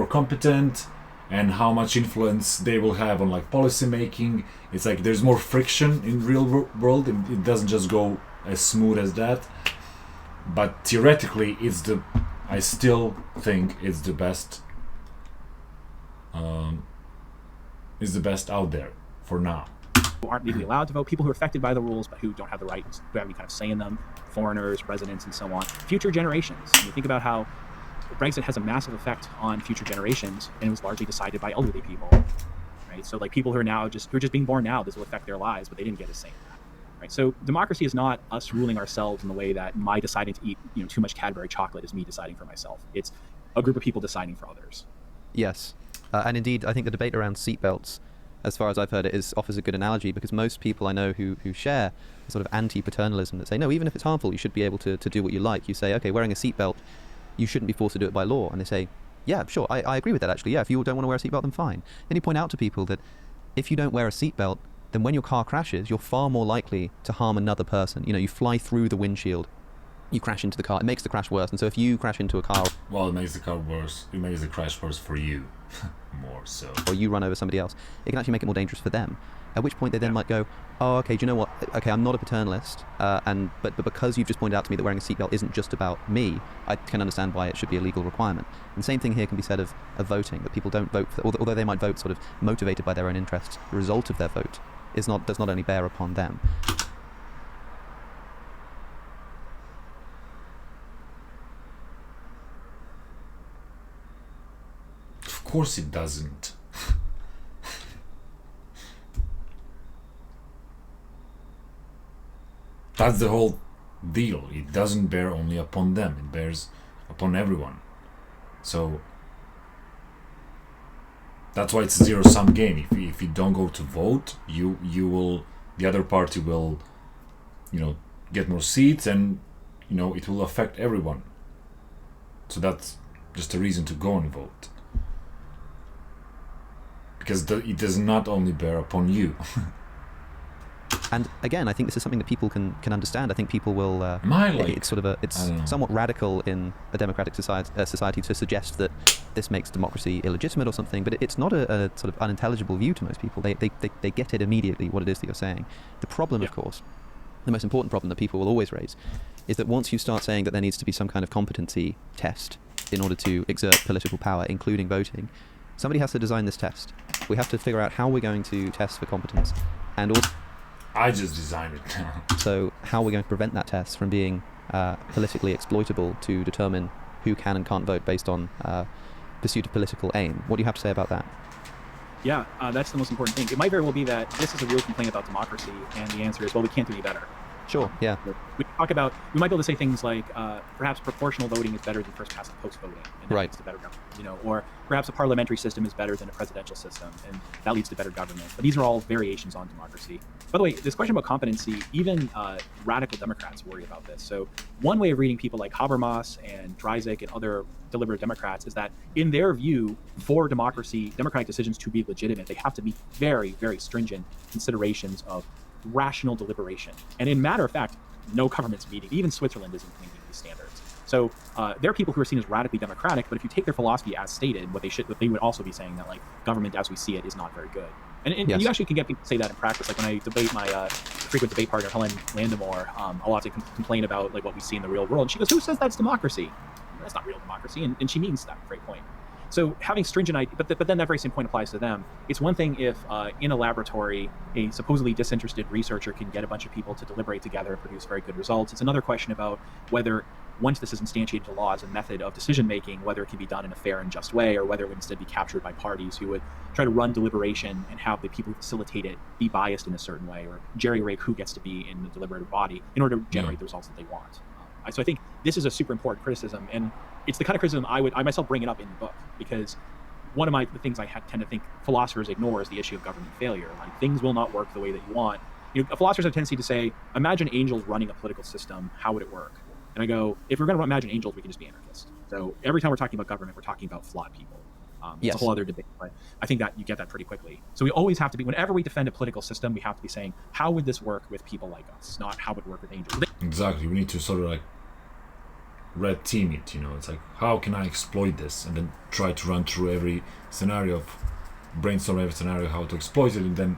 competent, and how much influence they will have on policy making? It's like there's more friction in real world. It doesn't just go as smooth as that. But theoretically, I still think it's the best. Is the best out there for now. Who aren't legally allowed to vote, people who are affected by the rules but who don't have the right, who have any kind of say in them, foreigners, residents, and so on. Future generations. And you think about how Brexit has a massive effect on future generations, and it was largely decided by elderly people, right? So people who are just being born now, this will affect their lives, but they didn't get a say in that, right? So democracy is not us ruling ourselves in the way that my deciding to eat too much Cadbury chocolate is me deciding for myself. It's a group of people deciding for others. Yes. And indeed, I think the debate around seatbelts, as far as I've heard it, offers a good analogy, because most people I know who share a sort of anti-paternalism that say, no, even if it's harmful, you should be able to do what you like. You say, okay, wearing a seatbelt, you shouldn't be forced to do it by law. And they say, yeah, sure, I agree with that, actually. Yeah, if you don't want to wear a seatbelt, then fine. Then you point out to people that if you don't wear a seatbelt, then when your car crashes, you're far more likely to harm another person. You fly through the windshield, you crash into the car, it makes the crash worse. And so if you crash into a car... Well, it makes the car worse. It makes the crash worse for you. More so. Or you run over somebody else, it can actually make it more dangerous for them. At which point they then might go, oh, okay, do you know what? Okay, I'm not a paternalist, but because you've just pointed out to me that wearing a seatbelt isn't just about me, I can understand why it should be a legal requirement. And the same thing here can be said of voting, that people don't vote, although they might vote sort of motivated by their own interests, the result of their vote does not only bear upon them. Of course it doesn't. That's the whole deal. It doesn't bear only upon them. It bears upon everyone. So that's why it's a zero-sum game. If you don't go to vote, the other party will, get more seats, and it will affect everyone. So that's just a reason to go and vote. Because it does not only bear upon you. And again, I think this is something that people can understand. I think people will. It's sort of it's somewhat radical in a democratic society to suggest that this makes democracy illegitimate or something. But it's not a sort of unintelligible view to most people. They get it immediately what it is that you're saying. The problem, of course, the most important problem that people will always raise, is that once you start saying that there needs to be some kind of competency test in order to exert political power, including voting, somebody has to design this test. We have to figure out how we're going to test for competence, and also. I just designed it now. So how we're going to prevent that test from being politically exploitable to determine who can and can't vote based on pursuit of political aim. What do you have to say about that? Yeah, that's the most important thing. It might very well be that this is a real complaint about democracy, and the answer is, well, we can't do any better. Sure, yeah. We might be able to say things like, perhaps proportional voting is better than first past the post voting, and that leads to better government. Or perhaps a parliamentary system is better than a presidential system, and that leads to better government. But these are all variations on democracy. By the way, this question about competency, even radical Democrats worry about this. So one way of reading people like Habermas and Dreisig and other deliberative Democrats is that, in their view, for democratic decisions to be legitimate, they have to meet very, very stringent considerations of rational deliberation. And in matter of fact, no government's meeting. Even Switzerland isn't meeting these standards. So there are people who are seen as radically democratic, but if you take their philosophy as stated, what they would also be saying that government as we see it is not very good. And Yes. you actually can get people to say that in practice. Like when I debate my frequent debate partner, Helen Landemore, I'll often complain about like what we see in the real world. And she goes, who says that's democracy? That's not real democracy. And she means that great point. So having stringent, but then that very same point applies to them. It's one thing if in a laboratory, a supposedly disinterested researcher can get a bunch of people to deliberate together and produce very good results. It's another question about whether, once this is instantiated to law as a method of decision making, whether it can be done in a fair and just way, or whether it would instead be captured by parties who would try to run deliberation and have the people who facilitate it be biased in a certain way, or jerry-rig who gets to be in the deliberative body in order to generate the results that they want. So I think this is a super important criticism, and it's the kind of criticism I myself bring it up in the book, because one of the things I tend to think philosophers ignore is the issue of government failure. Like, things will not work the way that you want. Philosophers have a tendency to say, imagine angels running a political system, how would it work? And I go, if we're going to imagine angels, we can just be anarchists. So every time we're talking about government, we're talking about flawed people. It's a whole other debate, but I think that you get that pretty quickly. So we always have to be, whenever we defend a political system, we have to be saying, how would this work with people like us, not how would it work with angels. Exactly. We need to sort of like red team it, it's like, how can I exploit this, and then try to run through every scenario, brainstorm every scenario how to exploit it, and then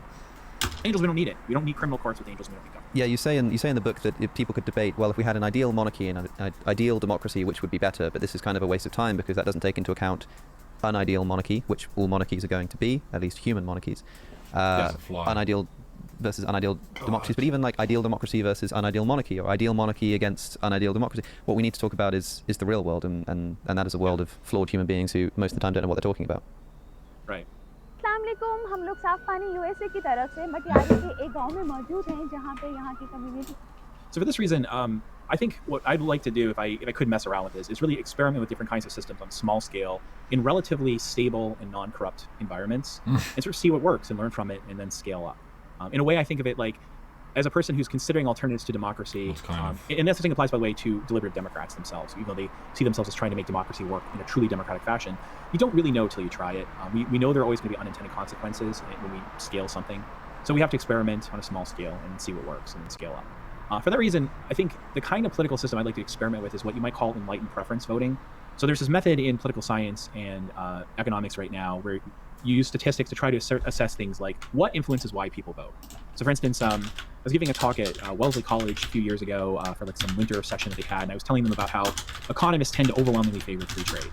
angels, we don't need it. We don't need criminal courts with angels. We don't need government. Yeah, you say in the book that if people could debate, well, if we had an ideal monarchy and an ideal democracy, which would be better, but this is kind of a waste of time because that doesn't take into account unideal monarchy, which all monarchies are going to be, at least human monarchies, unideal versus unideal democracies, but even like ideal democracy versus unideal monarchy, or ideal monarchy against unideal democracy. What we need to talk about is the real world, and that is a world of flawed human beings who most of the time don't know what they're talking about. Right. अस्सलामुअलैकुम, हम लोग साफ पानी USA की तरफ से मटियाला के एक गांव में मौजूद हैं जहां पे यहाँ की community. So for this reason, I think what I'd like to do, if I could mess around with this, is really experiment with different kinds of systems on a small scale in relatively stable and non-corrupt environments, and sort of see what works and learn from it, and then scale up. In a way, I think of it like, as a person who's considering alternatives to democracy, and that thing applies, by the way, to deliberative Democrats themselves, even though they see themselves as trying to make democracy work in a truly democratic fashion. You don't really know till you try it. We know there are always going to be unintended consequences when we scale something. So we have to experiment on a small scale and see what works and then scale up. For that reason, I think the kind of political system I'd like to experiment with is what you might call enlightened preference voting. So there's this method in political science and economics right now where you use statistics to try to assess things like what influences why people vote. So for instance, I was giving a talk at Wellesley College a few years ago for like some winter session that they had, and I was telling them about how economists tend to overwhelmingly favor free trade.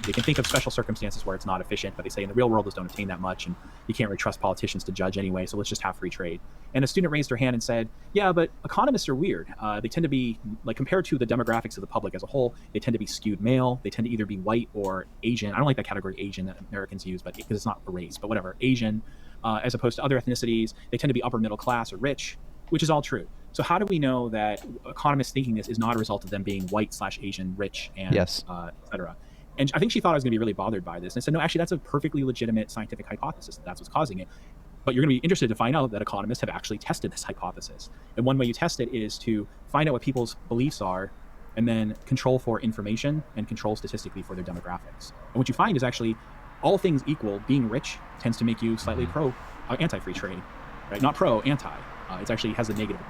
They can think of special circumstances where it's not efficient, but they say in the real world, those don't attain that much, and you can't really trust politicians to judge anyway, so let's just have free trade. And a student raised her hand and said, yeah, but economists are weird. They tend to be, like, compared to the demographics of the public as a whole, they tend to be skewed male. They tend to either be white or Asian. I don't like that category Asian that Americans use, but because it's not a race, but whatever, Asian, as opposed to other ethnicities. They tend to be upper middle class or rich, which is all true. So how do we know that economists thinking this is not a result of them being white/Asian, rich, and et cetera? And I think she thought I was going to be really bothered by this. And I said, no, actually, that's a perfectly legitimate scientific hypothesis. That's what's causing it. But you're going to be interested to find out that economists have actually tested this hypothesis. And one way you test it is to find out what people's beliefs are and then control for information and control statistically for their demographics. And what you find is actually, all things equal, being rich tends to make you slightly anti-free trade, right? Not pro, anti. It actually has a negative.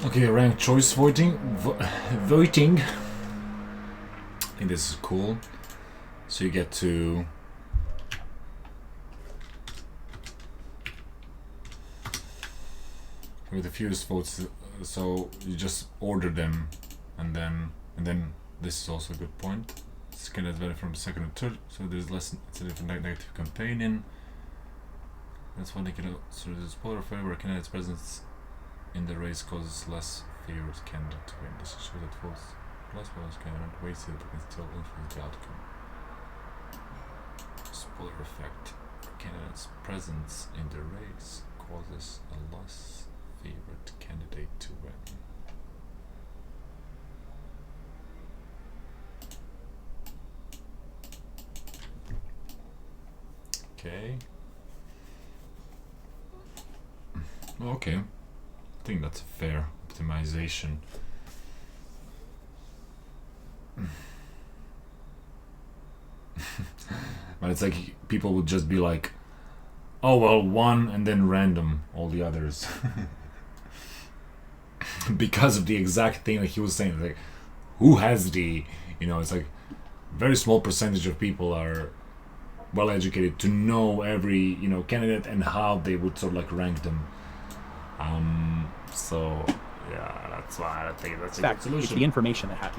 Okay, ranked choice voting. Voting. I think this is cool. So you get to with the fewest votes. So you just order them, and then this is also a good point. Skin is better from second and third. So there's less. It's a different negative campaigning. That's when they can. So there's polar affair where candidate's presence in the race causes less favored candidate to win. This shows that votes less votes candidate wasted but can still influence the outcome. Spoiler effect. Candidate's presence in the race causes a less favored candidate to win. Okay. Okay. I think that's a fair optimization. But it's like people would just be like, oh well, one and then random all the others. Because of the exact thing that he was saying, like, who has the, it's like very small percentage of people are well educated to know every candidate and how they would sort of like rank them. So yeah, that's why I think that's a good It's solution. the information that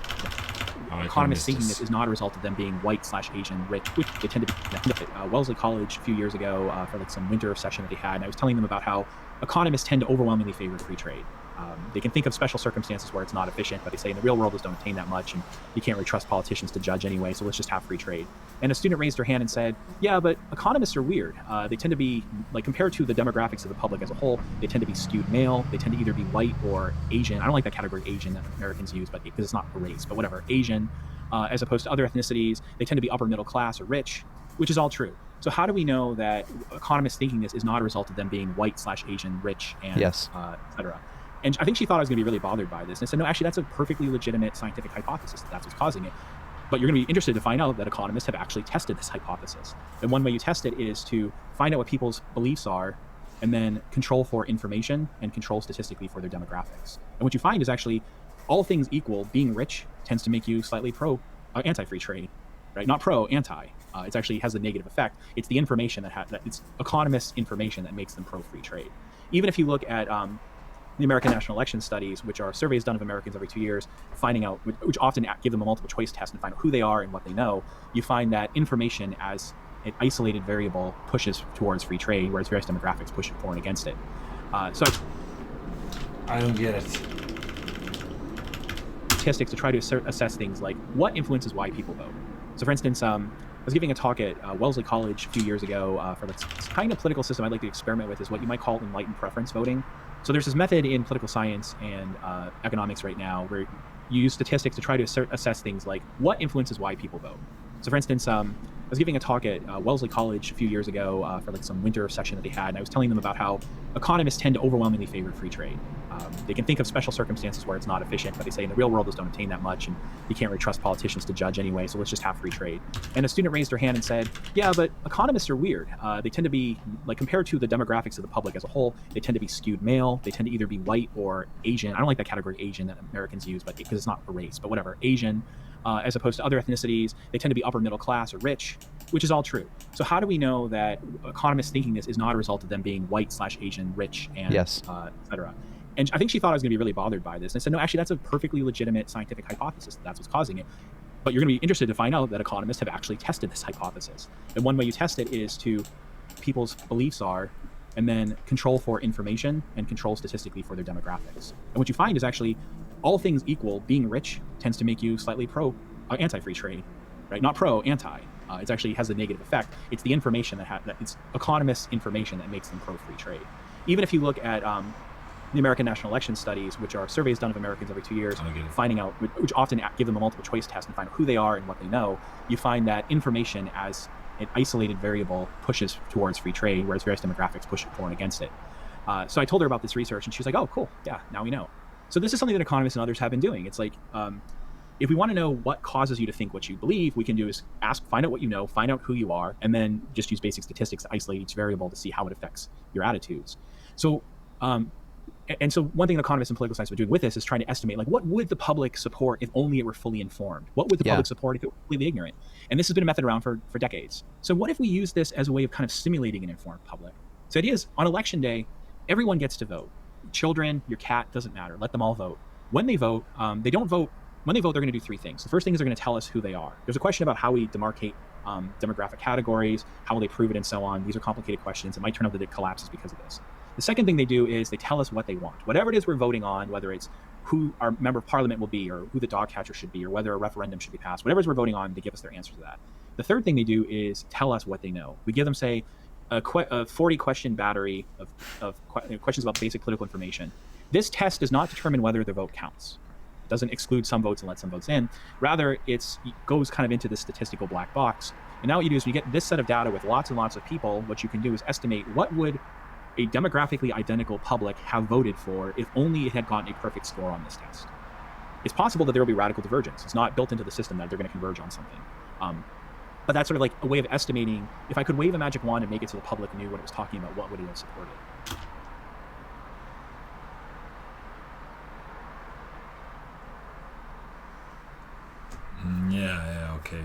economists thinking this is not a result of them being white / Asian rich, which they tend to be. Wellesley College a few years ago for like some winter session that they had, and I was telling them about how economists tend to overwhelmingly favor free trade. They can think of special circumstances where it's not efficient, but they say in the real world, those don't attain that much, and you can't really trust politicians to judge anyway, so let's just have free trade. And a student raised her hand and said, yeah, but economists are weird. They tend to be, like, compared to the demographics of the public as a whole, they tend to be skewed male. They tend to either be white or Asian. I don't like that category Asian that Americans use, but because it's not a race, but whatever, Asian, as opposed to other ethnicities. They tend to be upper middle class or rich, which is all true. So how do we know that economists thinking this is not a result of them being white / Asian, rich, and et cetera? And I think she thought I was going to be really bothered by this. And I said, no, actually, that's a perfectly legitimate scientific hypothesis. That's what's causing it. But you're going to be interested to find out that economists have actually tested this hypothesis. And one way you test it is to find out what people's beliefs are and then control for information and control statistically for their demographics. And what you find is actually, all things equal, being rich tends to make you slightly anti-free trade, right? Not pro, anti. It actually has a negative effect. It's the information it's economists' information that makes them pro-free trade. Even if you look at the American National Election Studies, which are surveys done of Americans every 2 years, finding out, which often give them a multiple choice test and find out who they are and what they know, you find that information as an isolated variable pushes towards free trade, whereas various demographics push for and against it. So I don't get it. Statistics to try to assess things like what influences why people vote. So for instance, I was giving a talk at Wellesley College a few years ago for this kind of political system I'd like to experiment with is what you might call enlightened preference voting. So there's this method in political science and economics right now where you use statistics to try to assess things like what influences why people vote. So for instance, I was giving a talk at Wellesley College a few years ago for like some winter session that they had, and I was telling them about how economists tend to overwhelmingly favor free trade. They can think of special circumstances where it's not efficient, but they say in the real world, those don't attain that much, and you can't really trust politicians to judge anyway, so let's just have free trade. And a student raised her hand and said, yeah, but economists are weird. They tend to be, like, compared to the demographics of the public as a whole, they tend to be skewed male. They tend to either be white or Asian. I don't like that category Asian that Americans use, but because it's not a race, but whatever, Asian, as opposed to other ethnicities. They tend to be upper middle class or rich, which is all true. So how do we know that economists thinking this is not a result of them being white / Asian, rich, and et cetera? And I think she thought I was going to be really bothered by this. And I said, no, actually, that's a perfectly legitimate scientific hypothesis. That's what's causing it. But you're going to be interested to find out that economists have actually tested this hypothesis. And one way you test it is to people's beliefs are, and then control for information and control statistically for their demographics. And what you find is actually, all things equal, being rich tends to make you slightly anti-free trade, right? Not pro, anti. It actually has a negative effect. It's the information that it's economists' information that makes them pro-free trade. Even if you look at the American National Election Studies, which are surveys done of Americans every 2 years, finding out, which often give them a multiple choice test and find out who they are and what they know, you find that information as an isolated variable pushes towards free trade, whereas various demographics push for and against it. So I told her about this research, and she was like, oh, cool, yeah, now we know. So this is something that economists and others have been doing. It's like, if we want to know what causes you to think what you believe, we can do is find out what you know, find out who you are, and then just use basic statistics to isolate each variable to see how it affects your attitudes. So, and so one thing economists and political science are doing with this is trying to estimate, like, what would the public support if only it were fully informed? What would the public support if it were completely ignorant? And this has been a method around for decades. So what if we use this as a way of kind of simulating an informed public? So the idea is, on election day, everyone gets to vote. Children, your cat, doesn't matter. Let them all vote. When they vote, they don't vote. When they vote, they're going to do three things. The first thing is they're going to tell us who they are. There's a question about how we demarcate demographic categories, how will they prove it, and so on. These are complicated questions. It might turn out that it collapses because of this. The second thing they do is they tell us what they want. Whatever it is we're voting on, whether it's who our member of parliament will be, or who the dog catcher should be, or whether a referendum should be passed, whatever it is we're voting on, they give us their answer to that. The third thing they do is tell us what they know. We give them, say, a 40-question battery of questions about basic political information. This test does not determine whether the vote counts. It doesn't exclude some votes and let some votes in. Rather, it goes kind of into this statistical black box. And now what you do is, when you get this set of data with lots and lots of people, what you can do is estimate what would a demographically identical public have voted for if only it had gotten a perfect score on this test. It's possible that there will be radical divergence. It's not built into the system that they're going to converge on something. But that's sort of like a way of estimating, if I could wave a magic wand and make it so the public knew what it was talking about, what would it have supported? Yeah, okay.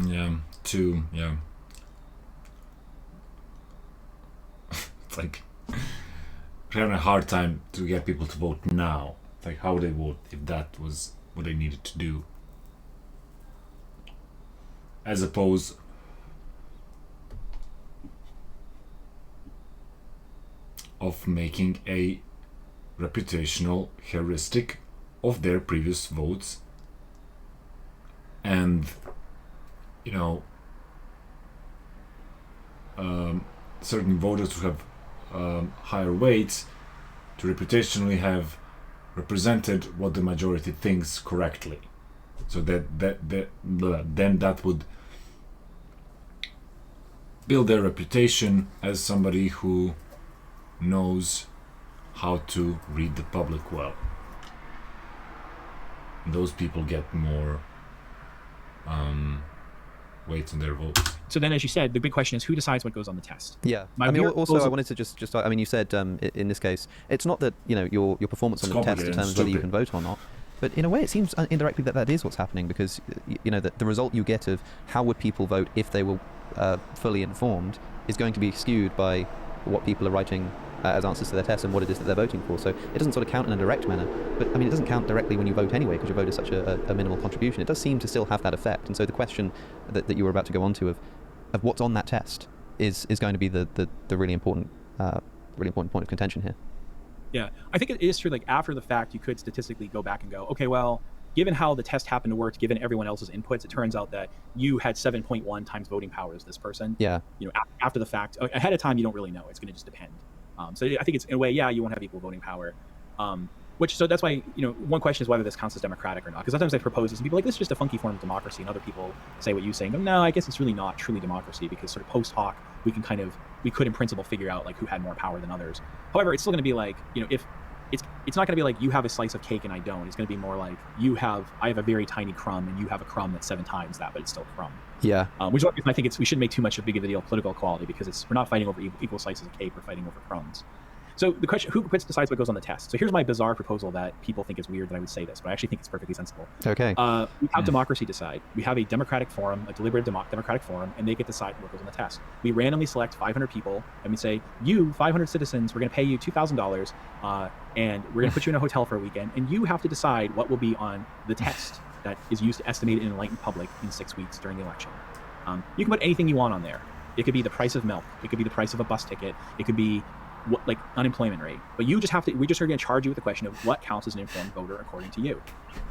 Yeah, two, yeah. It's like we're having a hard time to get people to vote now. It's like, how would they vote if that was what they needed to do? As opposed of making a reputational heuristic of their previous votes, and certain voters who have higher weights to reputationally have represented what the majority thinks correctly, so then that would build their reputation as somebody who knows how to read the public well. And those people get more weight in their votes. So then, as you said, the big question is who decides what goes on the test? Yeah. I mean, also, I wanted to just I mean, you said in this case, it's not that your performance on the test determines whether you can vote or not. But in a way, it seems indirectly that is what's happening, because the result you get of how would people vote if they were fully informed is going to be skewed by what people are writing as answers to their tests and what it is that they're voting for. So it doesn't sort of count in a direct manner. But I mean, it doesn't count directly when you vote anyway, because your vote is such a minimal contribution. It does seem to still have that effect. And so the question that you were about to go on to of what's on that test is going to be the really important point of contention here. Yeah, I think it is true. Like, after the fact, you could statistically go back and go, okay, well, given how the test happened to work, given everyone else's inputs, it turns out that you had 7.1 times voting power as this person. Yeah. After the fact, ahead of time, you don't really know. It's going to just depend. So I think it's, in a way, yeah, you won't have equal voting power. So that's why, one question is whether this counts as democratic or not. Because sometimes I propose this and people are like, this is just a funky form of democracy. And other people say what you say. No, I guess it's really not truly democracy, because sort of post hoc, we could in principle figure out like who had more power than others. However, it's still going to be like, if it's not going to be like you have a slice of cake and I don't. It's going to be more like I have a very tiny crumb and you have a crumb that's 7 times that, but it's still a crumb. Yeah. Which is why I think we shouldn't make too much of a big of a deal of political equality, because we're not fighting over equal slices of cake. We're fighting over crumbs. So the question, who decides what goes on the test? So here's my bizarre proposal that people think is weird that I would say this, but I actually think it's perfectly sensible. Okay. We have democracy decide. We have a democratic forum, a deliberative democratic forum, and they get to decide what goes on the test. We randomly select 500 people, and we say, you, 500 citizens, we're going to pay you $2,000, and we're going to put you in a hotel for a weekend, and you have to decide what will be on the test that is used to estimate an enlightened public in 6 weeks during the election. You can put anything you want on there. It could be the price of milk. It could be the price of a bus ticket. It could be like unemployment rate. But we just are going to charge you with the question of what counts as an informed voter according to you.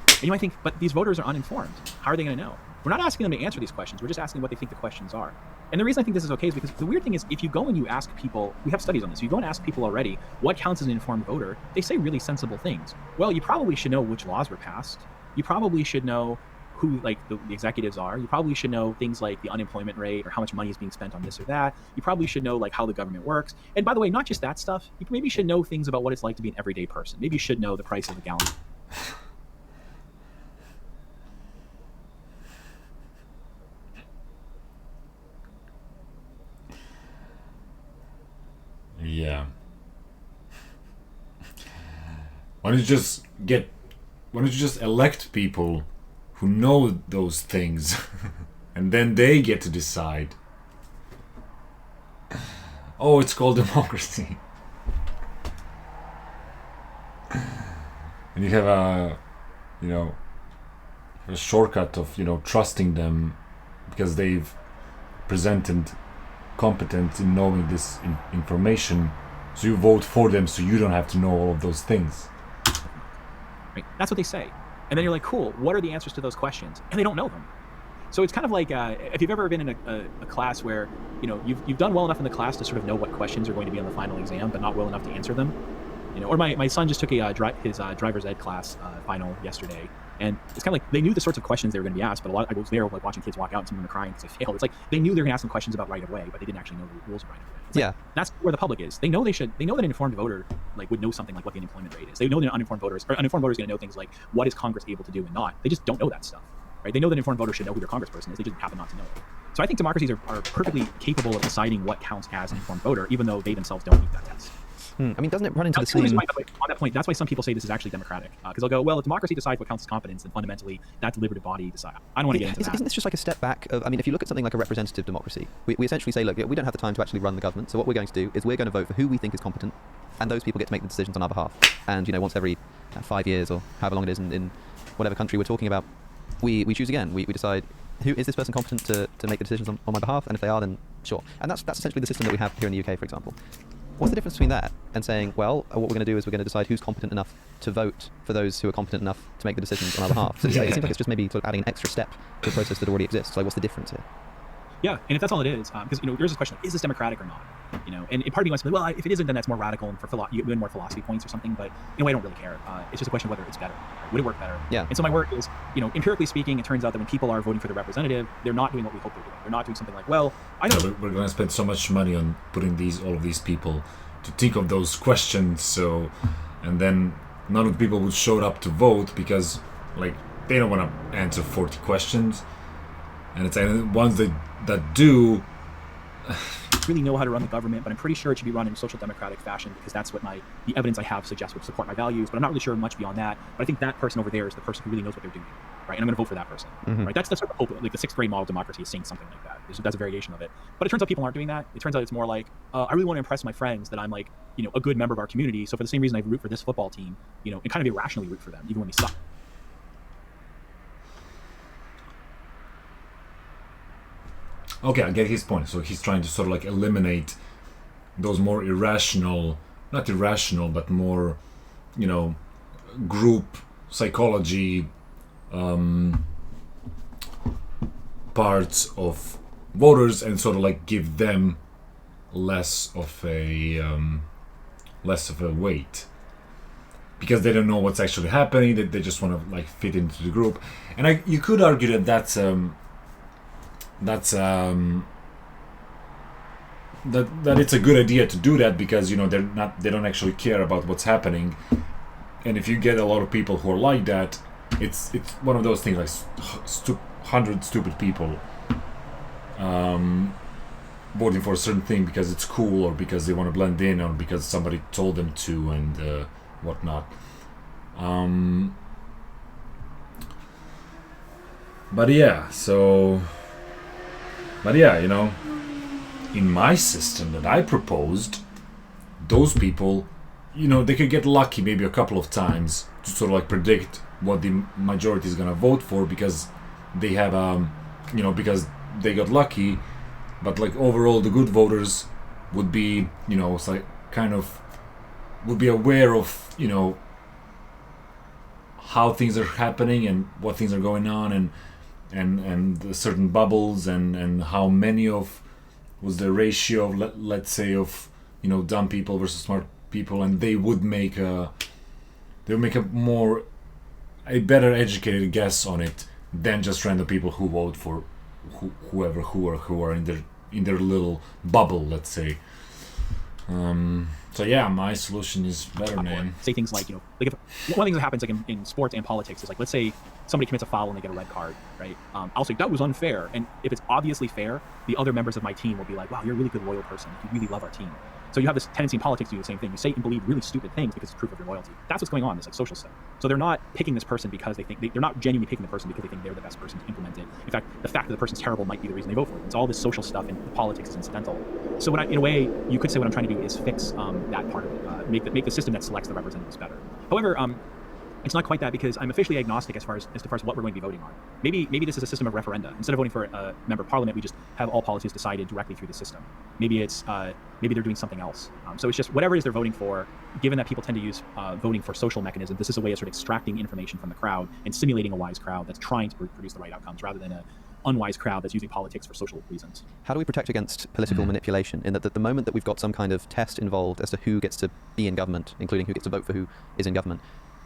And you might think, but these voters are uninformed. How are they going to know? We're not asking them to answer these questions. We're just asking what they think the questions are. And the reason I think this is okay is because the weird thing is, if you go and you ask people, we have studies on this, you go and ask people already what counts as an informed voter, they say really sensible things. Well, you probably should know which laws were passed. You probably should know who the executives are. You probably should know things like the unemployment rate or how much money is being spent on this or that. You probably should know how the government works. And by the way, not just that stuff, you maybe should know things about what it's like to be an everyday person. Maybe you should know the price of a gallon. Yeah. Why don't you just elect people who know those things, and then they get to decide. Oh, it's called democracy. And you have a shortcut of trusting them because they've presented competence in knowing this information, so you vote for them so you don't have to know all of those things. Right. That's what they say. And then you're like, cool, what are the answers to those questions? And they don't know them. So it's kind of like if you've ever been in a class where you've done well enough in the class to sort of know what questions are going to be on the final exam, but not well enough to answer them. Or my son just took his driver's ed class final yesterday, and it's kind of like they knew the sorts of questions they were going to be asked, but I was there watching kids walk out and some of them were crying because they failed. It's like they knew they were going to ask them questions about right of way, but they didn't actually know the rules of right of way. Yeah, that's where the public is. They know that an informed voter would know something like what the unemployment rate is. They know that an uninformed voter is going to know things like what is Congress able to do and not. They just don't know that stuff. Right? They know that an informed voter should know who their congressperson is. They just happen not to know it. So I think democracies are perfectly capable of deciding what counts as an informed voter, even though they themselves don't meet that test. I mean, doesn't it run into the That's the reason same... why, on that point, that's why some people say this is actually democratic. Because they'll go, well, if democracy decides what counts as competence, then fundamentally that deliberative body decide. I don't want to get into that. Isn't this just like a step back of, I mean, if you look at something like a representative democracy, we essentially say, look, we don't have the time to actually run the government, so what we're going to do is we're going to vote for who we think is competent, and those people get to make the decisions on our behalf. And, once every 5 years or however long it is in whatever country we're talking about, we choose again. We decide, who is this person competent to make the decisions on my behalf, and if they are, then sure. And that's essentially the system that we have here in the UK, for example. What's the difference between that and saying, well, what we're going to do is we're going to decide who's competent enough to vote for those who are competent enough to make the decisions on our behalf? So it seems like it's just maybe sort of adding an extra step to a process that already exists. Like, what's the difference here? Yeah, and if that's all it is, because there's this question: is this democratic or not? And part of me wants to be, well, if it isn't, then that's more radical and you win more philosophy points or something. But in a way, I don't really care. It's just a question of whether it's better. Right? Would it work better? Yeah. And so my work is, empirically speaking, it turns out that when people are voting for the representative, they're not doing what we hope they're doing. They're not doing something like, well, I know we're going to spend so much money on putting all of these people to think of those questions. And then none of the people would show up to vote because, like, they don't want to answer 40 questions. And it's like, ones that do really know how to run the government, but I'm pretty sure it should be run in a social democratic fashion because that's what the evidence I have suggests would support my values. But I'm not really sure much beyond that. But I think that person over there is the person who really knows what they're doing, right? And I'm going to vote for that person, right? That's sort of hope. Like the 6th grade model of democracy is saying something like that. That's a variation of it. But it turns out people aren't doing that. It turns out it's more like I really want to impress my friends that I'm like a good member of our community. So for the same reason I root for this football team, and kind of irrationally root for them even when they suck. Okay, I get his point. So he's trying to sort of like eliminate those more not irrational, but more, group psychology parts of voters and sort of like give them less of a weight because they don't know what's actually happening. They just want to like fit into the group, and you could argue that that's it's a good idea to do that because they don't actually care about what's happening, and if you get a lot of people who are like that, it's one of those things like 100 stupid people voting for a certain thing because it's cool or because they want to blend in or because somebody told them to and whatnot. But yeah, in my system that I proposed, those people, they could get lucky maybe a couple of times to sort of like predict what the majority is going to vote for because they have, because they got lucky. But like overall, the good voters would be, it's like kind of would be aware of, how things are happening and what things are going on and the certain bubbles and how many of was the ratio of let's say of dumb people versus smart people, and they would make a better educated guess on it than just random people who vote for who are in their little bubble, let's say. So yeah, my solution is better, man. Say things like, like if one thing that happens like in sports and politics is like, let's say somebody commits a foul and they get a red card, right? I'll say that was unfair, and if it's obviously fair, the other members of my team will be like, wow, you're a really good loyal person. You really love our team. So you have this tendency in politics to do the same thing. You say and believe really stupid things because it's proof of your loyalty. That's what's going on in this like social stuff. So they're not picking this person because they're not genuinely picking the person because they think they're the best person to implement it. In fact, the fact that the person's terrible might be the reason they vote for it. It's all this social stuff and politics is incidental. So in a way, you could say what I'm trying to do is fix that part of it, make the system that selects the representatives better. However, it's not quite that because I'm officially agnostic as far as what we're going to be voting on. Maybe this is a system of referenda. Instead of voting for a member of parliament, we just have all policies decided directly through the system. Maybe it's maybe they're doing something else. So it's just whatever it is they're voting for. Given that people tend to use voting for social mechanisms, this is a way of sort of extracting information from the crowd and simulating a wise crowd that's trying to produce the right outcomes rather than a unwise crowd that's using politics for social reasons. How do we protect against political manipulation in that the moment that we've got some kind of test involved as to who gets to be in government, including who gets to vote for who is in government,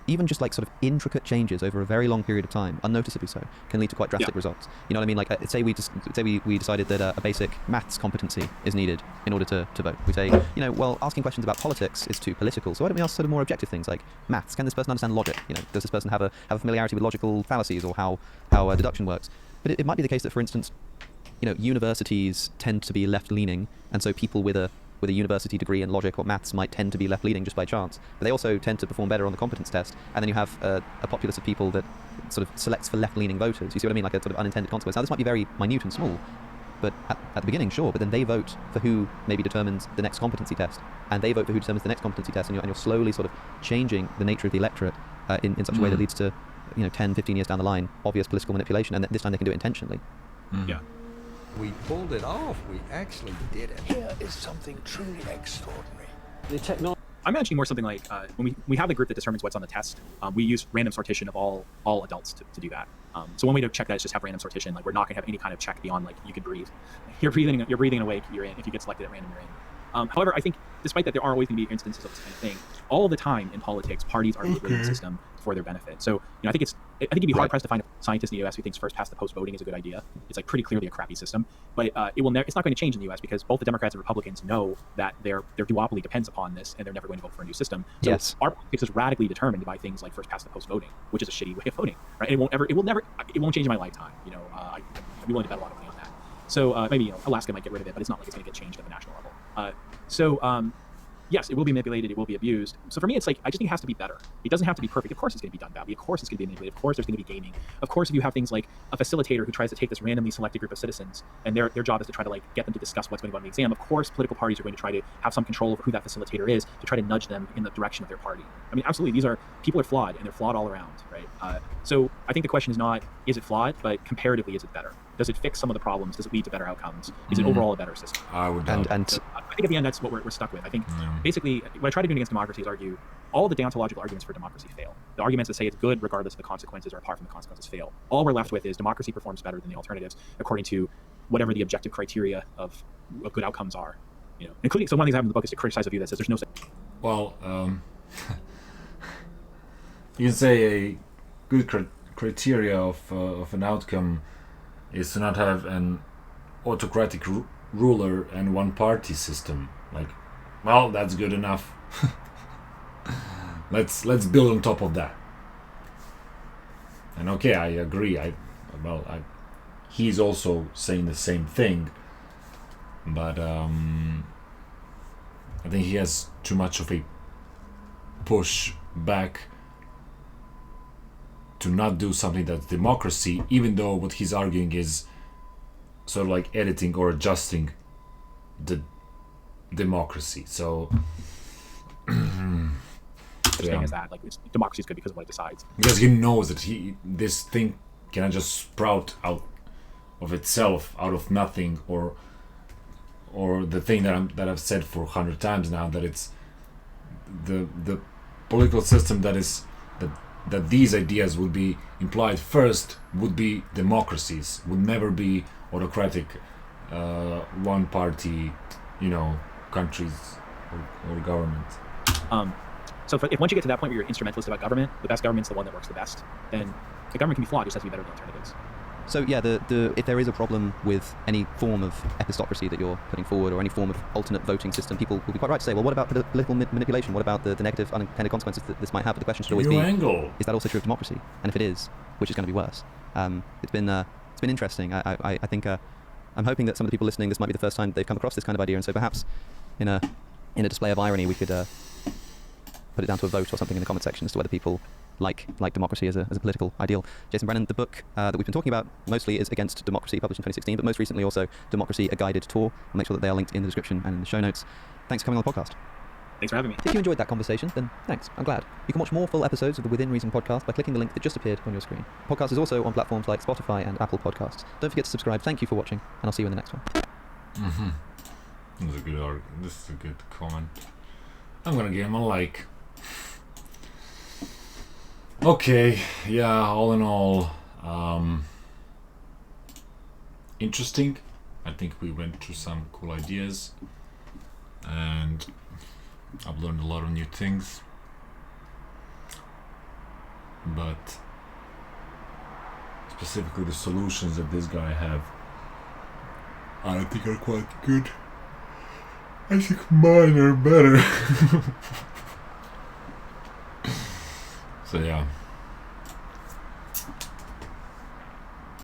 even just like sort of intricate changes over a very long period of time, unnoticeably so, can lead to quite drastic results. You know what I mean? Like, say we decided that a basic maths competency is needed in order to vote. We say, well, asking questions about politics is too political, so why don't we ask sort of more objective things like maths? Can this person understand logic? Does this person have a familiarity with logical fallacies or how deduction works? But it might be the case that, for instance, universities tend to be left-leaning, and so people with a with a university degree in logic or maths might tend to be left-leaning just by chance, but they also tend to perform better on the competence test. And then you have a populace of people that sort of selects for left-leaning voters. You see what I mean? Like a sort of unintended consequence. Now, this might be very minute and small, but at the beginning, sure, but then they vote for who maybe determines the next competency test, and they vote for who determines the next competency test, and you're slowly sort of changing the nature of the electorate in such a way that leads to, 10, 15 years down the line, obvious political manipulation, and this time they can do it intentionally. Yeah. We pulled it off. We actually did it. Here is something truly extraordinary. The technology. I'm imagining more something like when we have the group that determines what's on the test, we use random sortition of all adults to do that. So one way to check that is just have random sortition. Like we're not going to have any kind of check beyond like you can breathe. You're breathing and awake. You're in. If you get selected at random, you're in. However, I think despite that, there are always going to be instances of this kind of thing. All the time in politics, parties are manipulating the system for their benefit. So I think it'd be hard pressed to find a scientist in the U.S. who thinks first past the post voting is a good idea. It's like pretty clearly a crappy system, but it's not going to change in the U.S. because both the Democrats and Republicans know that their duopoly depends upon this, and they're never going to vote for a new system. So our politics is radically determined by things like first past the post voting, which is a shitty way of voting, right? And it won't change in my lifetime. I'd be willing to bet a lot of money on that. So maybe Alaska might get rid of it, but it's not like it's going to get changed at the national level. Yes, it will be manipulated. It will be abused. So for me, it's like I just think it has to be better. It doesn't have to be perfect. Of course, it's going to be done badly. Of course, it's going to be manipulated. Of course, there's going to be gaming. Of course, if you have things like a facilitator who tries to take this randomly selected group of citizens, and their job is to try to get them to discuss what's going to go on the exam. Of course, political parties are going to try to have some control over who that facilitator is to try to nudge them in the direction of their party. I mean, absolutely, people are flawed, and they're flawed all around, right? So I think the question is not is it flawed, but comparatively, is it better? Does it fix some of the problems? Does it lead to better outcomes? Is it overall a better system? I would. And so I think at the end that's what we're stuck with. I think basically what I try to do against democracy is argue all the deontological arguments for democracy fail. The arguments that say it's good regardless of the consequences or apart from the consequences fail. All we're left with is democracy performs better than the alternatives according to whatever the objective criteria of good outcomes are. Including one of the things I have in the book is to criticize a view that says there's no. Well, you can say a good criteria of an outcome is to not have an autocratic ruler and one-party system. That's good enough. Let's build on top of that. And okay, I agree. He's also saying the same thing, but I think he has too much of a push back to not do something that's democracy, even though what he's arguing is sort of like editing or adjusting the democracy. So saying is that democracy is good because of what it decides. Because he knows that this thing cannot just sprout out of itself, out of nothing, or the thing that I've said for 100 times now, that it's the political system that these ideas would be implied first would be democracies, would never be autocratic one party countries or governments. So if once you get to that point where you're instrumentalist about government, the best government's the one that works the best, then the government can be flawed, it just has to be better than alternatives. So yeah, if there is a problem with any form of epistocracy that you're putting forward, or any form of alternate voting system, people will be quite right to say, well, what about political manipulation? What about the negative unintended consequences that this might have? But the question should always be, is that also true of democracy? And if it is, which is going to be worse? It's been interesting. I think I'm hoping that some of the people listening, this might be the first time they've come across this kind of idea, and so perhaps in a display of irony, we could put it down to a vote or something in the comment section as to whether people like democracy as a political ideal. Jason Brennan, the book that we've been talking about mostly is Against Democracy, published in 2016, but most recently also Democracy, A Guided Tour. I'll make sure that they are linked in the description and in the show notes. Thanks for coming on the podcast. Thanks for having me. If you enjoyed that conversation, then thanks. I'm glad. You can watch more full episodes of the Within Reason podcast by clicking the link that just appeared on your screen. The podcast is also on platforms like Spotify and Apple Podcasts. Don't forget to subscribe. Thank you for watching, and I'll see you in the next one. This is a good comment. I'm gonna give him a like. Okay, yeah, all in all, interesting. I think we went through some cool ideas, and I've learned a lot of new things, but specifically the solutions that this guy have, I don't think are quite good. I think mine are better. So yeah.